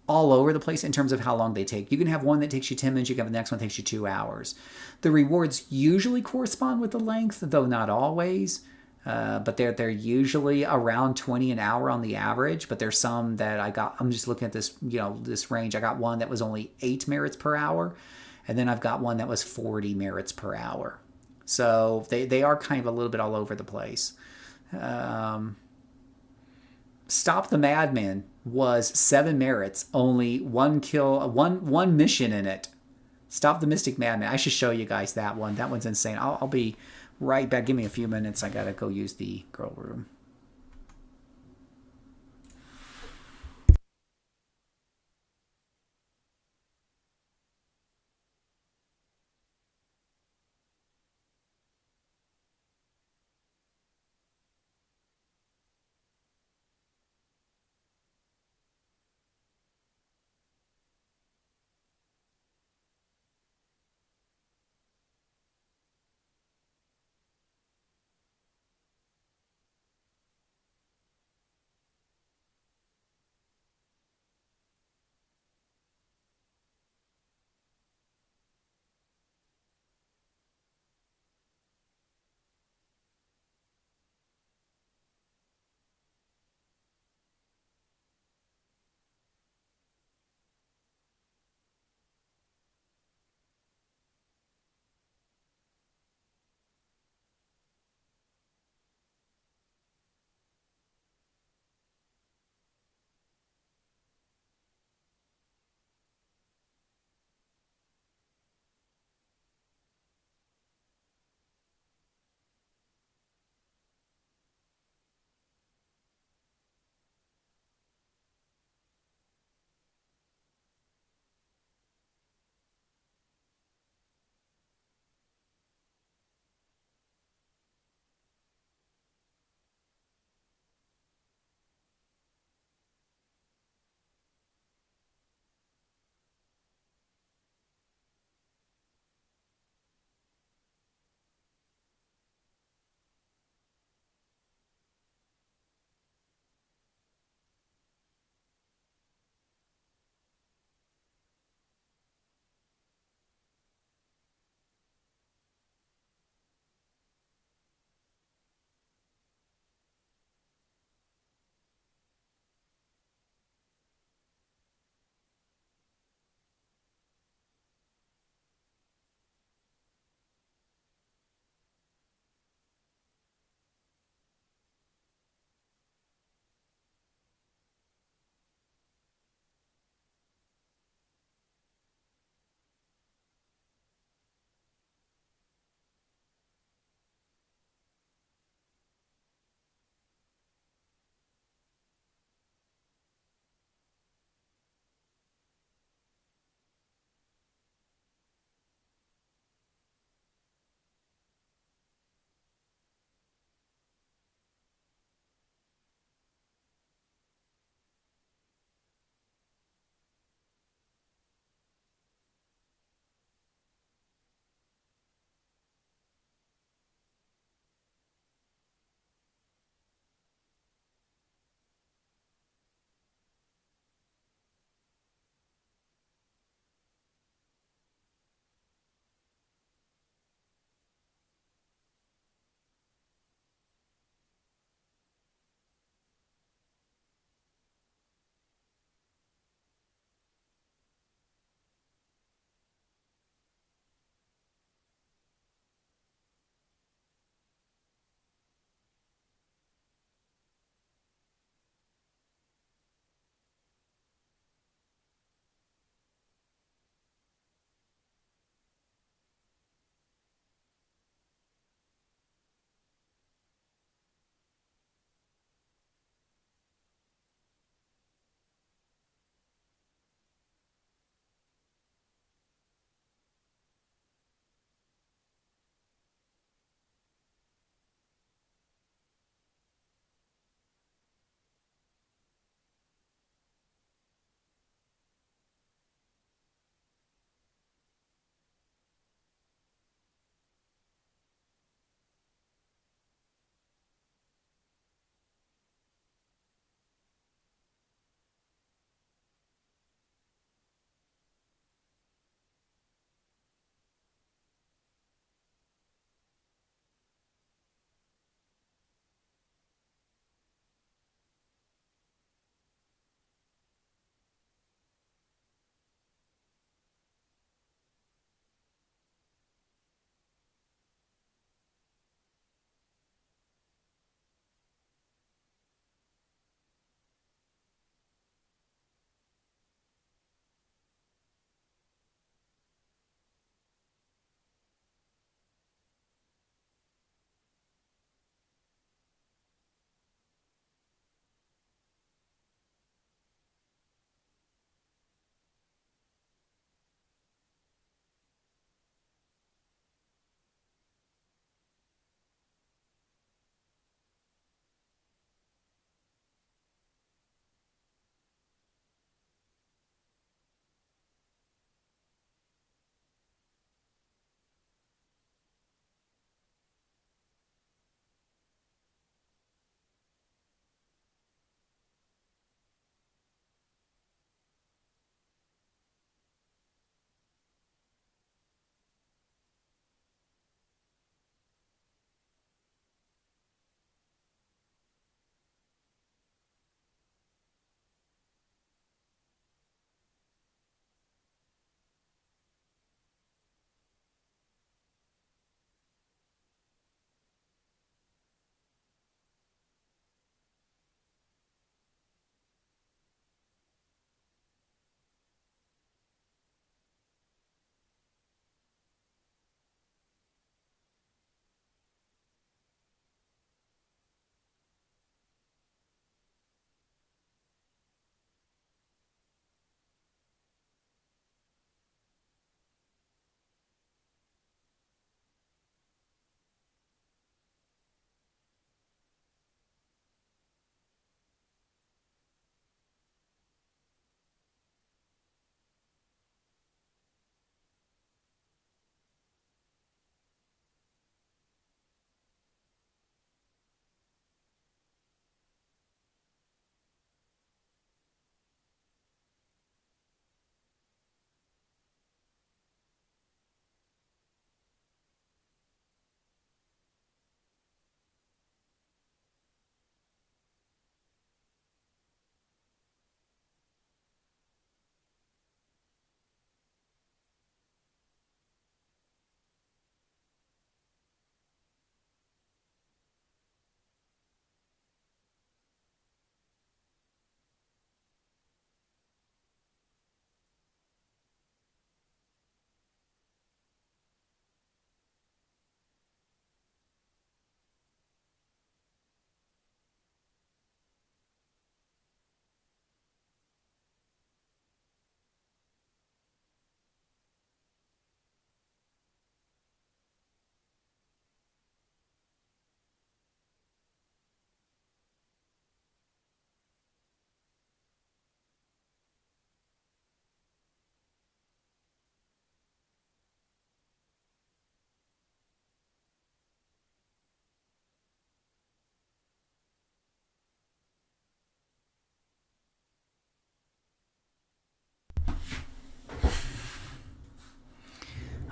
all over the place in terms of how long they take. You can have one that takes you 10 minutes, you can have the next one that takes you 2 hours. The rewards usually correspond with the length, though not always. But they're usually around 20 an hour on the average. But there's some that I'm just looking at this, this range. I got one that was only 8 merits per hour. And then I've got one that was 40 merits per hour. So they are kind of a little bit all over the place. Stop the Madman was 7 merits, only 1 kill, one mission in it. Stop the Mystic Madman. I should show you guys that one. That one's insane. I'll be right back. Give me a few minutes. I gotta go use the girl room.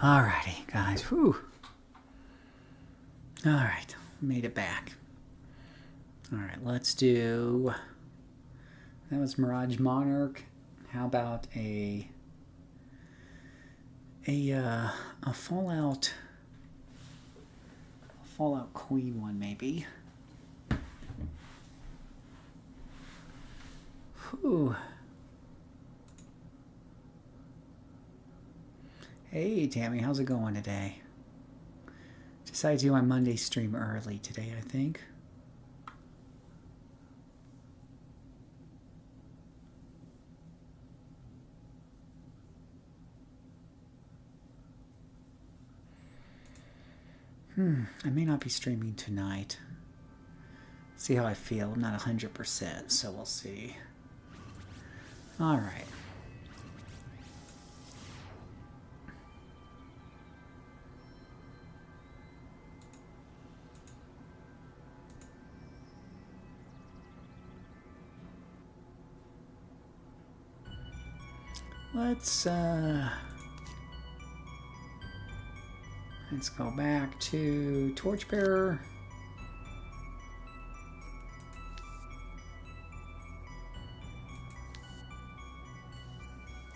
Alrighty, guys. Whew. Alright, made it back. Alright, let's do... That was Mirage Monarch. How about a Fallout Queen one, maybe? Whew. Hey, Tammy, how's it going today? Decided to do my Monday stream early today, I think. I may not be streaming tonight. See how I feel. I'm not 100%, so we'll see. All right. Let's go back to Torchbearer.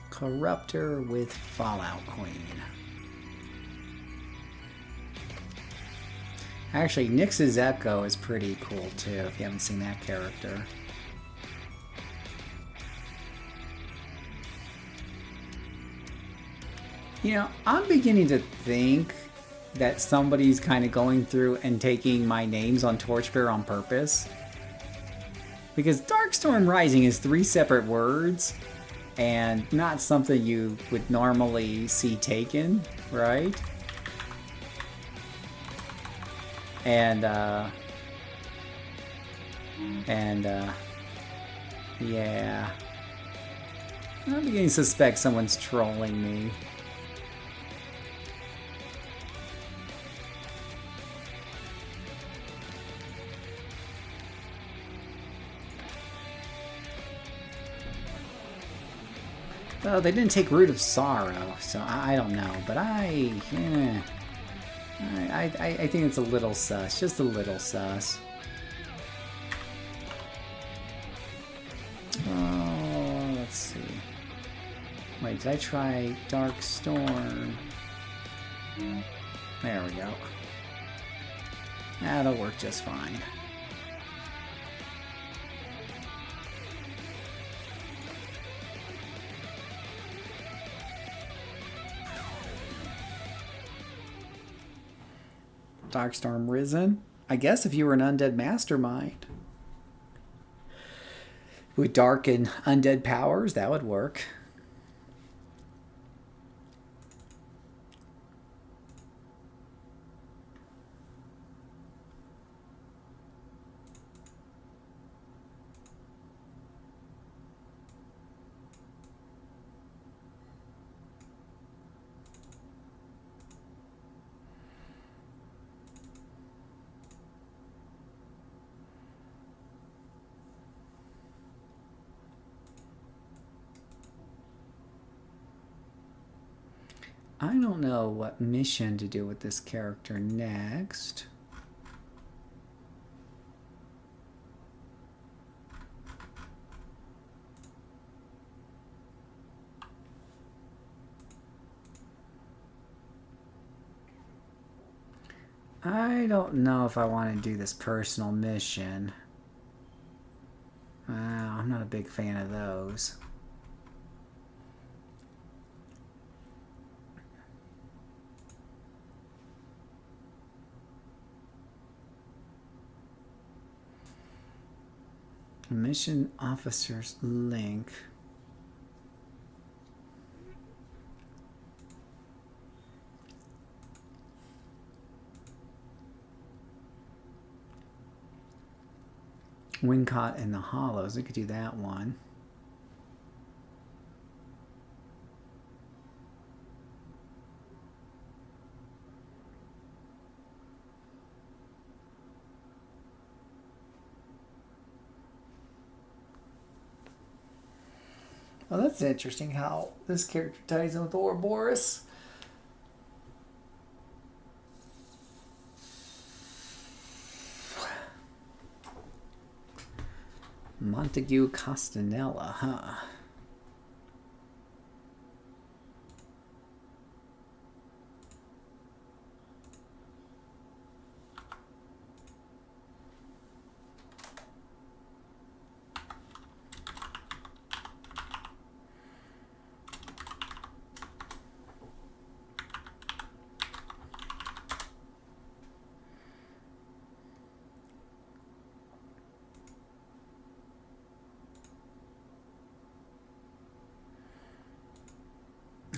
Corruptor with Fallout Queen. Actually, Nyx's Echo is pretty cool too, if you haven't seen that character. You know, I'm beginning to think that somebody's kind of going through and taking my names on Torchbearer on purpose. Because Darkstorm Rising is 3 separate words, and not something you would normally see taken, right? And yeah. I'm beginning to suspect someone's trolling me. Oh, they didn't take Root of Sorrow, so I don't know. But I think it's a little sus, just a little sus. Oh, let's see. Wait, did I try Darkstorm? There we go. That'll work just fine. Darkstorm Risen. I guess if you were an undead mastermind with dark and undead powers, that would work. I don't know what mission to do with this character next. I don't know if I want to do this personal mission. I'm not a big fan of those. Mission officer's link. Wincott in the Hollows. We could do that one. Well, that's interesting how this character ties in with Ouroboros. Montague Castanella, huh?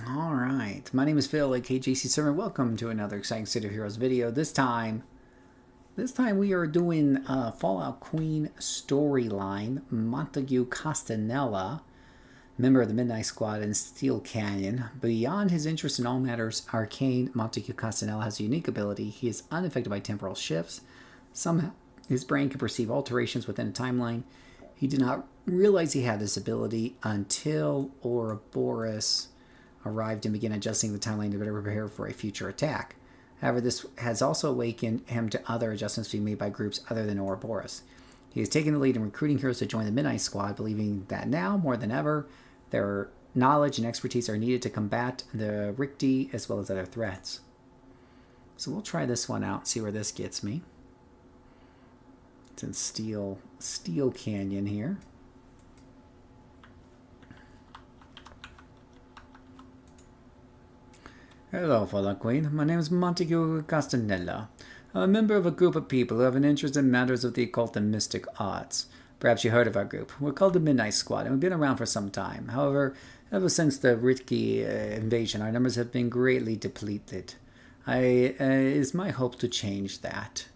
Alright, my name is Phil, aka JCServant. Welcome to another exciting City of Heroes video. This time we are doing Fallout Queen storyline. Montague Castanella, member of the Midnight Squad in Steel Canyon. Beyond his interest in all matters arcane, Montague Castanella has a unique ability. He is unaffected by temporal shifts. Somehow, his brain can perceive alterations within a timeline. He did not realize he had this ability until Ouroboros arrived and began adjusting the timeline to better prepare for a future attack. However, this has also awakened him to other adjustments being made by groups other than Ouroboros. He has taken the lead in recruiting heroes to join the Midnight Squad, believing that now, more than ever, their knowledge and expertise are needed to combat the Ricti as well as other threats. So we'll try this one out, see where this gets me. It's in Steel Canyon here. Hello, Fallout Queen. My name is Montague Castanella. I'm a member of a group of people who have an interest in matters of the occult and mystic arts. Perhaps you heard of our group. We're called the Midnight Squad, and we've been around for some time. However, ever since the Ricti invasion, our numbers have been greatly depleted. It's my hope to change that.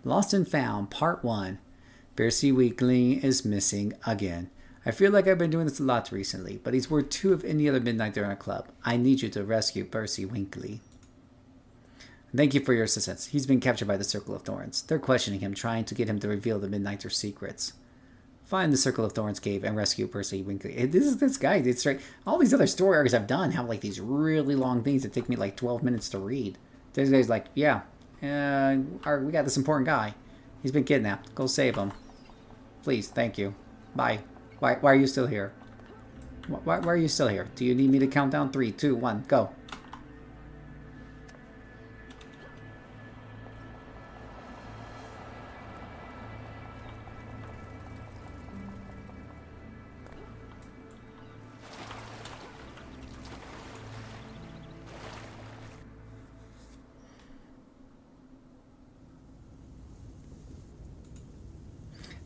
Lost and Found, Part 1. Percy Weakling is missing again. I feel like I've been doing this a lot recently, but he's worth 2 of any other Midnight in our club. I need you to rescue Percy Winkley. Thank you for your assistance. He's been captured by the Circle of Thorns. They're questioning him, trying to get him to reveal the Midnighter's secrets. Find the Circle of Thorns cave and rescue Percy Winkley. This guy. It's right. All these other story arcs I've done have like these really long things that take me like 12 minutes to read. This guy's like, yeah, we got this important guy. He's been kidnapped. Go save him. Please, thank you. Bye. Why are you still here? Why are you still here? Do you need me to count down? 3, 2, 1, go.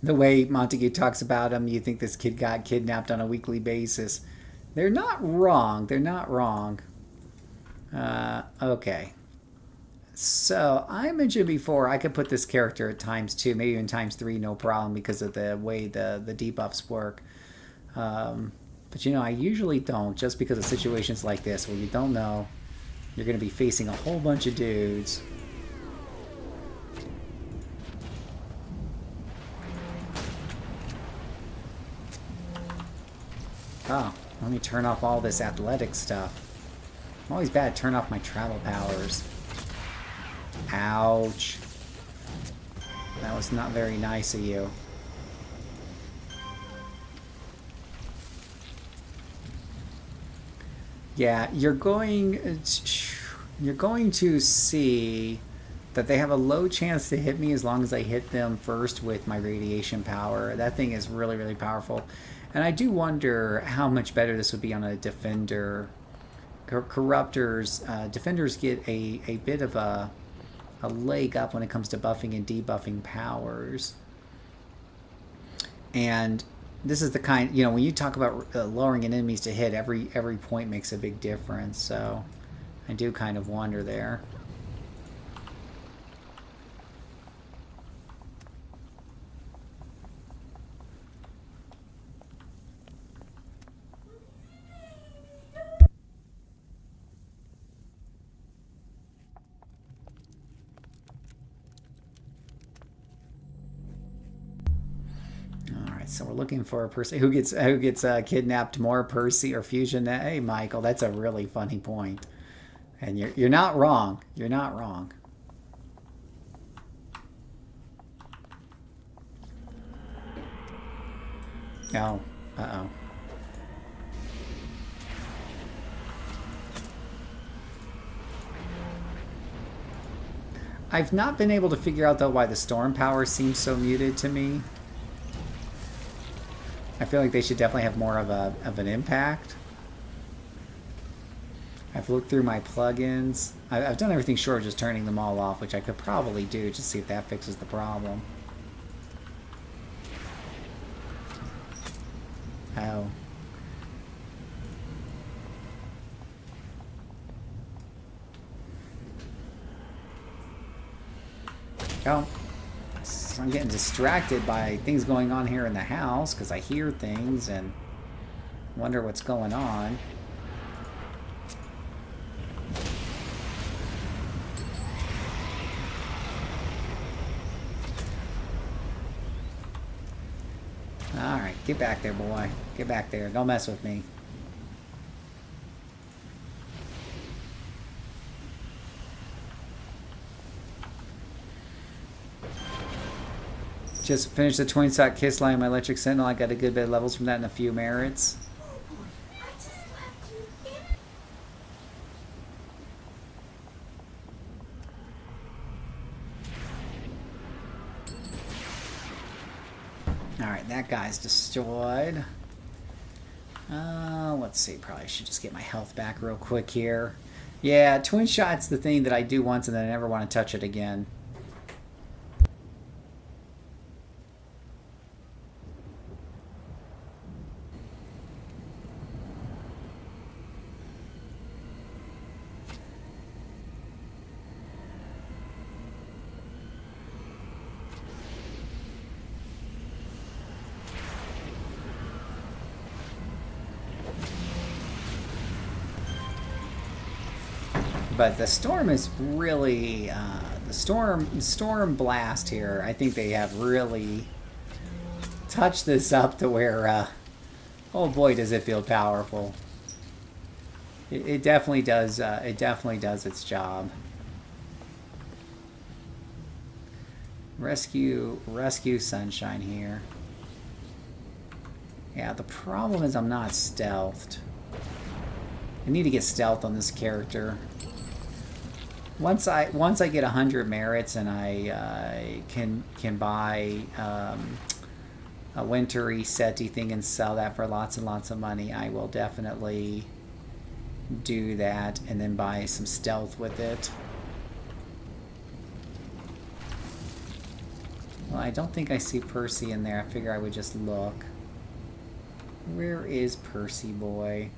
The way Montague talks about him, you think this kid got kidnapped on a weekly basis. They're not wrong. They're not wrong. Okay. So, I mentioned before I could put this character at ×2, maybe even ×3, no problem, because of the way the debuffs work. But, you know, I usually don't, just because of situations like this where you don't know you're going to be facing a whole bunch of dudes. Oh, let me turn off all this athletic stuff. I'm always bad at turn off my travel powers. Ouch. That was not very nice of you. Yeah, you're going to see that they have a low chance to hit me as long as I hit them first with my radiation power. That thing is really, really powerful. And I do wonder how much better this would be on a defender. Corruptors, defenders get a bit of a leg up when it comes to buffing and debuffing powers. And this is the kind, you know, when you talk about lowering an enemies to hit, every point makes a big difference. So I do kind of wonder there. So we're looking for a person who gets kidnapped more, Percy or Fusion. Hey, Michael, that's a really funny point, and you're not wrong. You're not wrong. Oh, uh-oh. I've not been able to figure out, though, why the storm power seems so muted to me. I feel like they should definitely have more of an impact. I've looked through my plugins. I've done everything short of just turning them all off, which I could probably do just to see if that fixes the problem. Oh. Oh. So I'm getting distracted by things going on here in the house because I hear things and wonder what's going on. Alright, get back there, boy. Get back there. Don't mess with me. Just finished the twin shot kiss line on my electric sentinel. I got a good bit of levels from that and a few merits. Alright, that guy's destroyed. Let's see. Probably should just get my health back real quick here. Yeah, twin shot's the thing that I do once and then I never want to touch it again. But the storm is really, the storm blast here, I think they have really touched this up to where, oh boy, does it feel powerful. It definitely does, its job. Rescue Sunshine here. Yeah, the problem is I'm not stealthed. I need to get stealth on this character. Once I get 100 merits and I can buy a wintry seti thing and sell that for lots and lots of money, I will definitely do that and then buy some stealth with it. Well, I don't think I see Percy in there. I figure I would just look. Where is Percy boy?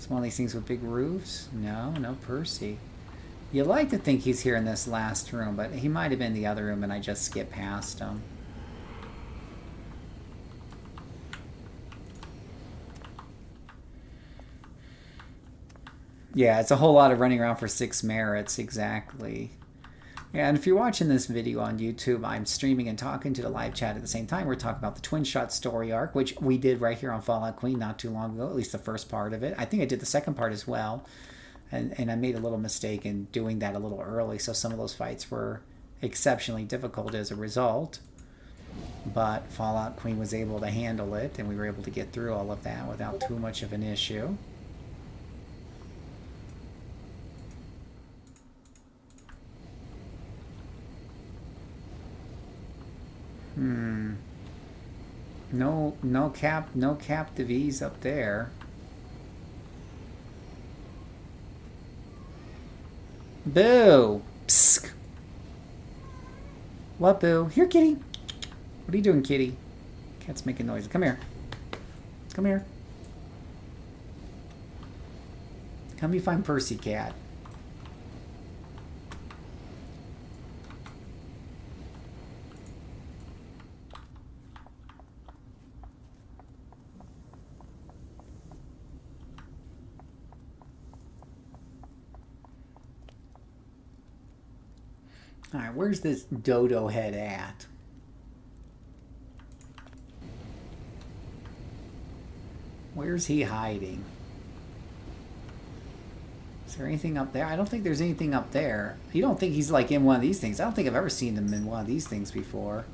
One of these things with big roofs? No Percy. You like to think he's here in this last room, but he might have been in the other room and I just skipped past him. Yeah, it's a whole lot of running around for 6 merits, exactly. Yeah, and if you're watching this video on YouTube, I'm streaming and talking to the live chat at the same time. We're talking about the Twin Shot story arc, which we did right here on Fallout Queen not too long ago, at least the first part of it. I think I did the second part as well, and I made a little mistake in doing that a little early, so some of those fights were exceptionally difficult as a result. But Fallout Queen was able to handle it, and we were able to get through all of that without too much of an issue. No captive ease up there. Boo! Psst. What, Boo? Here, kitty. What are you doing, kitty? Cat's making noise. Come here. Come here. Help me find Percy, cat. Alright, where's this dodo head at? Where's he hiding? Is there anything up there? I don't think there's anything up there. You don't think he's like in one of these things? I don't think I've ever seen him in one of these things before.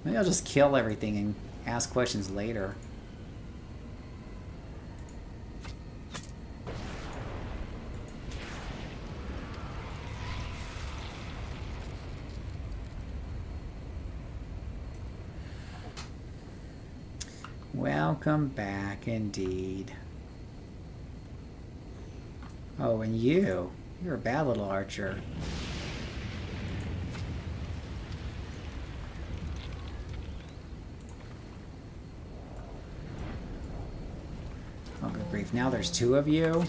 Maybe I'll just kill everything and ask questions later. Welcome back, indeed. Oh, and you're a bad little archer. Oh, good grief. Now there's two of you?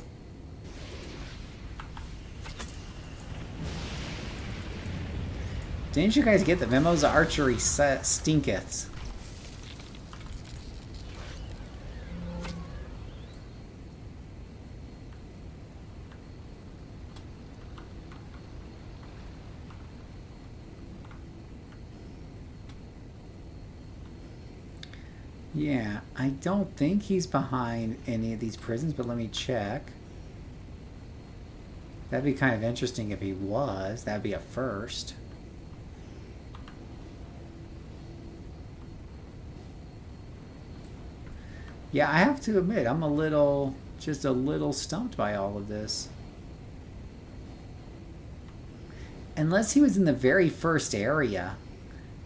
Didn't you guys get the memos? Archery stinketh. Yeah, I don't think he's behind any of these prisons, but let me check. That'd be kind of interesting if he was. That'd be a first. Yeah, I have to admit, I'm just a little stumped by all of this. Unless he was in the very first area.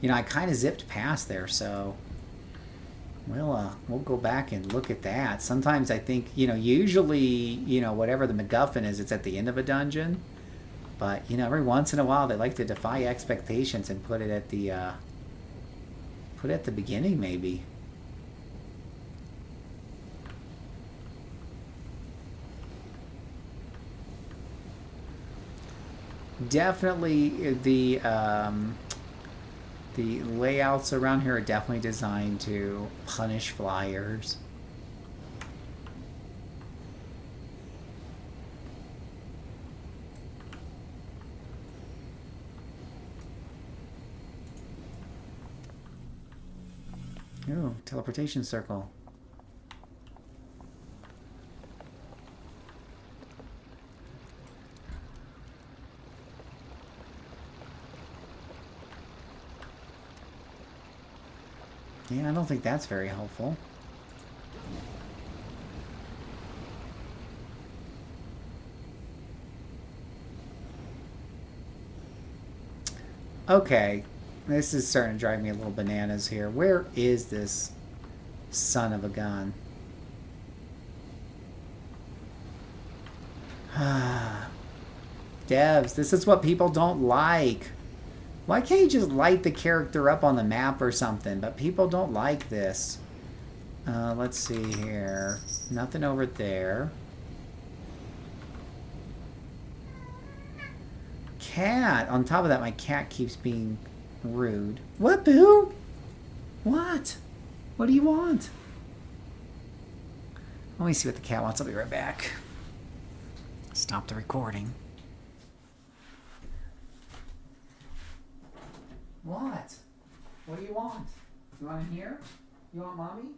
You know, I kind of zipped past there, so... We'll go back and look at that. Sometimes I think, you know, usually, you know, whatever the MacGuffin is, it's at the end of a dungeon. But, you know, every once in a while they like to defy expectations and put it at the beginning, maybe. Definitely the layouts around here are definitely designed to punish flyers. Ooh, teleportation circle. Yeah, I don't think that's very helpful. Okay, this is starting to drive me a little bananas here. Where is this son of a gun? Devs, this is what people don't like. Why can't you just light the character up on the map or something? But people don't like this. Let's see here. Nothing over there. Cat. On top of that, my cat keeps being rude. What, Boo? What? What do you want? Let me see what the cat wants. I'll be right back. Stop the recording. What? What do you want? You want in here? You want mommy?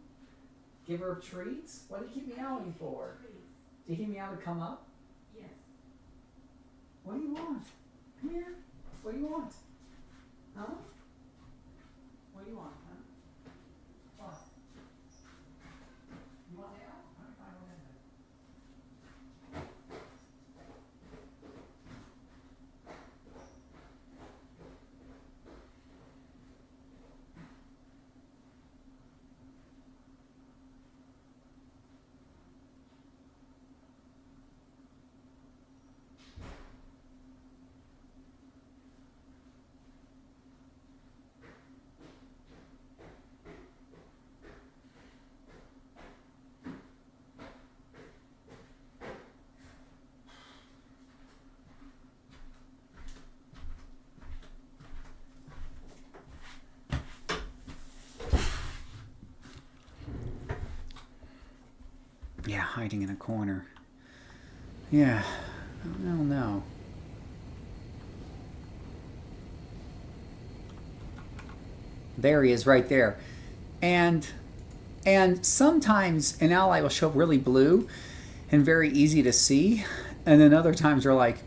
Give her treats? What do you keep meowing for? Do you keep meow to come up? Yes. What do you want? Come here. What do you want? Huh? What do you want, huh? What? You want meow? All right, fine, go ahead then. Yeah, hiding in a corner. Yeah, I don't know. There he is right there. And sometimes an ally will show up really blue and very easy to see. And then other times they're like,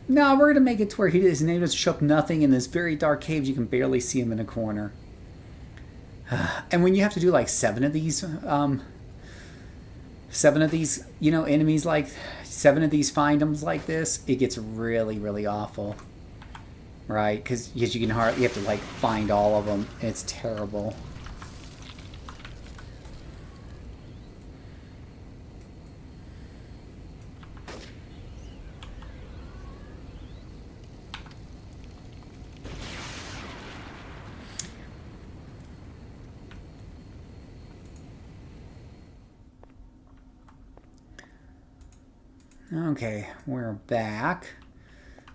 no, we're going to make it to where his name doesn't show up nothing in this very dark cave. You can barely see him in a corner. And when you have to do like 7 of these, you know, enemies, like 7 of these findoms like this, it gets really, really awful. Right? Because you have to like find all of them. It's terrible. Okay, we're back.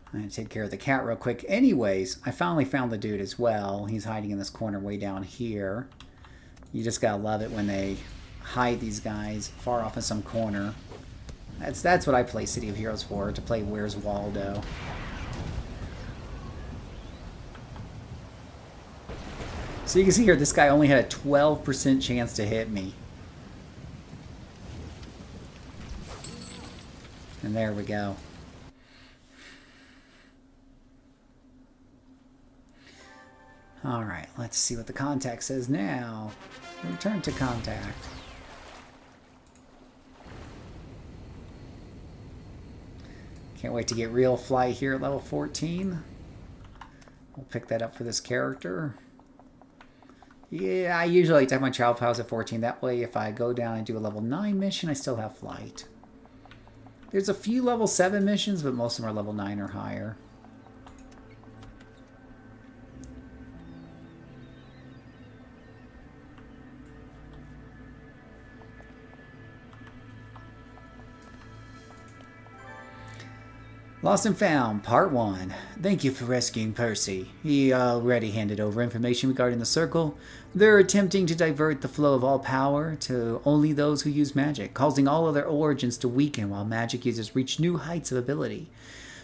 I'm going to take care of the cat real quick. Anyways, I finally found the dude as well. He's hiding in this corner way down here. You just gotta love it when they hide these guys far off in some corner. That's what I play City of Heroes for, to play Where's Waldo. So you can see here, this guy only had a 12% chance to hit me. And there we go. Alright, let's see what the contact says now. Return to contact. Can't wait to get real flight here at level 14. We'll pick that up for this character. Yeah, I usually like to have my child files at 14. That way, if I go down and do a level 9 mission, I still have flight. There's a few level 7 missions, but most of them are level 9 or higher. Lost and Found, Part 1. Thank you for rescuing Percy. He already handed over information regarding the Circle. They're attempting to divert the flow of all power to only those who use magic, causing all other origins to weaken while magic users reach new heights of ability.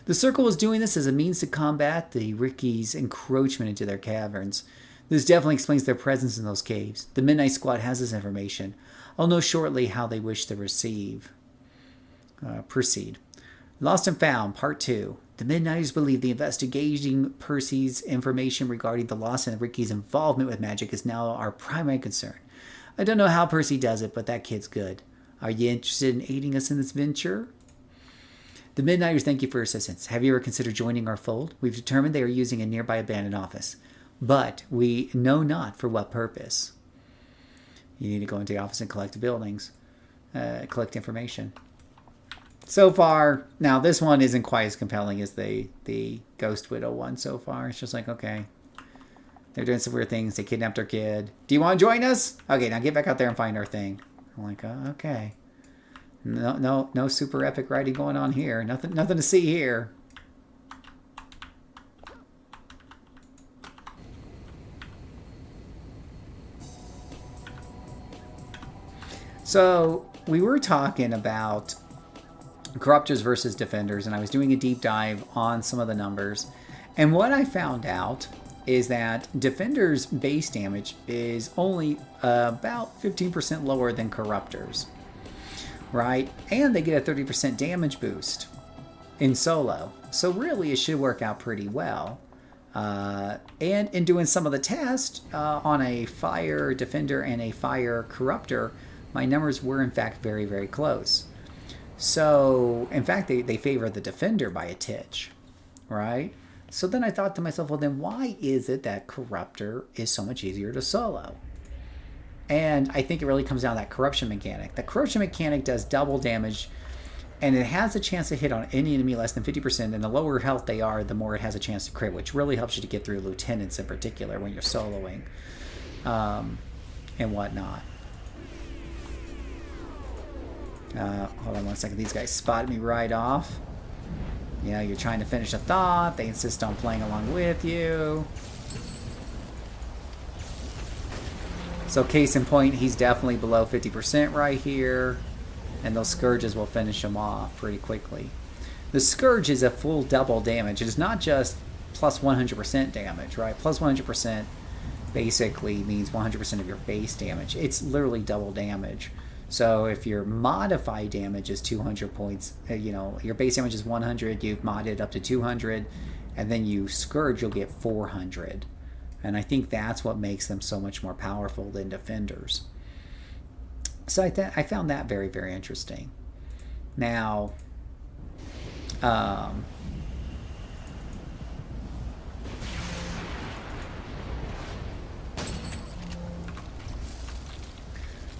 The Circle is doing this as a means to combat the Ricky's encroachment into their caverns. This definitely explains their presence in those caves. The Midnight Squad has this information. I'll know shortly how they wish to proceed. Lost and Found, Part 2. The Midnighters believe the investigating Percy's information regarding the Lost and Ricky's involvement with magic is now our primary concern. I don't know how Percy does it, but that kid's good. Are you interested in aiding us in this venture? The Midnighters thank you for your assistance. Have you ever considered joining our fold? We've determined they are using a nearby abandoned office, but we know not for what purpose. You need to go into the office and collect the buildings, collect information. So far, now this one isn't quite as compelling as the Ghost Widow one so far. It's just like, okay, they're doing some weird things. They kidnapped our kid. Do you want to join us? Okay, now get back out there and find our thing. I'm like, oh, okay. No super epic writing going on here. Nothing to see here. So we were talking about Corruptors versus Defenders, and I was doing a deep dive on some of the numbers. And what I found out is that Defenders' base damage is only about 15% lower than Corruptors, right? And they get a 30% damage boost in solo. So really, it should work out pretty well. And in doing some of the tests on a Fire Defender and a Fire Corruptor, my numbers were in fact very, very close. So, in fact, they favor the Defender by a titch, right? So then I thought to myself, well, then why is it that Corruptor is so much easier to solo? And I think it really comes down to that Corruption mechanic. The Corruption mechanic does double damage, and it has a chance to hit on any enemy less than 50%, and the lower health they are, the more it has a chance to crit, which really helps you to get through Lieutenants in particular when you're soloing and whatnot. Hold on one second. These guys spotted me right off. You know, you're trying to finish a thought. They insist on playing along with you. So case in point, he's definitely below 50% right here. And those Scourges will finish him off pretty quickly. The Scourge is a full double damage. It is not just plus 100% damage, right? Plus 100% basically means 100% of your base damage. It's literally double damage. So if your modified damage is 200 points, your base damage is 100, you've modded up to 200, and then you Scourge, you'll get 400. And I think that's what makes them so much more powerful than defenders. So I found that very, very interesting. Now, now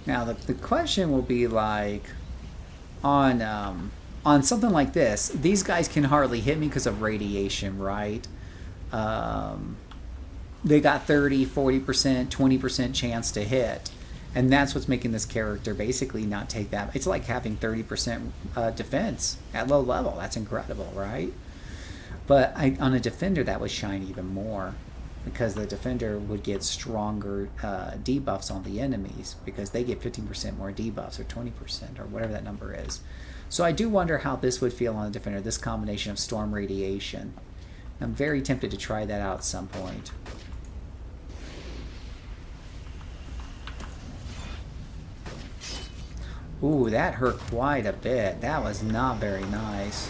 the question will be like, on something like this, these guys can hardly hit me because of radiation, right? They got 30, 40%, 20% chance to hit. And that's what's making this character basically not take that. It's like having 30% defense at low level. That's incredible, right? But on a defender, that would shine even more, because the defender would get stronger debuffs on the enemies, because they get 15% more debuffs, or 20%, or whatever that number is. So I do wonder how this would feel on a defender, this combination of storm radiation. I'm very tempted to try that out at some point. Ooh, that hurt quite a bit. That was not very nice.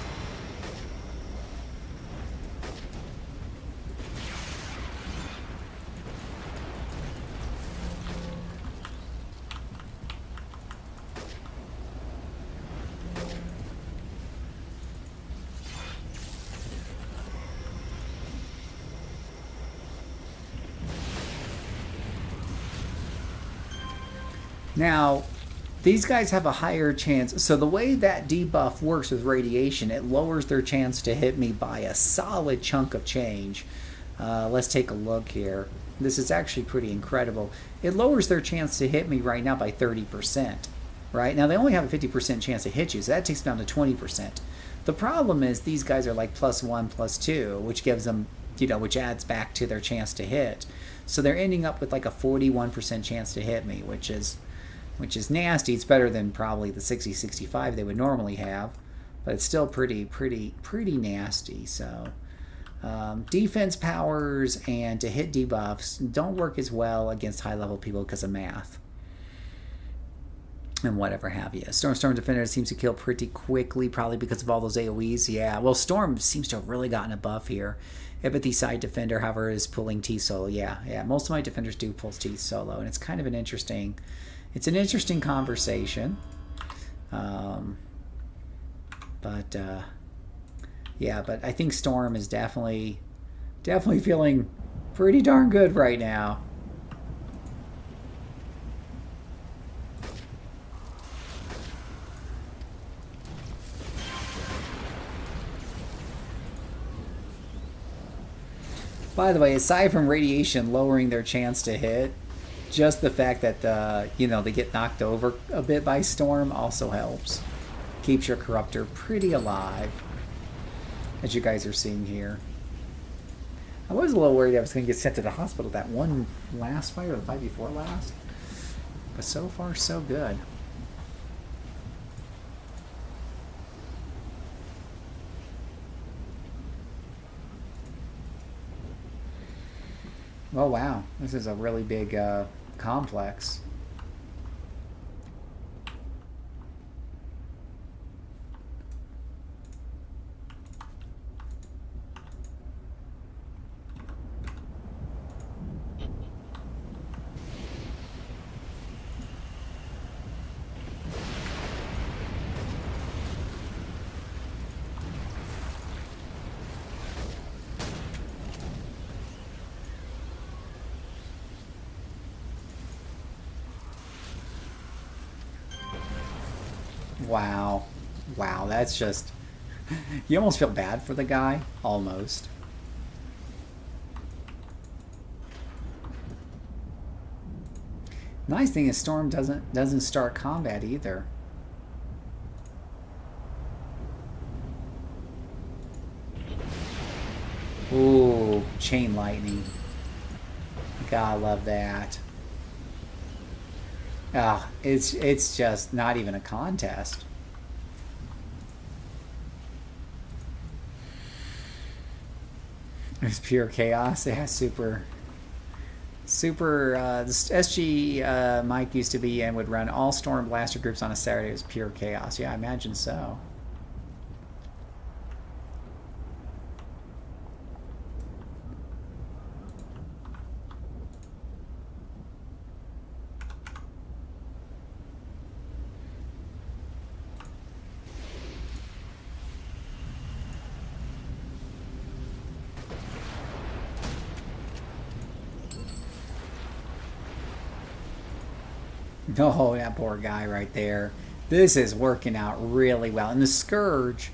Now, these guys have a higher chance. So the way that debuff works with radiation, it lowers their chance to hit me by a solid chunk of change. Let's take a look here. This is actually pretty incredible. It lowers their chance to hit me right now by 30%. Right? Now, they only have a 50% chance to hit you, so that takes them down to 20%. The problem is these guys are like +1, +2, which gives them, which adds back to their chance to hit. So they're ending up with like a 41% chance to hit me, which is nasty. It's better than probably the 60-65 they would normally have, but it's still pretty nasty. So defense powers and to hit debuffs don't work as well against high-level people because of math and whatever have you. Storm Defender seems to kill pretty quickly, probably because of all those AoEs. Yeah, well, Storm seems to have really gotten a buff here. Empathy Side Defender, however, is pulling T solo. Yeah, most of my defenders do pull T solo, and it's kind of an interesting conversation. But I think Storm is definitely feeling pretty darn good right now. By the way, aside from radiation lowering their chance to hit, just the fact that they get knocked over a bit by Storm also helps. Keeps your Corruptor pretty alive, as you guys are seeing here. I was a little worried I was going to get sent to the hospital that one last fight, or the fight before last. But so far, so good. Oh wow, this is a really big complex. Wow, that's just... You almost feel bad for the guy. Almost. Nice thing is Storm doesn't start combat either. Ooh, Chain Lightning. Gotta love that. Ah, it's just not even a contest. It's pure chaos. It has super Super, this SG Mike used to be and would run all Storm Blaster groups on a Saturday. It was pure chaos. Yeah, I imagine so. Oh, that poor guy right there. This is working out really well. And the Scourge,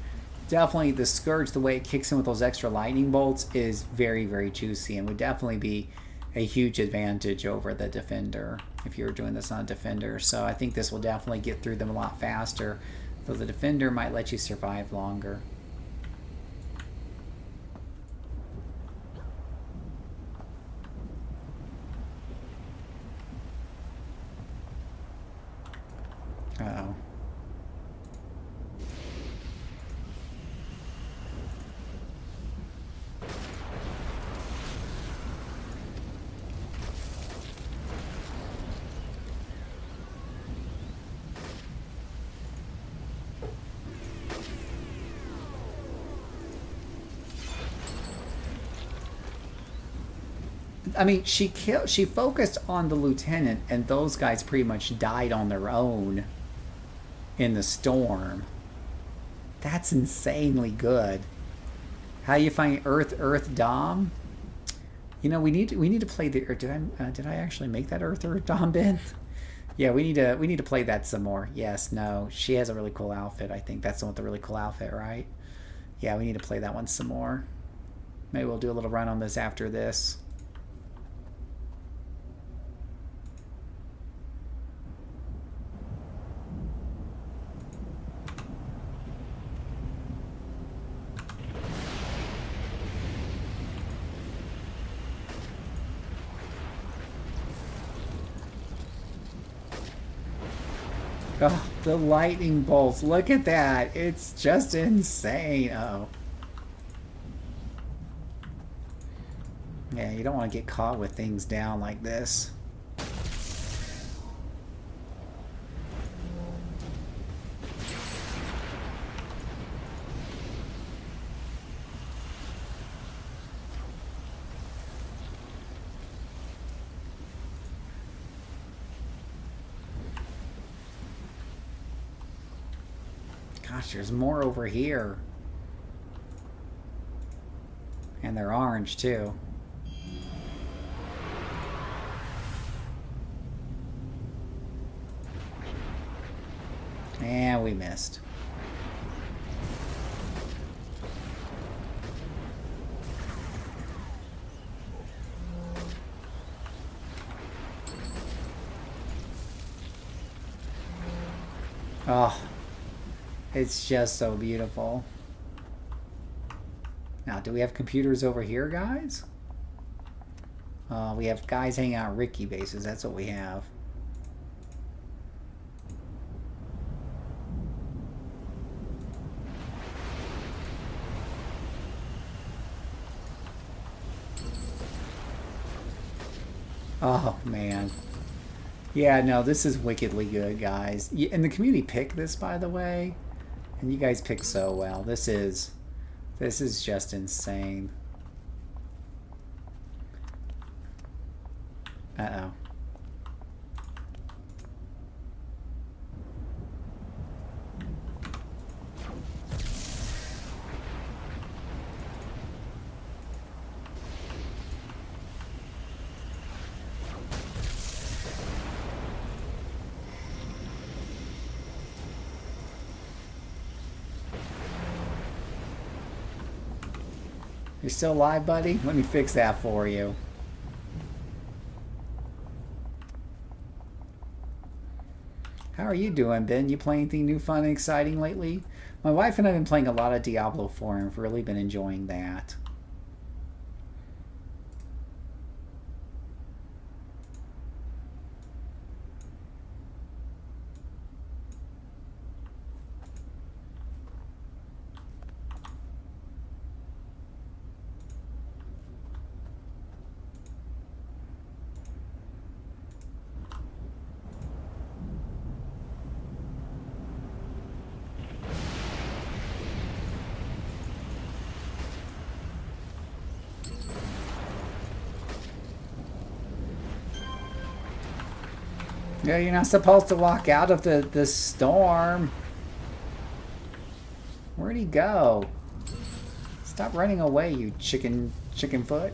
definitely the Scourge, the way it kicks in with those extra lightning bolts is very, very juicy and would definitely be a huge advantage over the Defender if you were doing this on a Defender. So I think this will definitely get through them a lot faster, though the Defender might let you survive longer. Uh-oh. I mean, she focused on the lieutenant, and those guys pretty much died on their own in the storm. That's insanely good. How you find Earth Dom? You know, we need to play the. Or did I actually make that Earth Dom, Ben? Yeah, we need to play that some more. Yes, no, she has a really cool outfit. I think that's the one with the really cool outfit, right? Yeah, we need to play that one some more. Maybe we'll do a little run on this after this. Oh, the lightning bolts. Look at that. It's just insane. Oh. Yeah, you don't want to get caught with things down like this. Gosh, there's more over here. And they're orange, too. And we missed. Oh. It's just so beautiful. Now, do we have computers over here, guys? We have guys hanging out at Ricky bases. That's what we have. Oh, man. Yeah, no, this is wickedly good, guys. And the community picked this, by the way. And you guys pick so well. This is just insane. Uh-oh. You're still alive, buddy? Let me fix that for you. How are you doing, Ben? You playing anything new, fun, and exciting lately? My wife and I have been playing a lot of Diablo 4 and have really been enjoying that. Yeah, you're not supposed to walk out of the storm. Where'd he go? Stop running away, you chicken foot.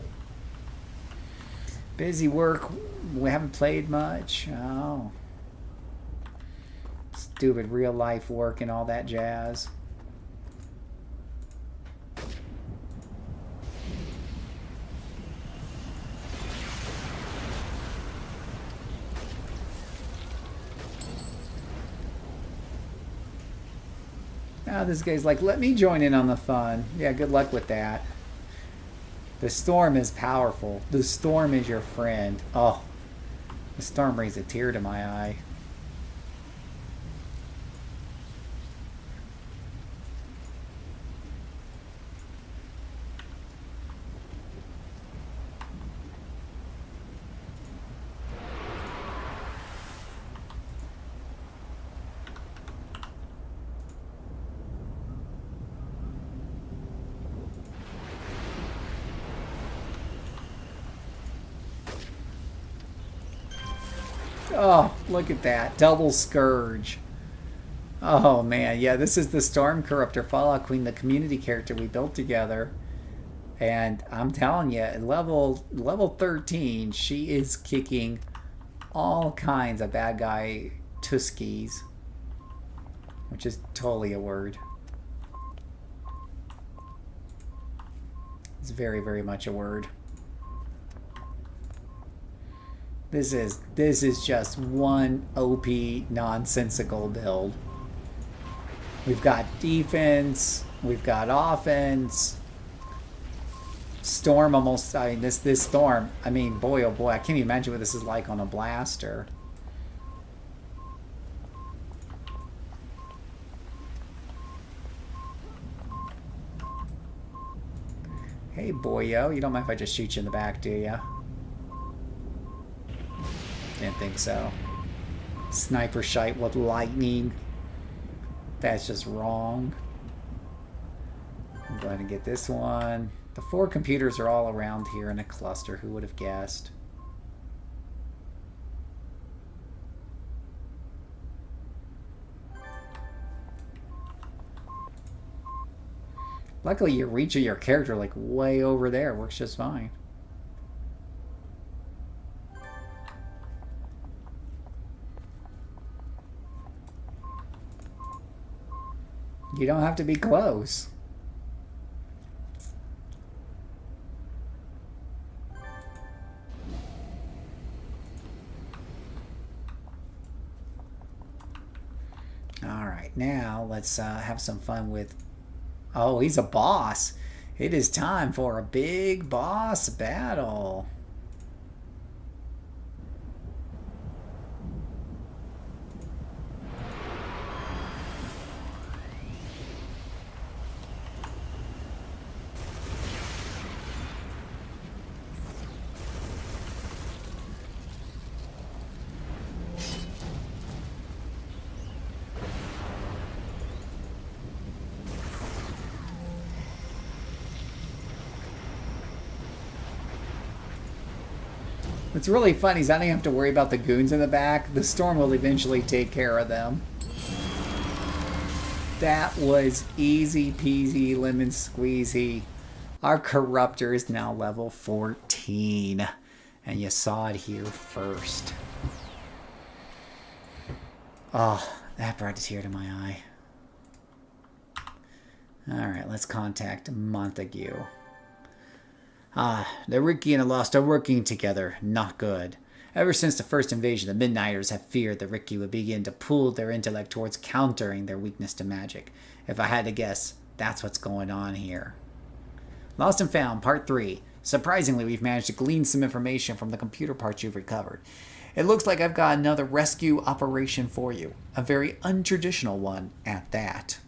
Busy work. We haven't played much. Oh. Stupid real life work and all that jazz. Now this guy's like, let me join in on the fun. Yeah, good luck with that. The storm is powerful. The storm is your friend. Oh, the storm brings a tear to my eye. Oh, look at that. Double Scourge. Oh, man. Yeah, this is the Storm Corruptor Fallout Queen, the community character we built together. And I'm telling you, at level 13, she is kicking all kinds of bad guy tuskies. Which is totally a word. It's very, very much a word. This is just one OP nonsensical build. We've got defense, we've got offense. Storm almost, I mean, this storm, I mean, boy oh boy, I can't even imagine what this is like on a blaster. Hey boyo, you don't mind if I just shoot you in the back, do ya? Didn't think so. Sniper shite with lightning. That's just wrong. I'm going to get this one. The 4 computers are all around here in a cluster. Who would have guessed? Luckily, you're reaching your character like way over there. Works just fine. You don't have to be close. All right, now let's have some fun with... Oh, he's a boss. It is time for a big boss battle. What's really funny is I don't have to worry about the goons in the back. The storm will eventually take care of them. That was easy peasy lemon squeezy. Our corruptor is now level 14. And you saw it here first. Oh, that brought a tear to my eye. Alright, let's contact Montague. The Ricky and the Lost are working together. Not good. Ever since the first invasion, the Midnighters have feared the Ricky would begin to pool their intellect towards countering their weakness to magic. If I had to guess, that's what's going on here. Lost and Found, Part 3. Surprisingly, we've managed to glean some information from the computer parts you've recovered. It looks like I've got another rescue operation for you. A very untraditional one at that.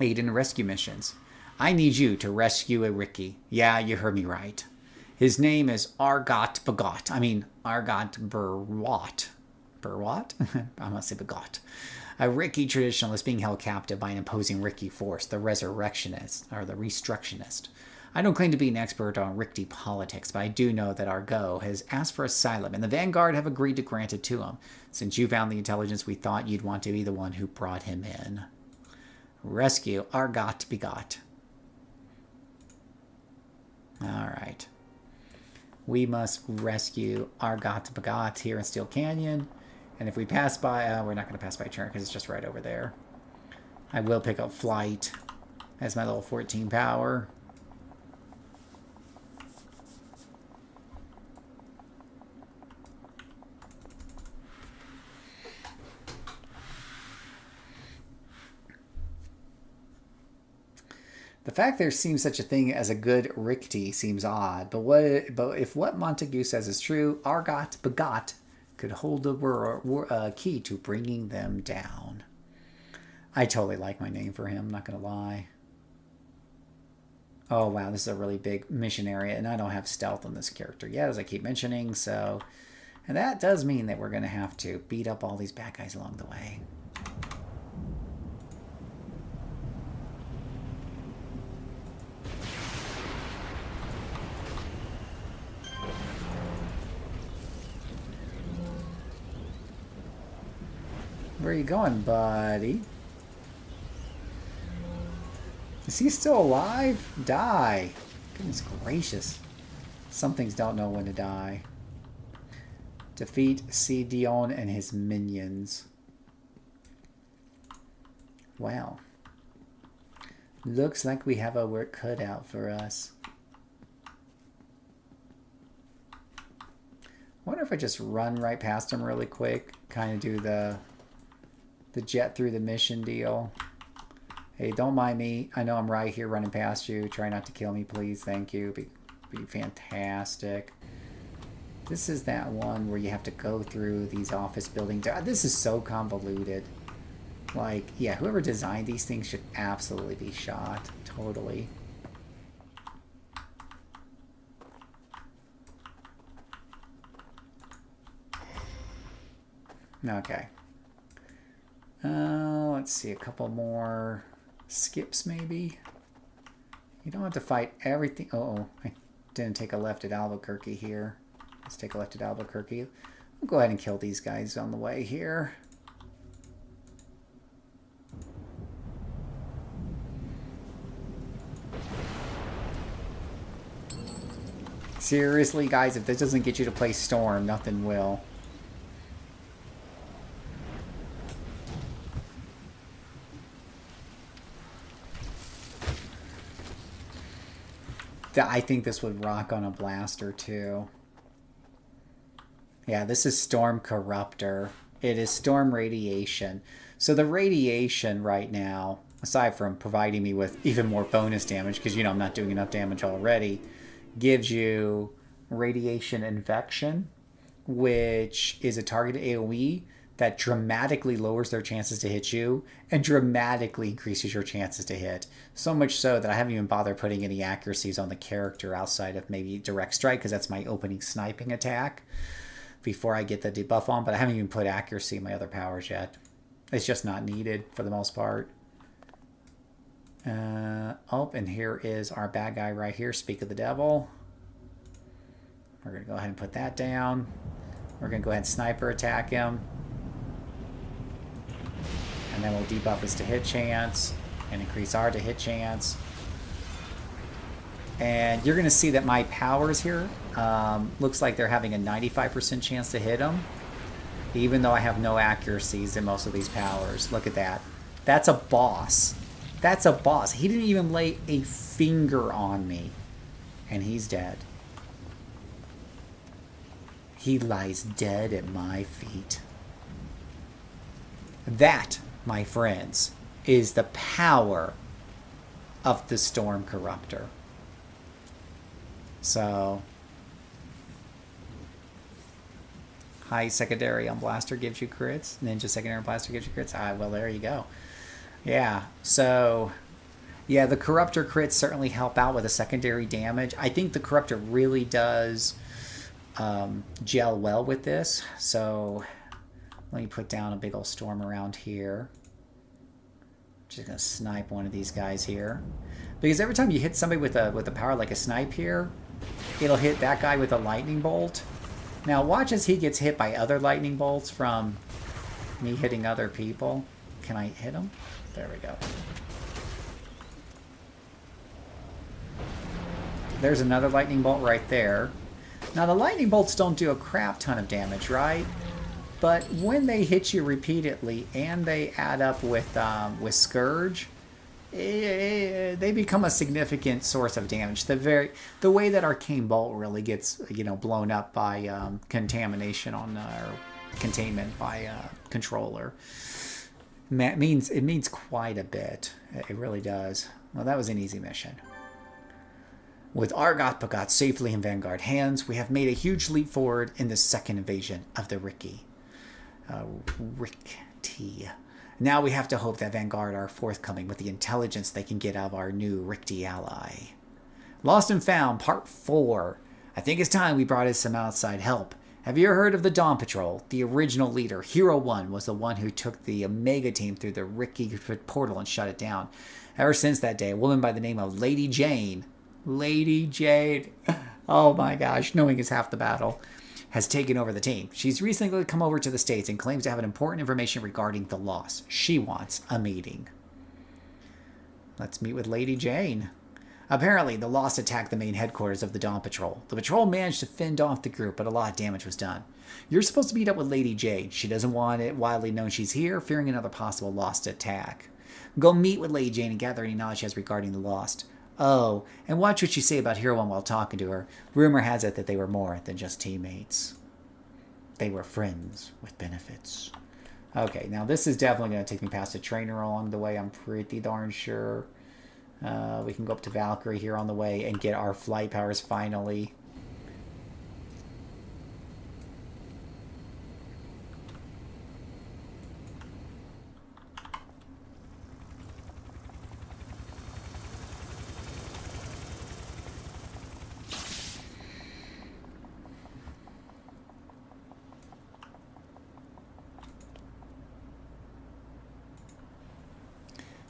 Aid in rescue missions. I need you to rescue a Ricky. Yeah, you heard me right. His name is Argot Burwat. Burwat? I'm going to say Bagot. A Ricky traditionalist being held captive by an opposing Ricky force, the Resurrectionist, or the Restructionist. I don't claim to be an expert on Ricti politics, but I do know that our Go has asked for asylum, and the Vanguard have agreed to grant it to him. Since you found the intelligence, we thought you'd want to be the one who brought him in. Rescue Argot Begot. Alright. We must rescue Argot Begot here in Steel Canyon. And if we pass by... we're not going to pass by turn because it's just right over there. I will pick up Flight as my level 14 power. The fact there seems such a thing as a good Ricti seems odd, but if what Montague says is true, Argot Begot could hold the key to bringing them down. I totally like my name for him, not going to lie. Oh wow, this is a really big mission area, and I don't have stealth on this character yet, as I keep mentioning, so... And that does mean that we're going to have to beat up all these bad guys along the way. Where are you going, buddy? Is he still alive? Die. Goodness gracious. Some things don't know when to die. Defeat C. Dion and his minions. Wow. Looks like we have our work cut out for us. I wonder if I just run right past him really quick. Kind of do the jet through the mission deal. Hey, don't mind me. I know I'm right here running past you. Try not to kill me, please. Thank you. Be fantastic. This is that one where you have to go through these office buildings. This is so convoluted. Like, yeah, whoever designed these things should absolutely be shot. Totally. Okay. Let's see, a couple more skips maybe. You don't have to fight everything. Uh-oh, I didn't take a left at Albuquerque here. Let's take a left at Albuquerque. We'll go ahead and kill these guys on the way here. Seriously, guys, if this doesn't get you to play Storm, nothing will. I think this would rock on a blaster too. Yeah, this is Storm Corruptor. It is Storm Radiation. So the radiation right now, aside from providing me with even more bonus damage, because you know I'm not doing enough damage already, gives you Radiation Infection, which is a targeted AoE that dramatically lowers their chances to hit you and dramatically increases your chances to hit. So much so that I haven't even bothered putting any accuracies on the character outside of maybe Direct Strike, because that's my opening sniping attack before I get the debuff on, but I haven't even put accuracy in my other powers yet. It's just not needed for the most part. Oh, and here is our bad guy right here, Speak of the Devil. We're going to go ahead and put that down. We're going to go ahead and sniper attack him. And then we'll debuff his to hit chance and increase our to hit chance. And you're going to see that my powers here looks like they're having a 95% chance to hit him, even though I have no accuracies in most of these powers. Look at that. That's a boss. That's a boss. He didn't even lay a finger on me. And he's dead. He lies dead at my feet. That, my friends, is the power of the Storm Corruptor. So, high secondary on Blaster gives you crits. Ninja secondary on Blaster gives you crits. Ah, well, there you go. Yeah, so, yeah, the Corruptor crits certainly help out with the secondary damage. I think the Corruptor really does gel well with this. So, let me put down a big old storm around here. Just going to snipe one of these guys here. Because every time you hit somebody with a power like a snipe here, it'll hit that guy with a lightning bolt. Now watch as he gets hit by other lightning bolts from me hitting other people. Can I hit him? There we go. There's another lightning bolt right there. Now the lightning bolts don't do a crap ton of damage, right? But when they hit you repeatedly and they add up with Scourge, they become a significant source of damage. The way that Arcane Bolt really gets blown up by contamination on or containment by controller. It means quite a bit. It really does. Well, that was an easy mission. With Argot safely in Vanguard hands, we have made a huge leap forward in the second invasion of the Rikti. Now we have to hope that Vanguard are forthcoming with the intelligence they can get out of our new Rikti ally. Lost and Found, Part 4. I think it's time we brought in some outside help. Have you ever heard of the Dawn Patrol? The original leader, Hero 1, was the one who took the Omega team through the Rikti portal and shut it down. Ever since that day, a woman by the name of Lady Jane, oh my gosh, knowing is half the battle, has taken over the team. She's recently come over to the States and claims to have important information regarding the loss. She wants a meeting. Let's meet with Lady Jane. Apparently, the loss attacked the main headquarters of the Dawn Patrol. The patrol managed to fend off the group, but a lot of damage was done. You're supposed to meet up with Lady Jane. She doesn't want it widely known she's here, fearing another possible lost attack. Go meet with Lady Jane and gather any knowledge she has regarding the lost. Oh, and watch what you say about Hero 1 while talking to her. Rumor has it that they were more than just teammates. They were friends with benefits. Okay, now this is definitely going to take me past a trainer along the way. I'm pretty darn sure. We can go up to Valkyrie here on the way and get our flight powers finally.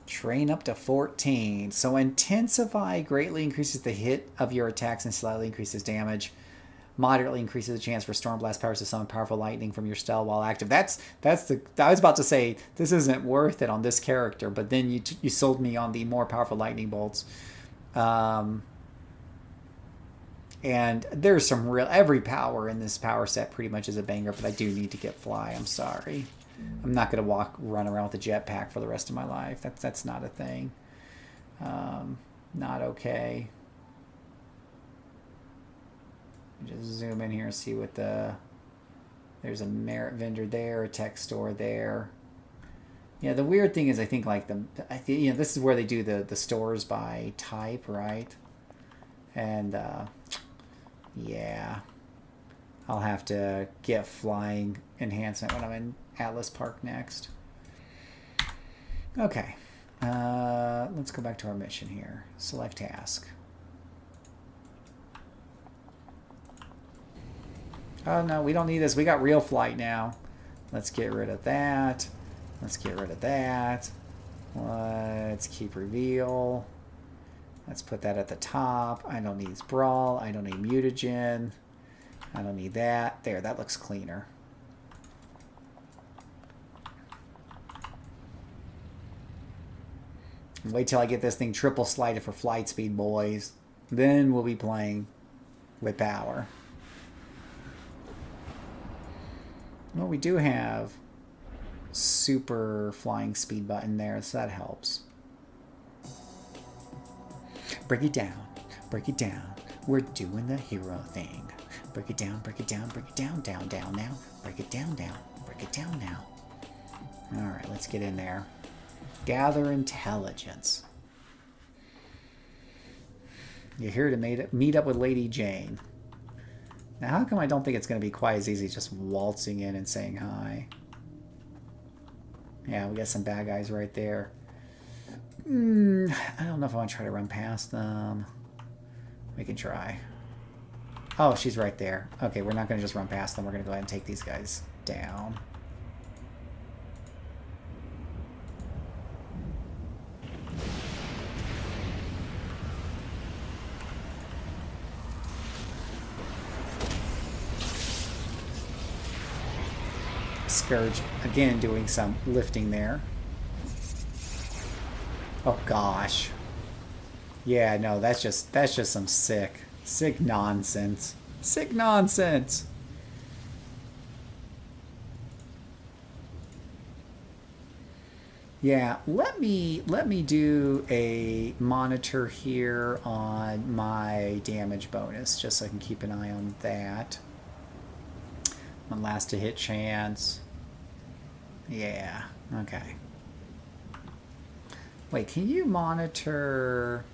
Train up to 14. So Intensify greatly increases the hit of your attacks and slightly increases damage. Moderately increases the chance for Stormblast powers to summon powerful lightning from your spell while active. I was about to say this isn't worth it on this character, but then you sold me on the more powerful lightning bolts. And there's some every power in this power set pretty much is a banger, but I do need to get Fly. I'm sorry. I'm not going to run around with a jetpack for the rest of my life. That's not a thing. Not okay. Just zoom in here and see what there's a merit vendor there, a tech store there. Yeah, the weird thing is I think this is where they do the stores by type, right? And yeah, I'll have to get flying enhancement when I'm in Atlas Park next. Okay, let's go back to our mission here. Select task. Oh no, we don't need this. We got real flight now. Let's get rid of that. Let's get rid of that. Let's keep reveal. Let's put that at the top. I don't need Brawl. I don't need Mutagen. I don't need that. There, that looks cleaner. Wait till I get this thing triple slided for flight speed, boys. Then we'll be playing with power. Well, we do have super flying speed button there, so that helps. Break it down. Break it down. We're doing the hero thing. Break it down, break it down, break it down, down, down now. Break it down, down. Break it down now. Alright, let's get in there. Gather intelligence. You're here to meet up with Lady Jane. Now, how come I don't think it's going to be quite as easy just waltzing in and saying hi? Yeah, we got some bad guys right there. I don't know if I want to try to run past them. We can try. Oh, she's right there. Okay, we're not going to just run past them. We're going to go ahead and take these guys down. Scourge again doing some lifting there. Oh gosh. Yeah, no, that's just some sick nonsense. Sick nonsense. Yeah, let me do a monitor here on my damage bonus, just so I can keep an eye on that. My last to hit chance. Yeah, okay. Wait, can you monitor?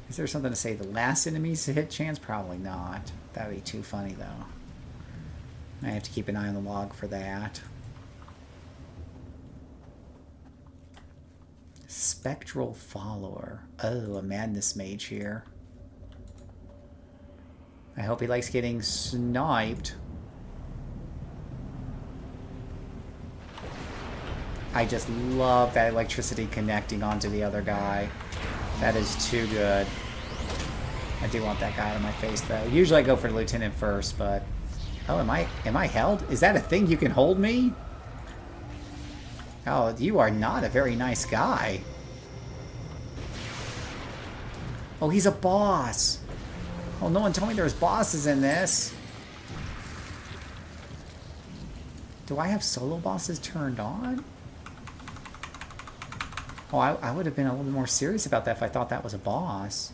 Is there something to say the last enemy's to hit chance? Probably not. That would be too funny though. I have to keep an eye on the log for that. Spectral Follower. Oh, a Madness Mage here. I hope he likes getting sniped. I just love that electricity connecting onto the other guy. That is too good. I do want that guy out of my face though. Usually I go for the Lieutenant first, but... Oh, am I held? Is that a thing you can hold me? Oh, you are not a very nice guy. Oh, he's a boss. Oh, no one told me there was bosses in this. Do I have solo bosses turned on? Oh, I would have been a little more serious about that if I thought that was a boss.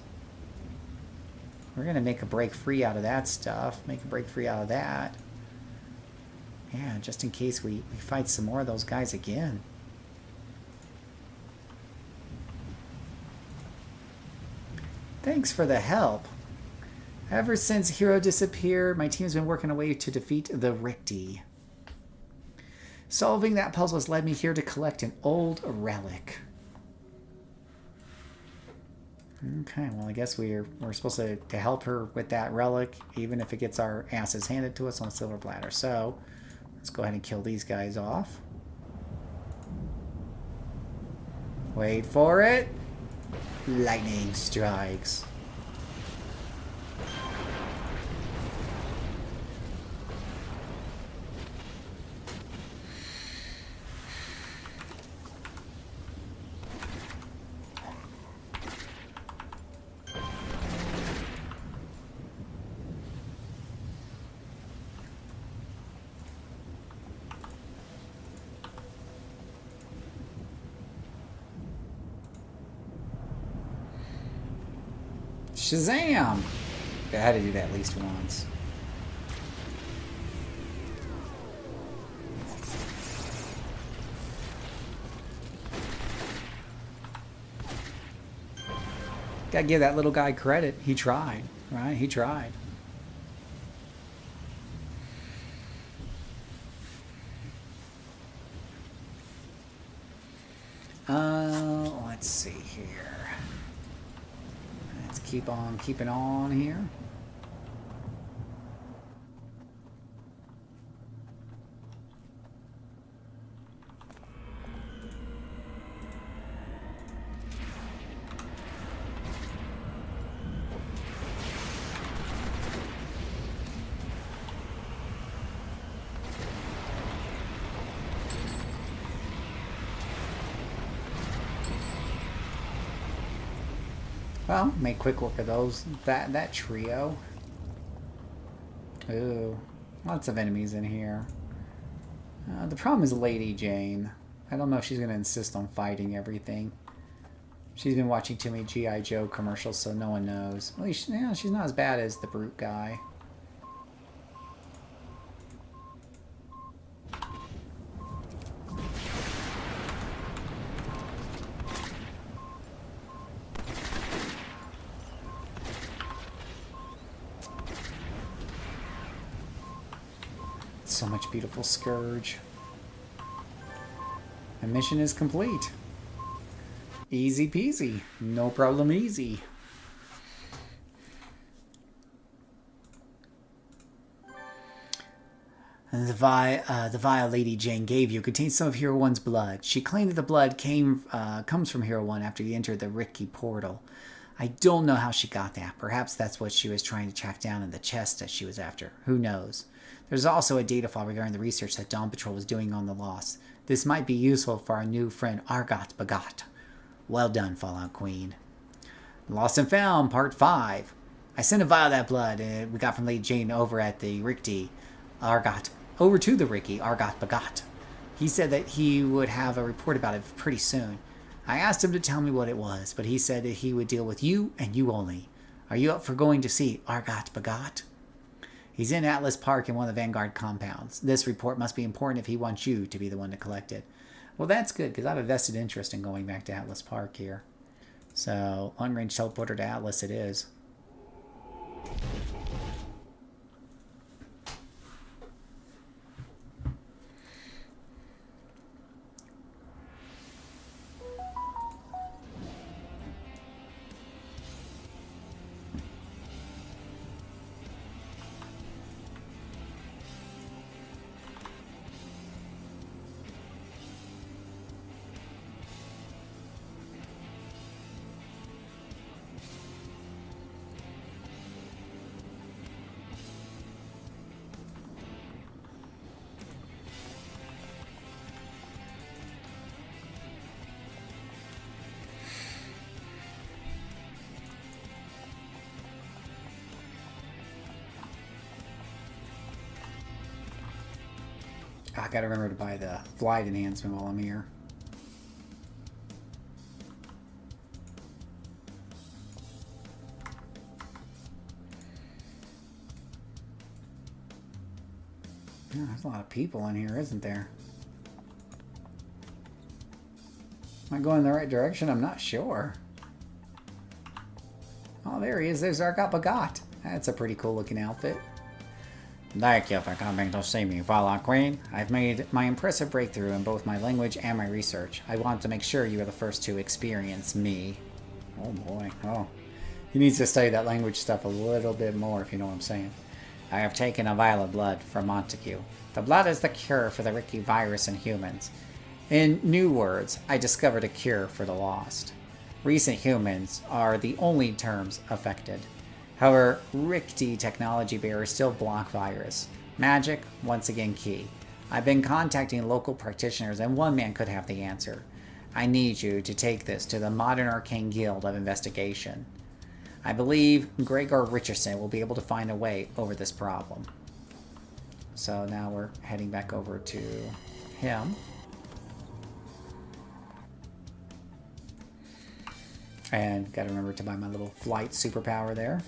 We're going to make a break free out of that stuff. Make a break free out of that. Yeah, just in case we fight some more of those guys again. Thanks for the help. Ever since Hero disappeared, my team's been working away to defeat the Ricti. Solving that puzzle has led me here to collect an old relic. Okay, well I guess we're supposed to help her with that relic, even if it gets our asses handed to us on a silver platter. So, let's go ahead and kill these guys off. Wait for it. Lightning strikes. Shazam! I had to do that at least once. Gotta give that little guy credit. He tried, right? He tried. Let's see here. Let's keep on keeping on here. Well, make quick work of those. That trio. Ooh, lots of enemies in here. The problem is Lady Jane. I don't know if she's going to insist on fighting everything. She's been watching too many G.I. Joe commercials, so no one knows. At least, you know, she's not as bad as the brute guy. So much beautiful Scourge. My mission is complete. Easy peasy. No problem easy. And the vial Lady Jane gave you contains some of Hero 1's blood. She claimed that the blood comes from Hero 1 after he entered the Ricti portal. I don't know how she got that. Perhaps that's what she was trying to track down in the chest that she was after. Who knows? There's also a data file regarding the research that Dawn Patrol was doing on the Lost. This might be useful for our new friend Argot Bagot. Well done, Fallout Queen. Lost and Found, Part 5. I sent a vial of that blood we got from Lady Jane over at the Ricky Argot. Over to the Ricky Argot Bagot. He said that he would have a report about it pretty soon. I asked him to tell me what it was, but he said that he would deal with you and you only. Are you up for going to see Argot Bagot? He's in Atlas Park in one of the Vanguard compounds. This report must be important if he wants you to be the one to collect it. Well, that's good, because I have a vested interest in going back to Atlas Park here. So, long-range teleporter to Atlas it is. I gotta remember to buy the flight enhancement while I'm here. Yeah, there's a lot of people in here, isn't there? Am I going in the right direction? I'm not sure. Oh, there he is. There's Argot Bagot. That's a pretty cool looking outfit. Thank you for coming to see me, Fallout Queen. I've made my impressive breakthrough in both my language and my research. I want to make sure you are the first to experience me. Oh boy, oh. He needs to study that language stuff a little bit more, if you know what I'm saying. I have taken a vial of blood from Montague. The blood is the cure for the Ricky virus in humans. In new words, I discovered a cure for the Lost. Recent humans are the only terms affected. However, Ricky technology bearers still block virus. Magic, once again key. I've been contacting local practitioners and one man could have the answer. I need you to take this to the Modern Arcane Guild of Investigation. I believe Gregor Richardson will be able to find a way over this problem. So now we're heading back over to him. And gotta remember to buy my little flight superpower there.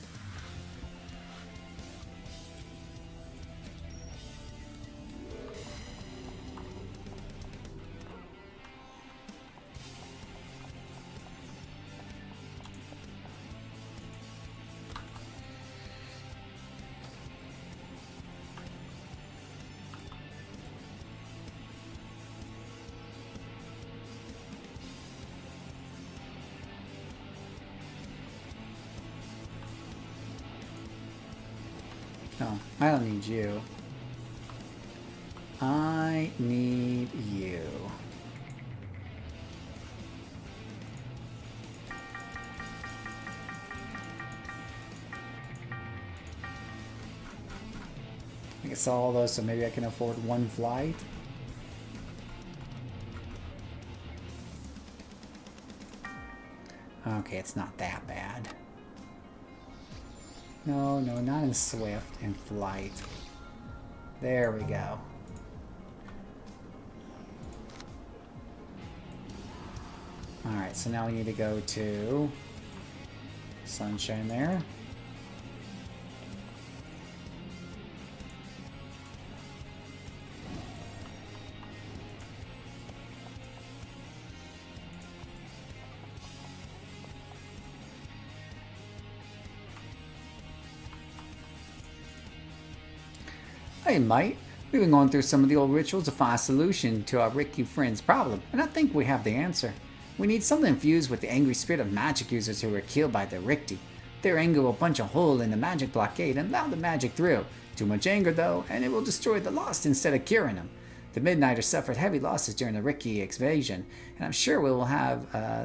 No, I don't need you. I need you. I guess all those, so maybe I can afford one flight. Okay, it's not that bad. No, no, not in Swift, in Flight. There we go. Alright, so now we need to go to Sunshine there. Hey mate, we've been going through some of the old rituals to find a solution to our Ricky friend's problem, and I think we have the answer. We need something infused with the angry spirit of magic users who were killed by the Ricky. Their anger will punch a hole in the magic blockade and allow the magic through. Too much anger though, and it will destroy the Lost instead of curing them. The Midnighters suffered heavy losses during the Ricky invasion, and I'm sure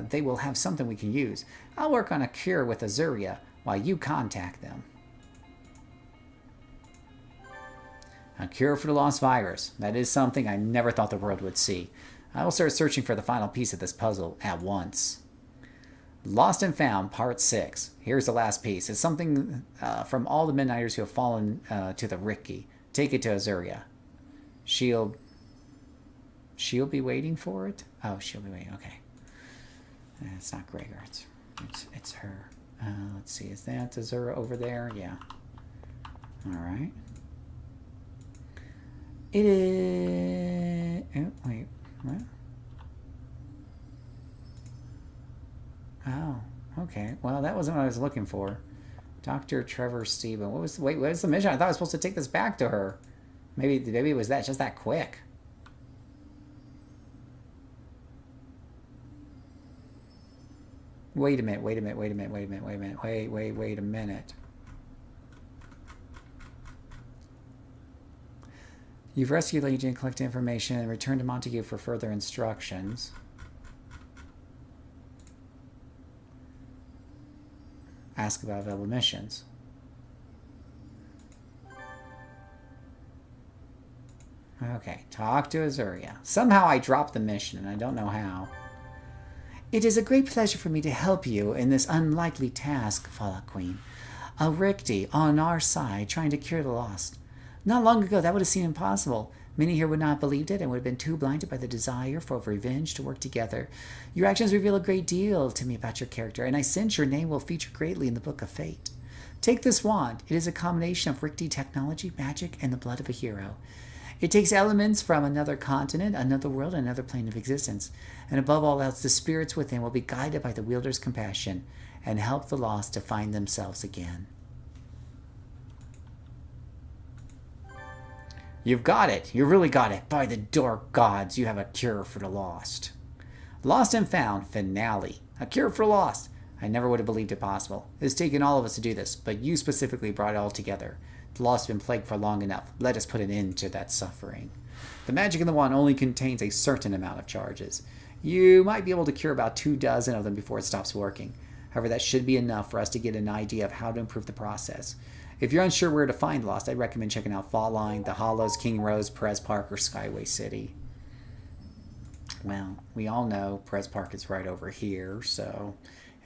they will have something we can use. I'll work on a cure with Azuria while you contact them. A cure for the lost virus. That is something I never thought the world would see. I will start searching for the final piece of this puzzle at once. Lost and Found, Part 6. Here's the last piece. It's something from all the Midnighters who have fallen to the Ricky. Take it to Azuria. She'll be waiting for it? Oh, she'll be waiting. Okay. It's not Gregor. It's her. Let's see. Is that Azuria over there? Yeah. All right. It is... Oh, wait. What? Oh, okay. Well, that wasn't what I was looking for. Dr. Trevor Stephen. Wait, what was the mission? I thought I was supposed to take this back to her. Maybe it was just that quick. Wait a minute. You've rescued Legion, collected information, and returned to Montague for further instructions. Ask about available missions. Okay, talk to Azuria. Somehow I dropped the mission, and I don't know how. It is a great pleasure for me to help you in this unlikely task, Fallout Queen. A Rikti on our side trying to cure the lost. Not long ago, that would have seemed impossible. Many here would not have believed it and would have been too blinded by the desire for revenge to work together. Your actions reveal a great deal to me about your character, and I sense your name will feature greatly in the Book of Fate. Take this wand. It is a combination of Rikti technology, magic, and the blood of a hero. It takes elements from another continent, another world, and another plane of existence. And above all else, the spirits within will be guided by the wielder's compassion and help the lost to find themselves again. You've got it. You really got it. By the dark gods, you have a cure for the lost. Lost and Found, finale. A cure for lost. I never would have believed it possible. It has taken all of us to do this, but you specifically brought it all together. The lost have been plagued for long enough. Let us put an end to that suffering. The magic in the wand only contains a certain amount of charges. You might be able to cure about 24 of them before it stops working. However, that should be enough for us to get an idea of how to improve the process. If you're unsure where to find Lost, I'd recommend checking out Fall Line, The Hollows, King Rose, Perez Park, or Skyway City. Well, we all know Perez Park is right over here, so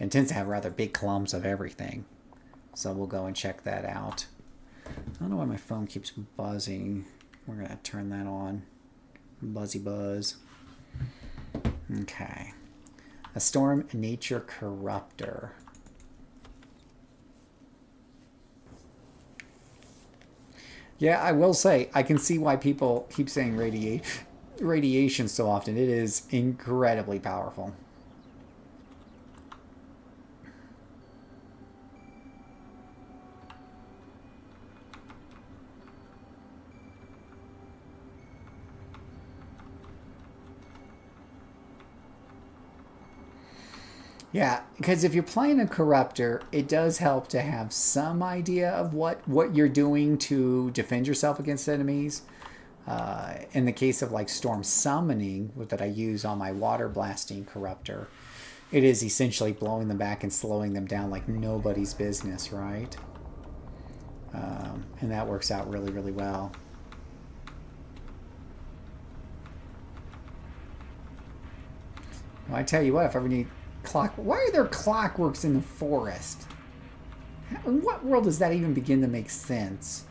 it tends to have rather big clumps of everything. So we'll go and check that out. I don't know why my phone keeps buzzing. We're going to turn that on. Buzzy buzz. Okay. A Storm Nature Corruptor. Yeah, I will say, I can see why people keep saying radiation so often. It is incredibly powerful. Yeah, because if you're playing a Corruptor, it does help to have some idea of what you're doing to defend yourself against enemies. In the case of like Storm Summoning that I use on my Water Blasting Corruptor, it is essentially blowing them back and slowing them down like nobody's business, right? And that works out really, really well. Well, I tell you what, if I ever need... Why are there clockworks in the forest? In what world does that even begin to make sense?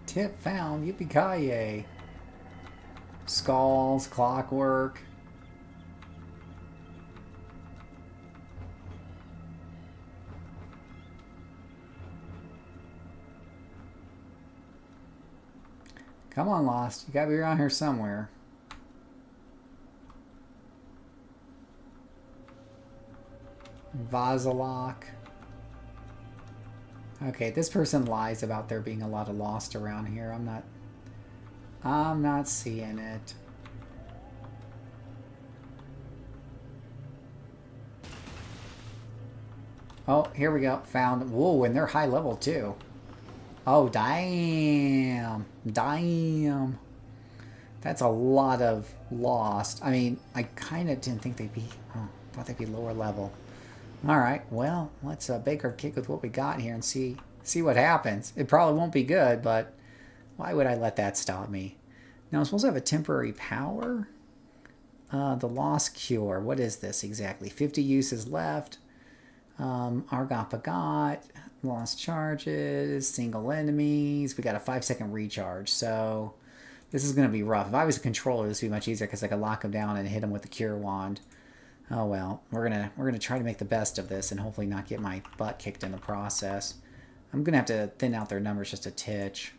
Tip found. Yippee-ki-yay. Skulls, clockwork. Come on, Lost. You gotta be around here somewhere. Vazalok. Okay, this person lies about there being a lot of lost around here. I'm not seeing it. Oh, here we go. Found. Whoa, and they're high level too. Oh, damn. Damn. That's a lot of lost. I mean, I kind of didn't think they'd be... Oh, thought they'd be lower level. Alright, well, let's bake our cake with what we got here and see what happens. It probably won't be good, but why would I let that stop me? Now, I'm supposed to have a temporary power. The lost cure. What is this exactly? 50 uses left. Argot Pagot. Lost charges. Single enemies. We got a 5-second recharge, so this is going to be rough. If I was a controller, this would be much easier because I could lock him down and hit him with the cure wand. Oh well, we're gonna try to make the best of this and hopefully not get my butt kicked in the process. I'm gonna have to thin out their numbers just a titch.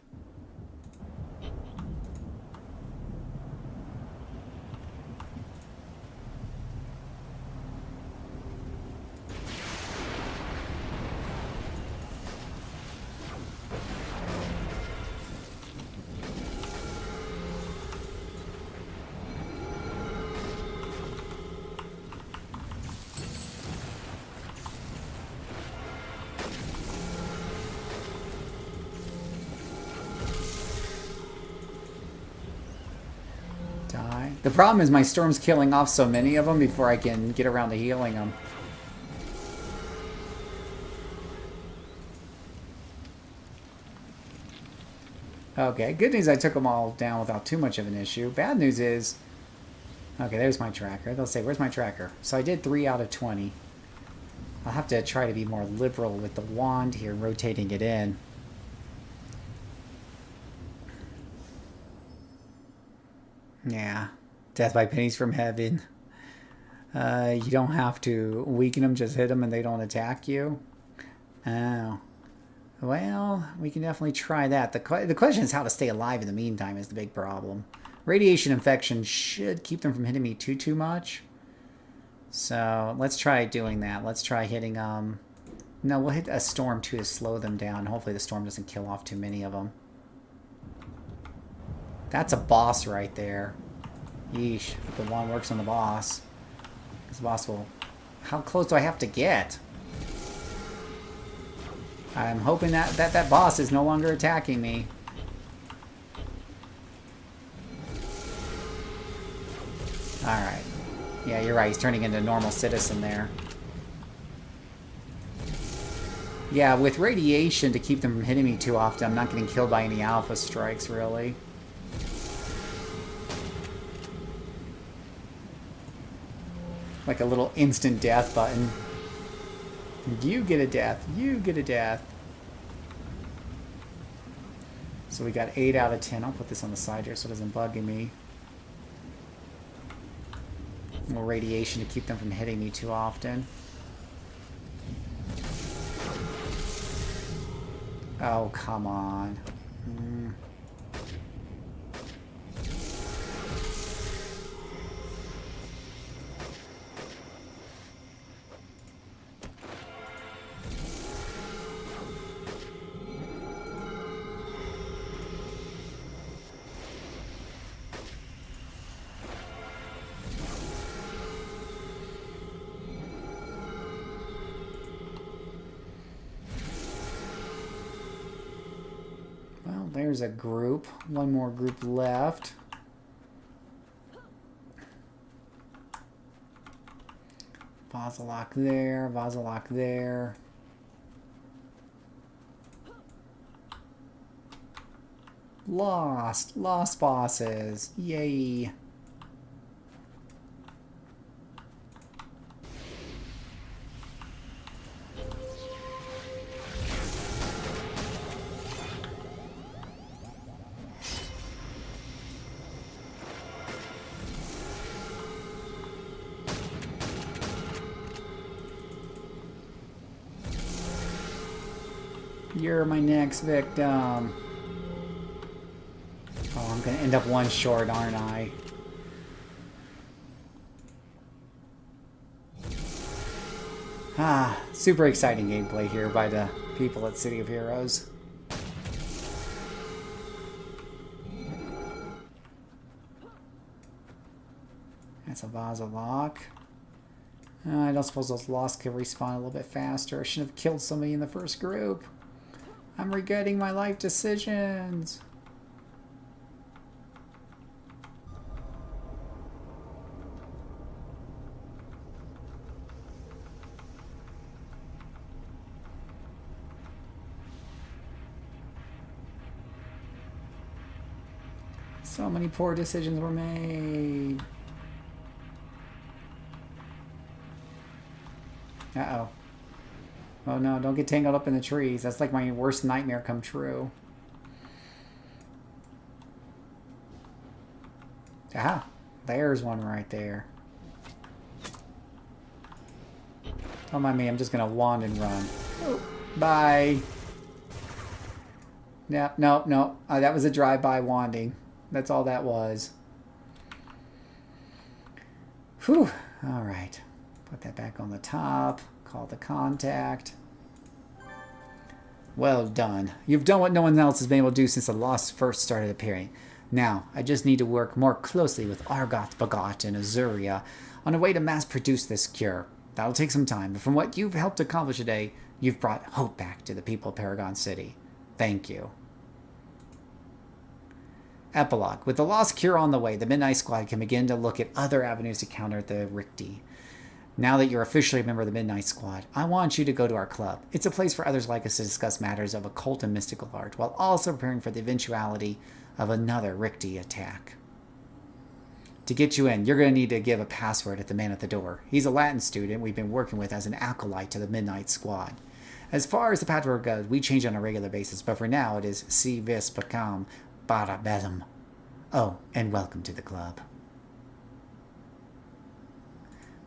The problem is my storm's killing off so many of them before I can get around to healing them. Okay, good news I took them all down without too much of an issue. Bad news is... Okay, there's my tracker. They'll say, where's my tracker? So I did 3 out of 20. I'll have to try to be more liberal with the wand here, rotating it in. Yeah. Death by pennies from heaven. You don't have to weaken them, just hit them and they don't attack you. Oh. Well, we can definitely try that. The question is how to stay alive in the meantime is the big problem. Radiation infection should keep them from hitting me too much. So, let's try doing that. Let's try hitting, No, we'll hit a storm too to slow them down. Hopefully the storm doesn't kill off too many of them. That's a boss right there. Yeesh, the one works on the boss. This boss will... How close do I have to get? I'm hoping that boss is no longer attacking me. Alright. Yeah, you're right. He's turning into a normal citizen there. Yeah, with radiation to keep them from hitting me too often, I'm not getting killed by any alpha strikes, really. Like a little instant death button. You get a death. You get a death. So we got 8 out of 10. I'll put this on the side here so it doesn't bug me. More radiation to keep them from hitting me too often. Oh, come on. There's a group. One more group left. Vazalok there. Vazalok there. Lost. Lost bosses. Yay. You're my next victim. Oh, I'm gonna end up one short, aren't I? Super exciting gameplay here by the people at City of Heroes. That's a vase of lock. I don't suppose those lost can respawn a little bit faster. I should have killed somebody in the first group. I'm regretting my life decisions. So many poor decisions were made. Uh-oh. Oh no, don't get tangled up in the trees. That's like my worst nightmare come true. Ah, there's one right there. Don't mind me, I'm just gonna wand and run. Oh, bye. Yeah, no. That was a drive-by wanding. That's all that was. Whew. Alright. Put that back on the top. Call the contact. Well done. You've done what no one else has been able to do since the lost first started appearing. Now, I just need to work more closely with Argoth, Bagot, and Azuria on a way to mass-produce this cure. That'll take some time, but from what you've helped accomplish today, you've brought hope back to the people of Paragon City. Thank you. Epilogue. With the lost cure on the way, the Midnight Squad can begin to look at other avenues to counter the Rikti. Now that you're officially a member of the Midnight Squad, I want you to go to our club. It's a place for others like us to discuss matters of occult and mystical art, while also preparing for the eventuality of another Rikti attack. To get you in, you're going to need to give a password at the man at the door. He's a Latin student we've been working with as an acolyte to the Midnight Squad. As far as the password goes, we change on a regular basis, but for now it is Si Vis Pacam Para Bellum. Oh, and welcome to the club.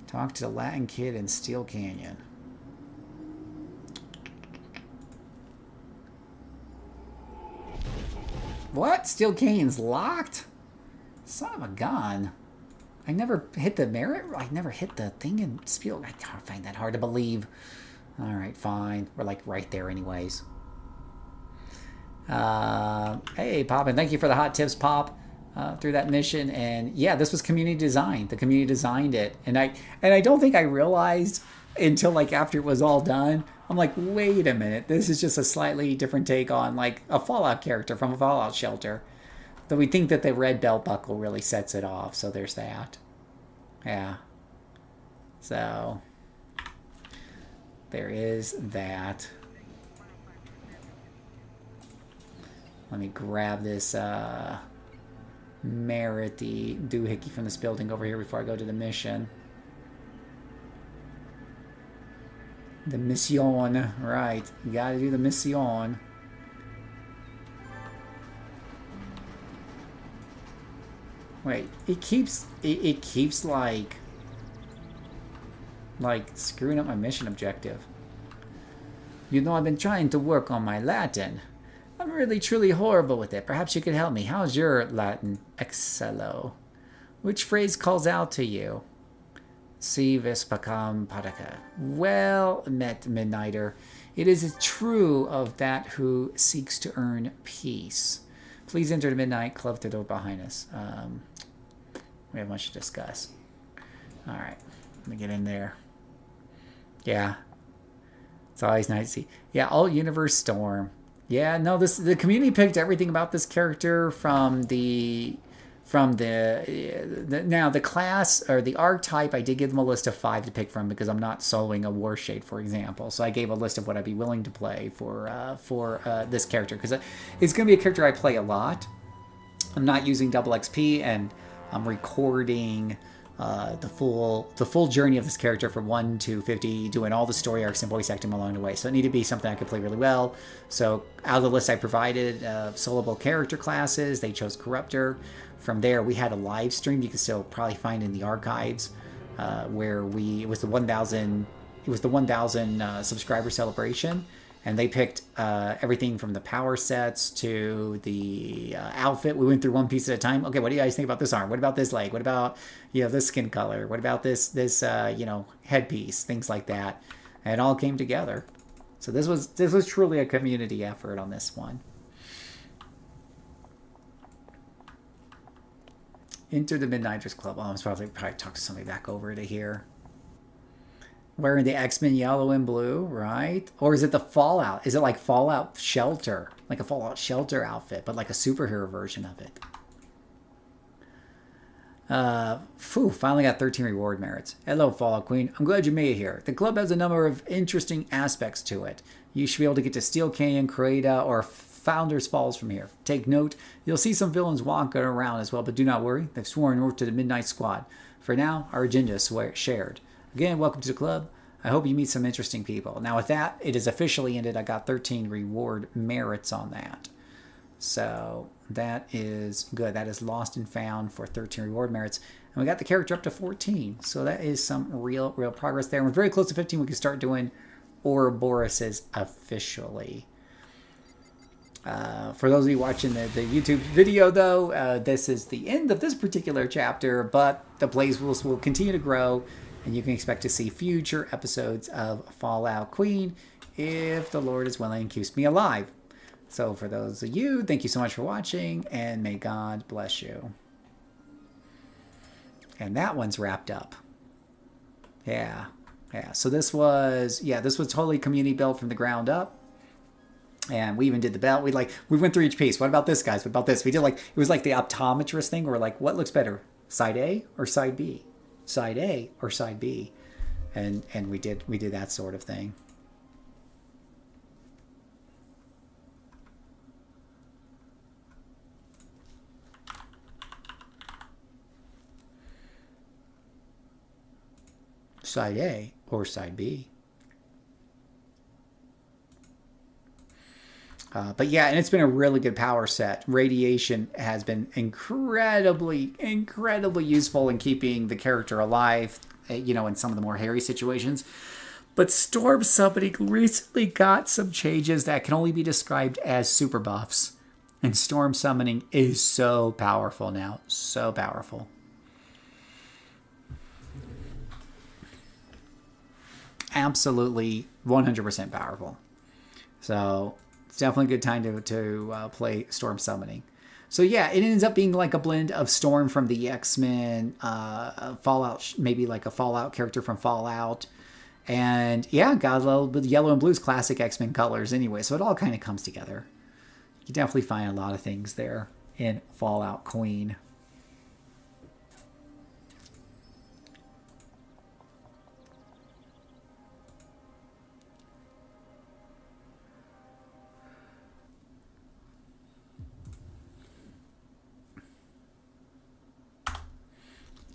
Talk to the Latin kid in Steel Canyon. What? Steel Canyon's locked? Son of a gun. I never hit the merit. I never hit the thing in Spiel. I find that hard to believe. Alright, fine. We're like right there anyways. Hey, Pop, and thank you for the hot tips, Pop. Through that mission, and yeah, this was community designed. The community designed it, and I don't think I realized until like after it was all done. I'm like, wait a minute, this is just a slightly different take on like a Fallout character from a Fallout shelter. Though we think that the red belt buckle really sets it off, so there's that. Yeah. So there is that. Let me grab this Merity doohickey from this building over here before I go to the mission. The mission, right. You gotta do the mission. Wait, it keeps like screwing up my mission objective. You know, I've been trying to work on my Latin. I'm really truly horrible with it. Perhaps you could help me. How's your Latin? Excello. Which phrase calls out to you? Si vis pacam pataca. Well met, Midnighter. It is true of that who seeks to earn peace. Please enter the Midnight Club through the door behind us. We have much to discuss. Alright. Let me get in there. Yeah. It's always nice to see. Yeah, All Universe Storm. Yeah, no, the community picked everything about this character from the class or the archetype. I did give them a list of 5 to pick from because I'm not soloing a Warshade, for example. So I gave a list of what I'd be willing to play for this character because it's going to be a character I play a lot. I'm not using double XP, and I'm recording the full journey of this character from 1 to 50, doing all the story arcs and voice acting along the way. So it needed to be something I could play really well. So out of the list I provided soloable character classes, they chose Corruptor. From there, we had a live stream you can still probably find in the archives where it was the 1,000 subscriber celebration. And they picked everything from the power sets to the outfit. We went through one piece at a time. Okay, what do you guys think about this arm? What about this leg? What about this skin color? What about this headpiece? Things like that. it all came together. So this was truly a community effort on this one. Enter the Midnighters Club. Oh, I'm supposed to probably talk to somebody back over to here. Wearing the X-Men yellow and blue, right? Or is it the Fallout? Is it like Fallout Shelter? Like a Fallout Shelter outfit, but like a superhero version of it. Finally got 13 reward merits. Hello, Fallout Queen. I'm glad you made it here. The club has a number of interesting aspects to it. You should be able to get to Steel Canyon, Creta, or Founders Falls from here. Take note, you'll see some villains walking around as well, but do not worry. They've sworn oath to the Midnight Squad. For now, our agenda is shared. Again, welcome to the club. I hope you meet some interesting people. Now with that, it is officially ended. I got 13 reward merits on that. So that is good. That is lost and found for 13 reward merits. And we got the character up to 14. So that is some real progress there. And we're very close to 15. We can start doing Ouroboros officially. For those of you watching the YouTube video, though, this is the end of this particular chapter, but the plays will continue to grow, and you can expect to see future episodes of Fallout Queen if the Lord is willing and keeps me alive. So for those of you, thank you so much for watching, and may God bless you. And that one's wrapped up. Yeah. So this was totally community built from the ground up. And we even did the belt. We went through each piece. What about this, guys? What about this? We did it was like the optometrist thing where we're like, what looks better? Side A or side B? Side A or side B? And we did that sort of thing. Side A or side B? But yeah, and it's been a really good power set. Radiation has been incredibly useful in keeping the character alive, in some of the more hairy situations. But Storm Summoning recently got some changes that can only be described as super buffs. And Storm Summoning is so powerful now. So powerful. Absolutely 100% powerful. So it's definitely a good time to play Storm Summoning. So yeah, it ends up being like a blend of Storm from the X-Men, Fallout, maybe like a Fallout character from Fallout. And yeah, got a little bit of yellow and blue's classic X-Men colors anyway. So it all kind of comes together. You definitely find a lot of things there in Fallout Queen.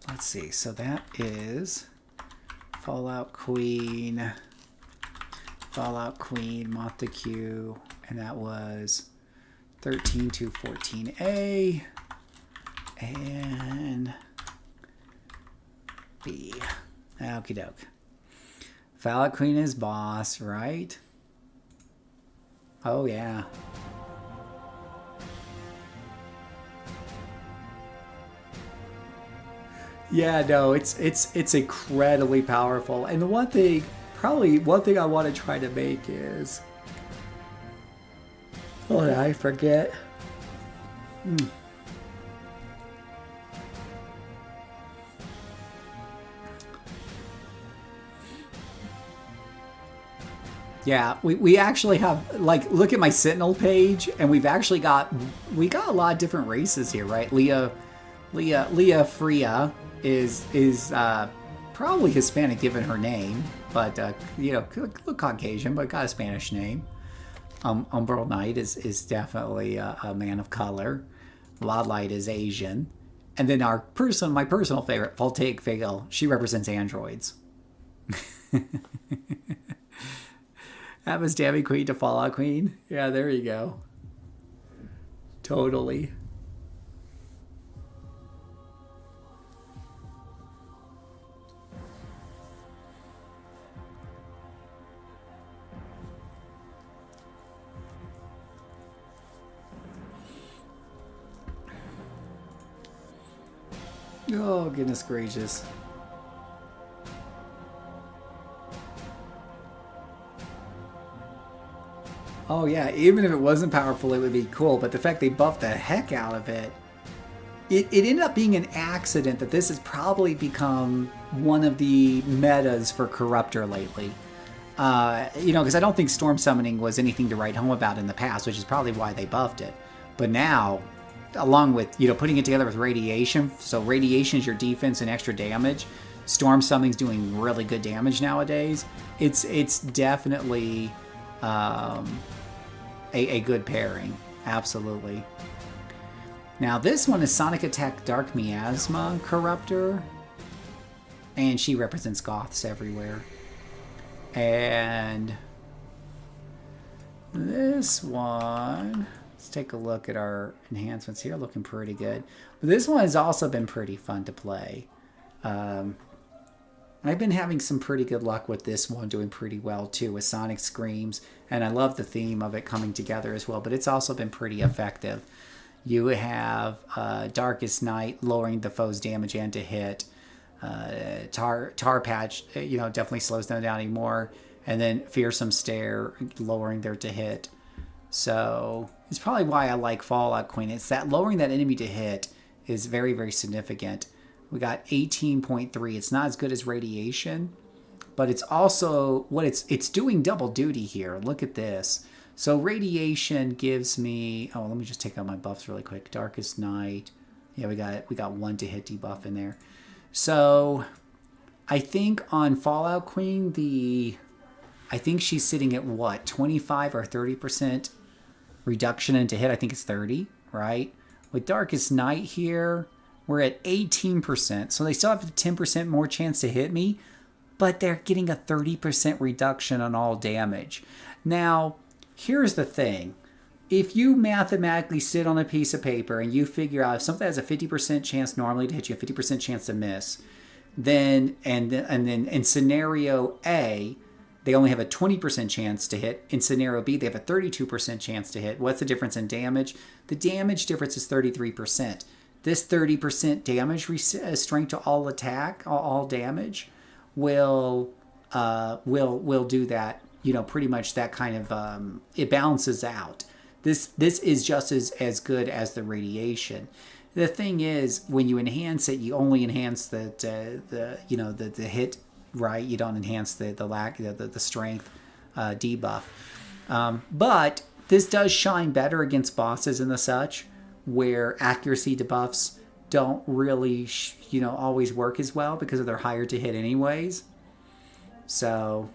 Let's see, so that is Fallout Queen, Montague, and that was 13 to 14A and B. Okie doke. Fallout Queen is boss, right? Oh yeah. Yeah, no, it's incredibly powerful. And the one thing I want to try to make is, oh, I forget. Yeah, we actually have, look at my Sentinel page, and we got a lot of different races here, right? Leah Freya is probably Hispanic given her name, but look Caucasian, but got a Spanish name. Umbral Knight is definitely a man of color. Lodlight is Asian, and then my personal favorite, Voltaic Fagel, she represents androids. That was Dammy Queen to Fallout Queen. Yeah, there you go. Totally. Oh, goodness gracious. Oh yeah, even if it wasn't powerful, it would be cool. But the fact they buffed the heck out of it, it ended up being an accident that this has probably become one of the metas for Corruptor lately. Because I don't think Storm Summoning was anything to write home about in the past, which is probably why they buffed it. But now, along with, putting it together with Radiation, so Radiation is your defense and extra damage. Storm Summoning's doing really good damage nowadays. It's definitely a good pairing. Absolutely. Now this one is Sonic Attack Dark Miasma Corruptor. And she represents Goths everywhere. And this one, let's take a look at our enhancements here. Looking pretty good. But this one has also been pretty fun to play. I've been having some pretty good luck with this one, doing pretty well too with Sonic Screams, and I love the theme of it coming together as well, but it's also been pretty effective. You have Darkest Night lowering the foe's damage and to hit. Tar Patch, definitely slows them down anymore, and then Fearsome Stare lowering their to hit. So it's probably why I like Fallout Queen. It's that lowering that enemy to hit is very, very significant. We got 18.3. It's not as good as Radiation, but it's also it's doing double duty here. Look at this. So Radiation gives me, let me just take out my buffs really quick. Darkest Night. Yeah, we got 1 to hit debuff in there. So I think on Fallout Queen, I think she's sitting at what, 25 or 30% reduction into hit. I think it's 30, right? With Darkest Night here, we're at 18%, so they still have a 10% more chance to hit me, but they're getting a 30% reduction on all damage. Now, here's the thing. If you mathematically sit on a piece of paper and you figure out if something has a 50% chance normally to hit you, a 50% chance to miss, then in scenario A, they only have a 20% chance to hit. In scenario B, they have a 32% chance to hit. What's the difference in damage? The damage difference is 33%. This 30% damage strength to all attack, all damage, will do that. Pretty much that kind of it balances out. This is just as good as the Radiation. The thing is, when you enhance it, you only enhance the hit, right? You don't enhance the strength debuff. But this does shine better against bosses and the such, where accuracy debuffs don't really, always work as well because of their higher to hit anyways. So,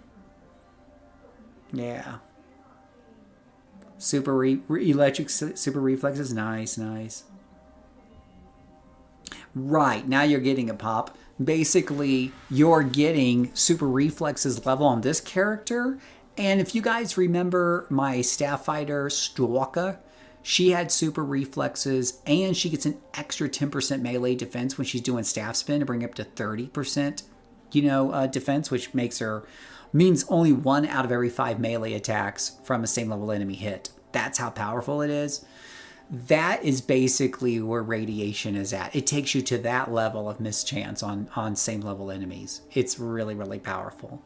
yeah. Electric Super Reflex is nice. Right, now you're getting a pop. Basically, you're getting Super Reflex's level on this character. And if you guys remember my staff fighter, Stalker, she had Super Reflexes, and she gets an extra 10% melee defense when she's doing staff spin to bring up to 30%, defense, which means only 1 out of every 5 melee attacks from a same level enemy hit. That's how powerful it is. That is basically where Radiation is at. It takes you to that level of mischance on same level enemies. It's really, really powerful.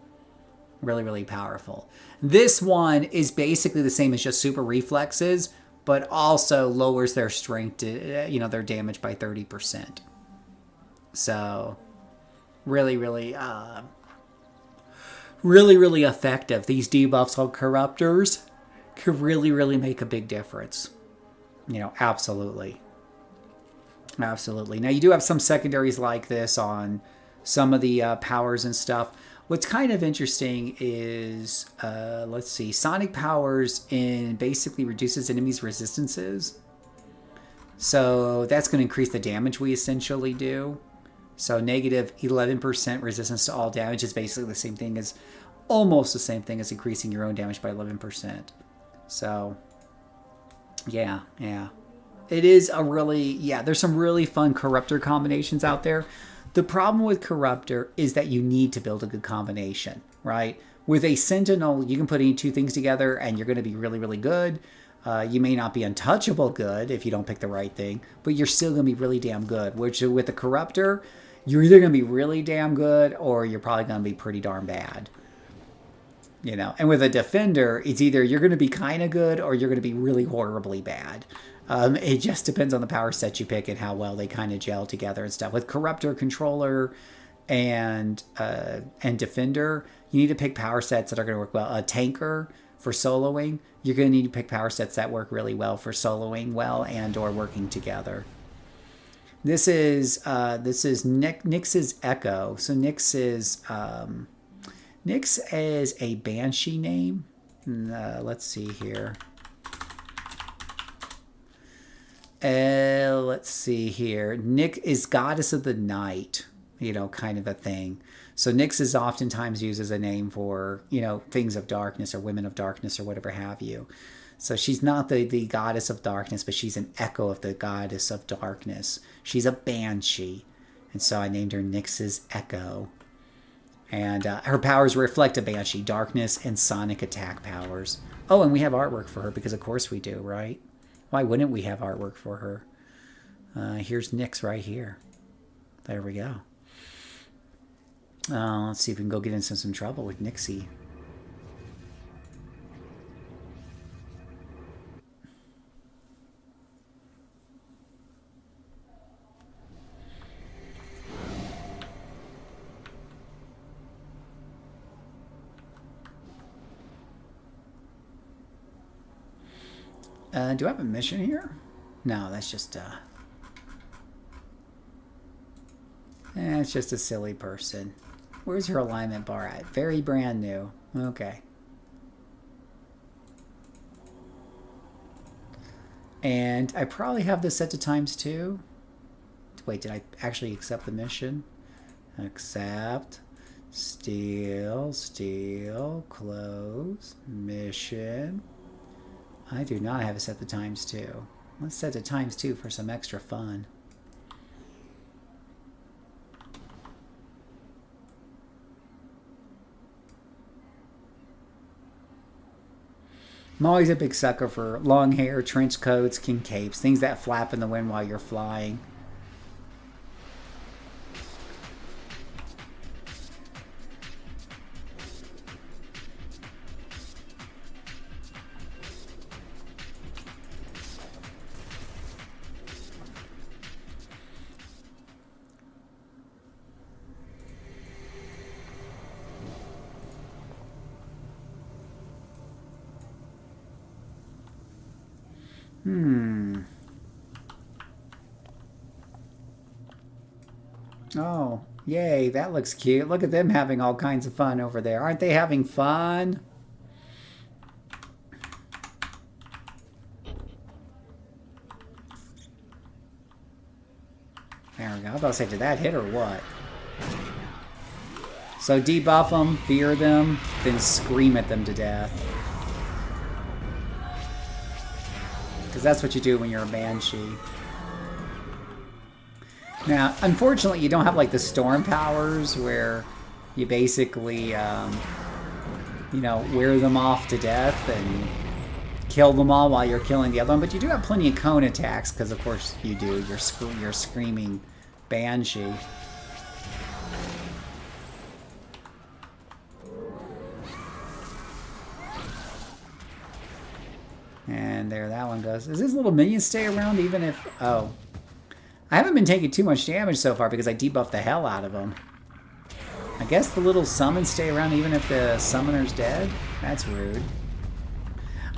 Really, really powerful. This one is basically the same as just Super Reflexes, but also lowers their strength to, their damage by 30%. So, really, really, really effective. These debuffs on Corruptors could really, really make a big difference. Absolutely. Absolutely. Now, you do have some secondaries like this on some of the powers and stuff. What's kind of interesting is, let's see, Sonic powers basically reduces enemies' resistances. So that's going to increase the damage we essentially do. So negative 11% resistance to all damage is basically the same thing as, almost the same thing as increasing your own damage by 11%. So, yeah. It is there's some really fun Corruptor combinations out there. The problem with Corruptor is that you need to build a good combination, right? With a Sentinel, you can put any 2 things together and you're going to be really, really good. You may not be untouchable good if you don't pick the right thing, but you're still going to be really damn good. Which with the Corruptor, you're either going to be really damn good or you're probably going to be pretty darn bad. You know, and with a defender, it's either you're going to be kind of good or you're going to be really horribly bad. It just depends on the power set you pick and how well they kind of gel together and stuff. With Corruptor, Controller, and Defender, you need to pick power sets that are going to work well. A Tanker for soloing, you're going to need to pick power sets that work really well for soloing well and or working together. This is Nyx's Echo. So Nyx is a Banshee name. Let's see here. Let's see here. Nyx is goddess of the night, you know, kind of a thing. So Nyx is oftentimes used as a name for, you know, things of darkness or women of darkness or whatever have you. So she's not the goddess of darkness, but she's an echo of the goddess of darkness. She's a banshee. And so I named her Nyx's Echo. And her powers reflect a banshee, darkness and sonic attack powers. Oh, and we have artwork for her because of course we do, right? Why wouldn't we have artwork for her? Here's Nyx right here. There we go. Let's see if we can go get into some trouble with Nyxie. Do I have a mission here? No, that's just it's just a silly person. Where's her alignment bar at? Very brand new. Okay. And I probably have this set to ×2. Wait, did I actually accept the mission? Accept. Steal. Close. Mission. I do not have it set to ×2. Let's set it to ×2 for some extra fun. I'm always a big sucker for long hair, trench coats, king capes, things that flap in the wind while you're flying. Oh, yay, that looks cute. Look at them having all kinds of fun over there. Aren't they having fun? There we go. I was about to say, did that hit or what? So debuff them, fear them, then scream at them to death. Because that's what you do when you're a banshee. Now, unfortunately, you don't have like the storm powers where you basically, you know, wear them off to death and kill them all while you're killing the other one. But you do have plenty of cone attacks because, of course, you do. You're screaming banshee. And there that one goes. Does this little minion stay around even if... Oh. I haven't been taking too much damage so far because I debuffed the hell out of them. I guess the little summons stay around even if the summoner's dead? That's rude.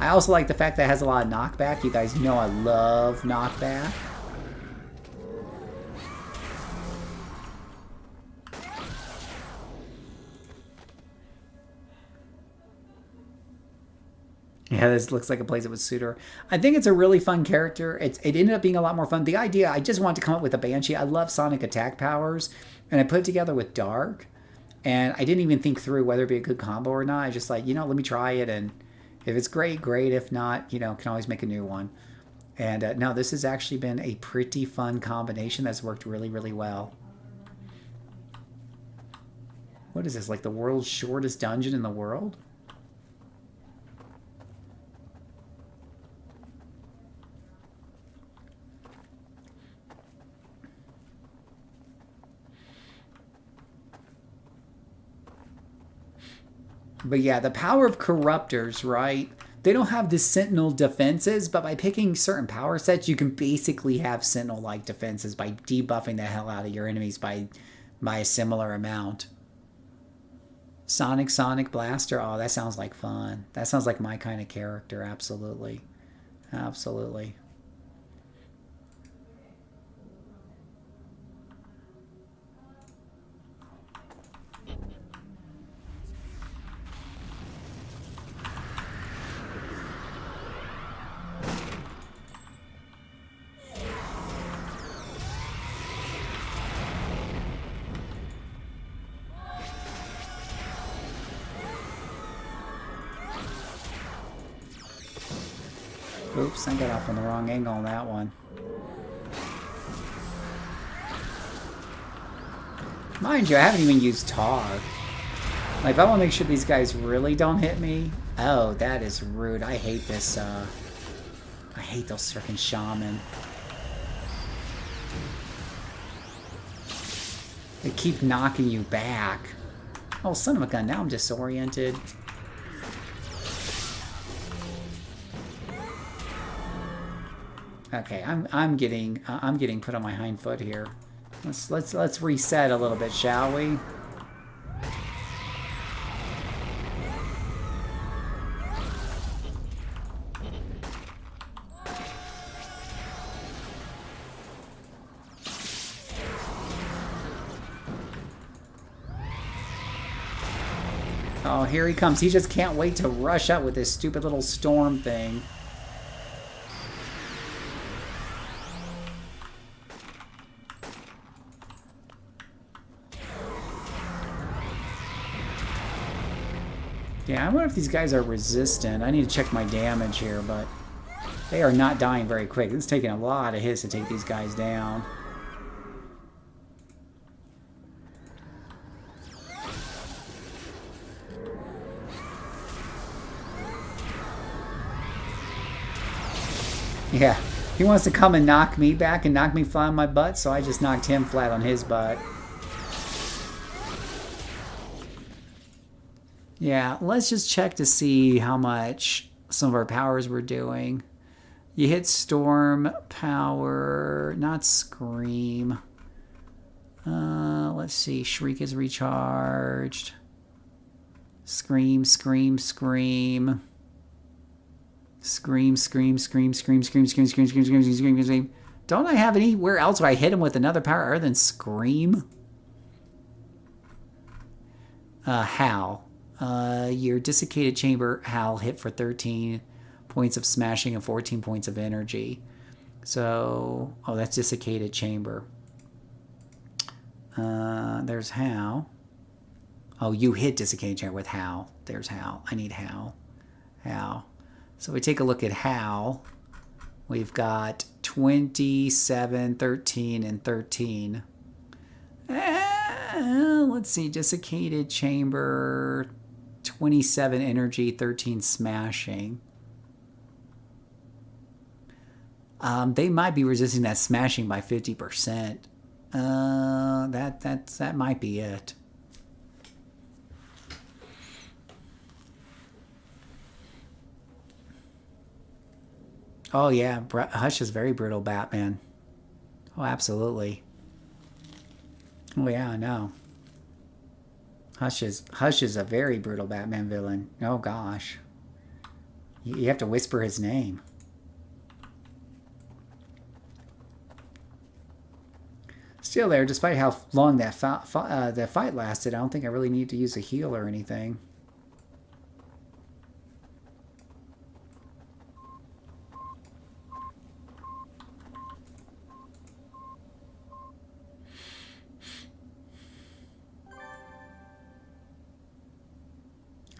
I also like the fact that it has a lot of knockback. You guys know I love knockback. Yeah, this looks like a place that would suit her. I think it's a really fun character. It ended up being a lot more fun. The idea, I just wanted to come up with a Banshee. I love sonic attack powers, and I put it together with Dark, and I didn't even think through whether it'd be a good combo or not. I just like, you know, let me try it, and if it's great, great. If not, you know, can always make a new one. And no, this has actually been a pretty fun combination that's worked really, really well. What is this, like the world's shortest dungeon in the world? But yeah, the power of corruptors, right? They don't have the sentinel defenses, but by picking certain power sets, you can basically have sentinel-like defenses by debuffing the hell out of your enemies by a similar amount. Sonic Blaster. Oh, that sounds like fun. That sounds like my kind of character. Absolutely. Absolutely. Oops, I got off on the wrong angle on that one. Mind you, I haven't even used tar. Like, if I want to make sure these guys really don't hit me. Oh, that is rude. I hate this, I hate those freaking shaman. They keep knocking you back. Oh, son of a gun, now I'm disoriented. Okay, I'm getting put on my hind foot here. Let's reset a little bit, shall we? Oh, here he comes. He just can't wait to rush up with this stupid little storm thing. Yeah, I wonder if these guys are resistant. I need to check my damage here, but they are not dying very quick. It's taking a lot of hits to take these guys down. Yeah, he wants to come and knock me back and knock me flat on my butt, so I just knocked him flat on his butt. Yeah, let's just check to see how much some of our powers were doing. You hit Storm Power, not Scream. Let's see, Shriek is recharged. Scream, Scream, Scream. Scream, Scream, Scream, Scream, Scream, Scream, Scream, Scream, Scream, Scream, Scream, Scream. Don't I have anywhere else where I hit him with another power other than Scream? Howl. Your Desiccated Chamber Howl hit for 13 points of smashing and 14 points of energy. So, oh, that's Desiccated Chamber. There's Howl. Oh, you hit Desiccated Chamber with Howl. There's Howl. I need Howl. Howl. So we take a look at Howl. We've got 27, 13, and 13. Let's see. Desiccated Chamber, 27 energy, 13 smashing. They might be resisting that smashing by 50%. That might be it. Oh yeah, Hush is very brutal, Batman. Oh, absolutely. Oh yeah, I know. Hush is a very brutal Batman villain. Oh gosh. You have to whisper his name. Still there, despite how long that fight lasted, I don't think I really need to use a heal or anything.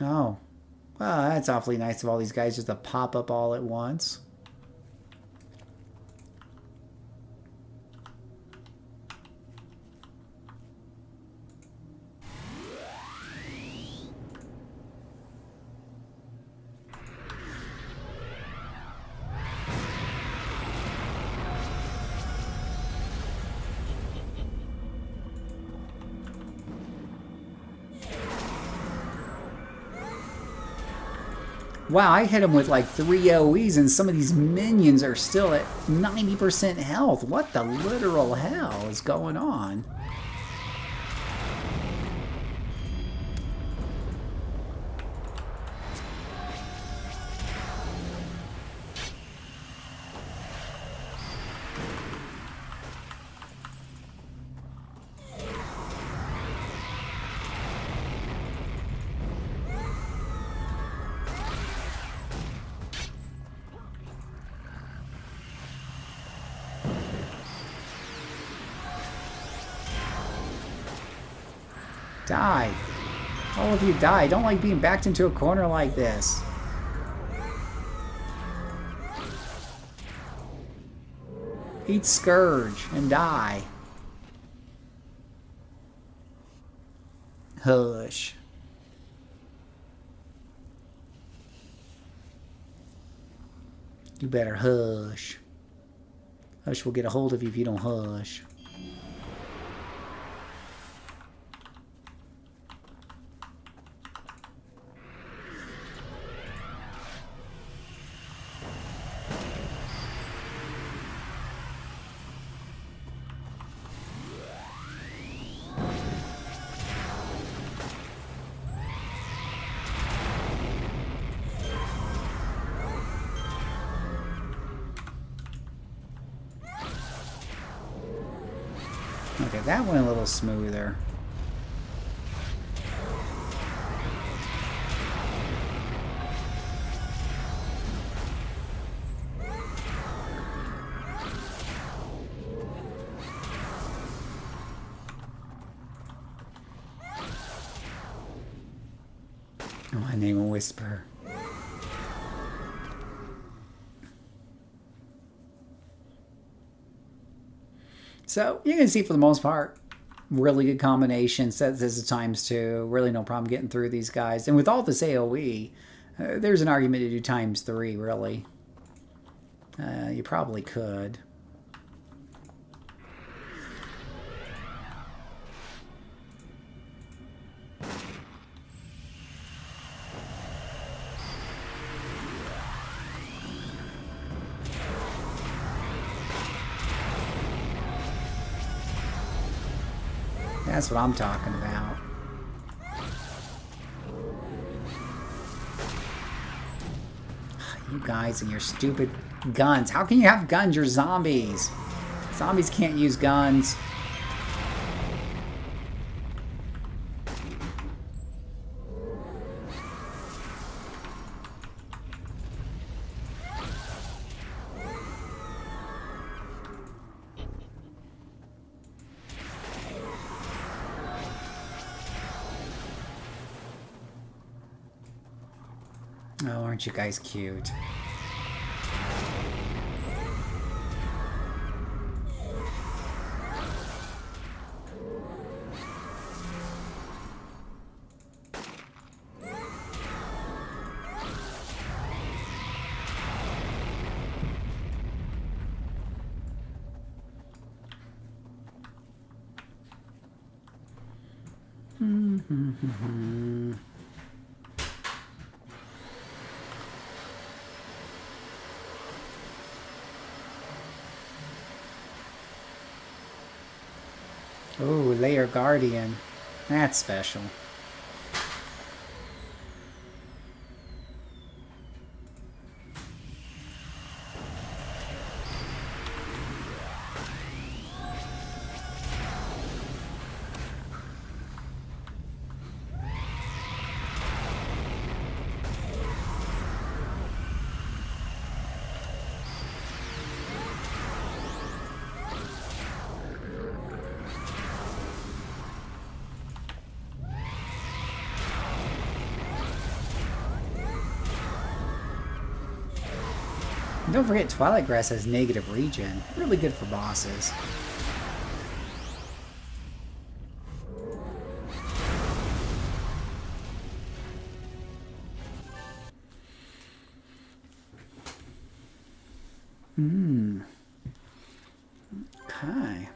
Oh, well, that's awfully nice of all these guys just to pop up all at once. Wow, I hit him with like 3 AoEs and some of these minions are still at 90% health. What the literal hell is going on? Die. All of you die. I don't like being backed into a corner like this. Eat Scourge and die. Hush. You better hush. Hush will get a hold of you if you don't hush. Okay, that went a little smoother. Oh, my name will whisper. So you can see for the most part, really good combination. Set this as ×2. Really no problem getting through these guys. And with all this AoE, there's an argument to do ×3, really. You probably could. That's what I'm talking about. You guys and your stupid guns. How can you have guns? You're zombies. Zombies can't use guns. Oh, aren't you guys cute? Oh, Layer Guardian. That's special. Don't forget, Twilight Grass has negative regen. Really good for bosses. Okay.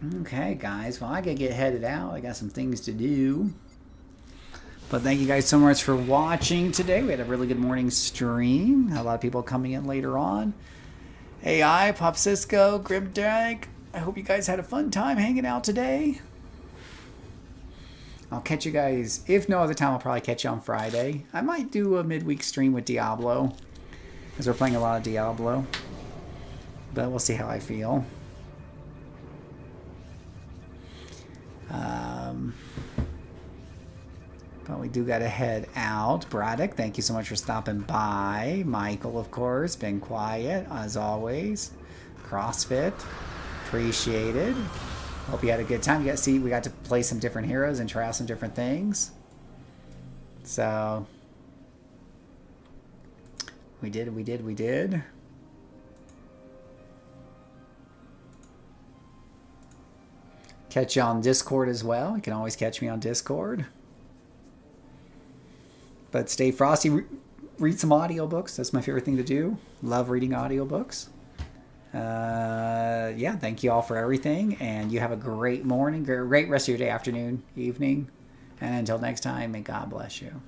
Okay, guys. Well, I gotta get headed out. I got some things to do. But thank you guys so much for watching today. We had a really good morning stream. A lot of people coming in later on. AI, Pop Cisco, Grimdrag. I hope you guys had a fun time hanging out today. I'll catch you guys, if no other time, I'll probably catch you on Friday. I might do a midweek stream with Diablo, because we're playing a lot of Diablo. But we'll see how I feel. But we do got to head out. Braddock, thank you so much for stopping by. Michael, of course, been quiet, as always. CrossFit, appreciated. Hope you had a good time. You got to see, we got to play some different heroes and try out some different things. So, we did. Catch you on Discord as well. You can always catch me on Discord. But stay frosty. Read some audiobooks. That's my favorite thing to do. Love reading audiobooks. Yeah, thank you all for everything. And you have a great morning, great rest of your day, afternoon, evening. And until next time, may God bless you.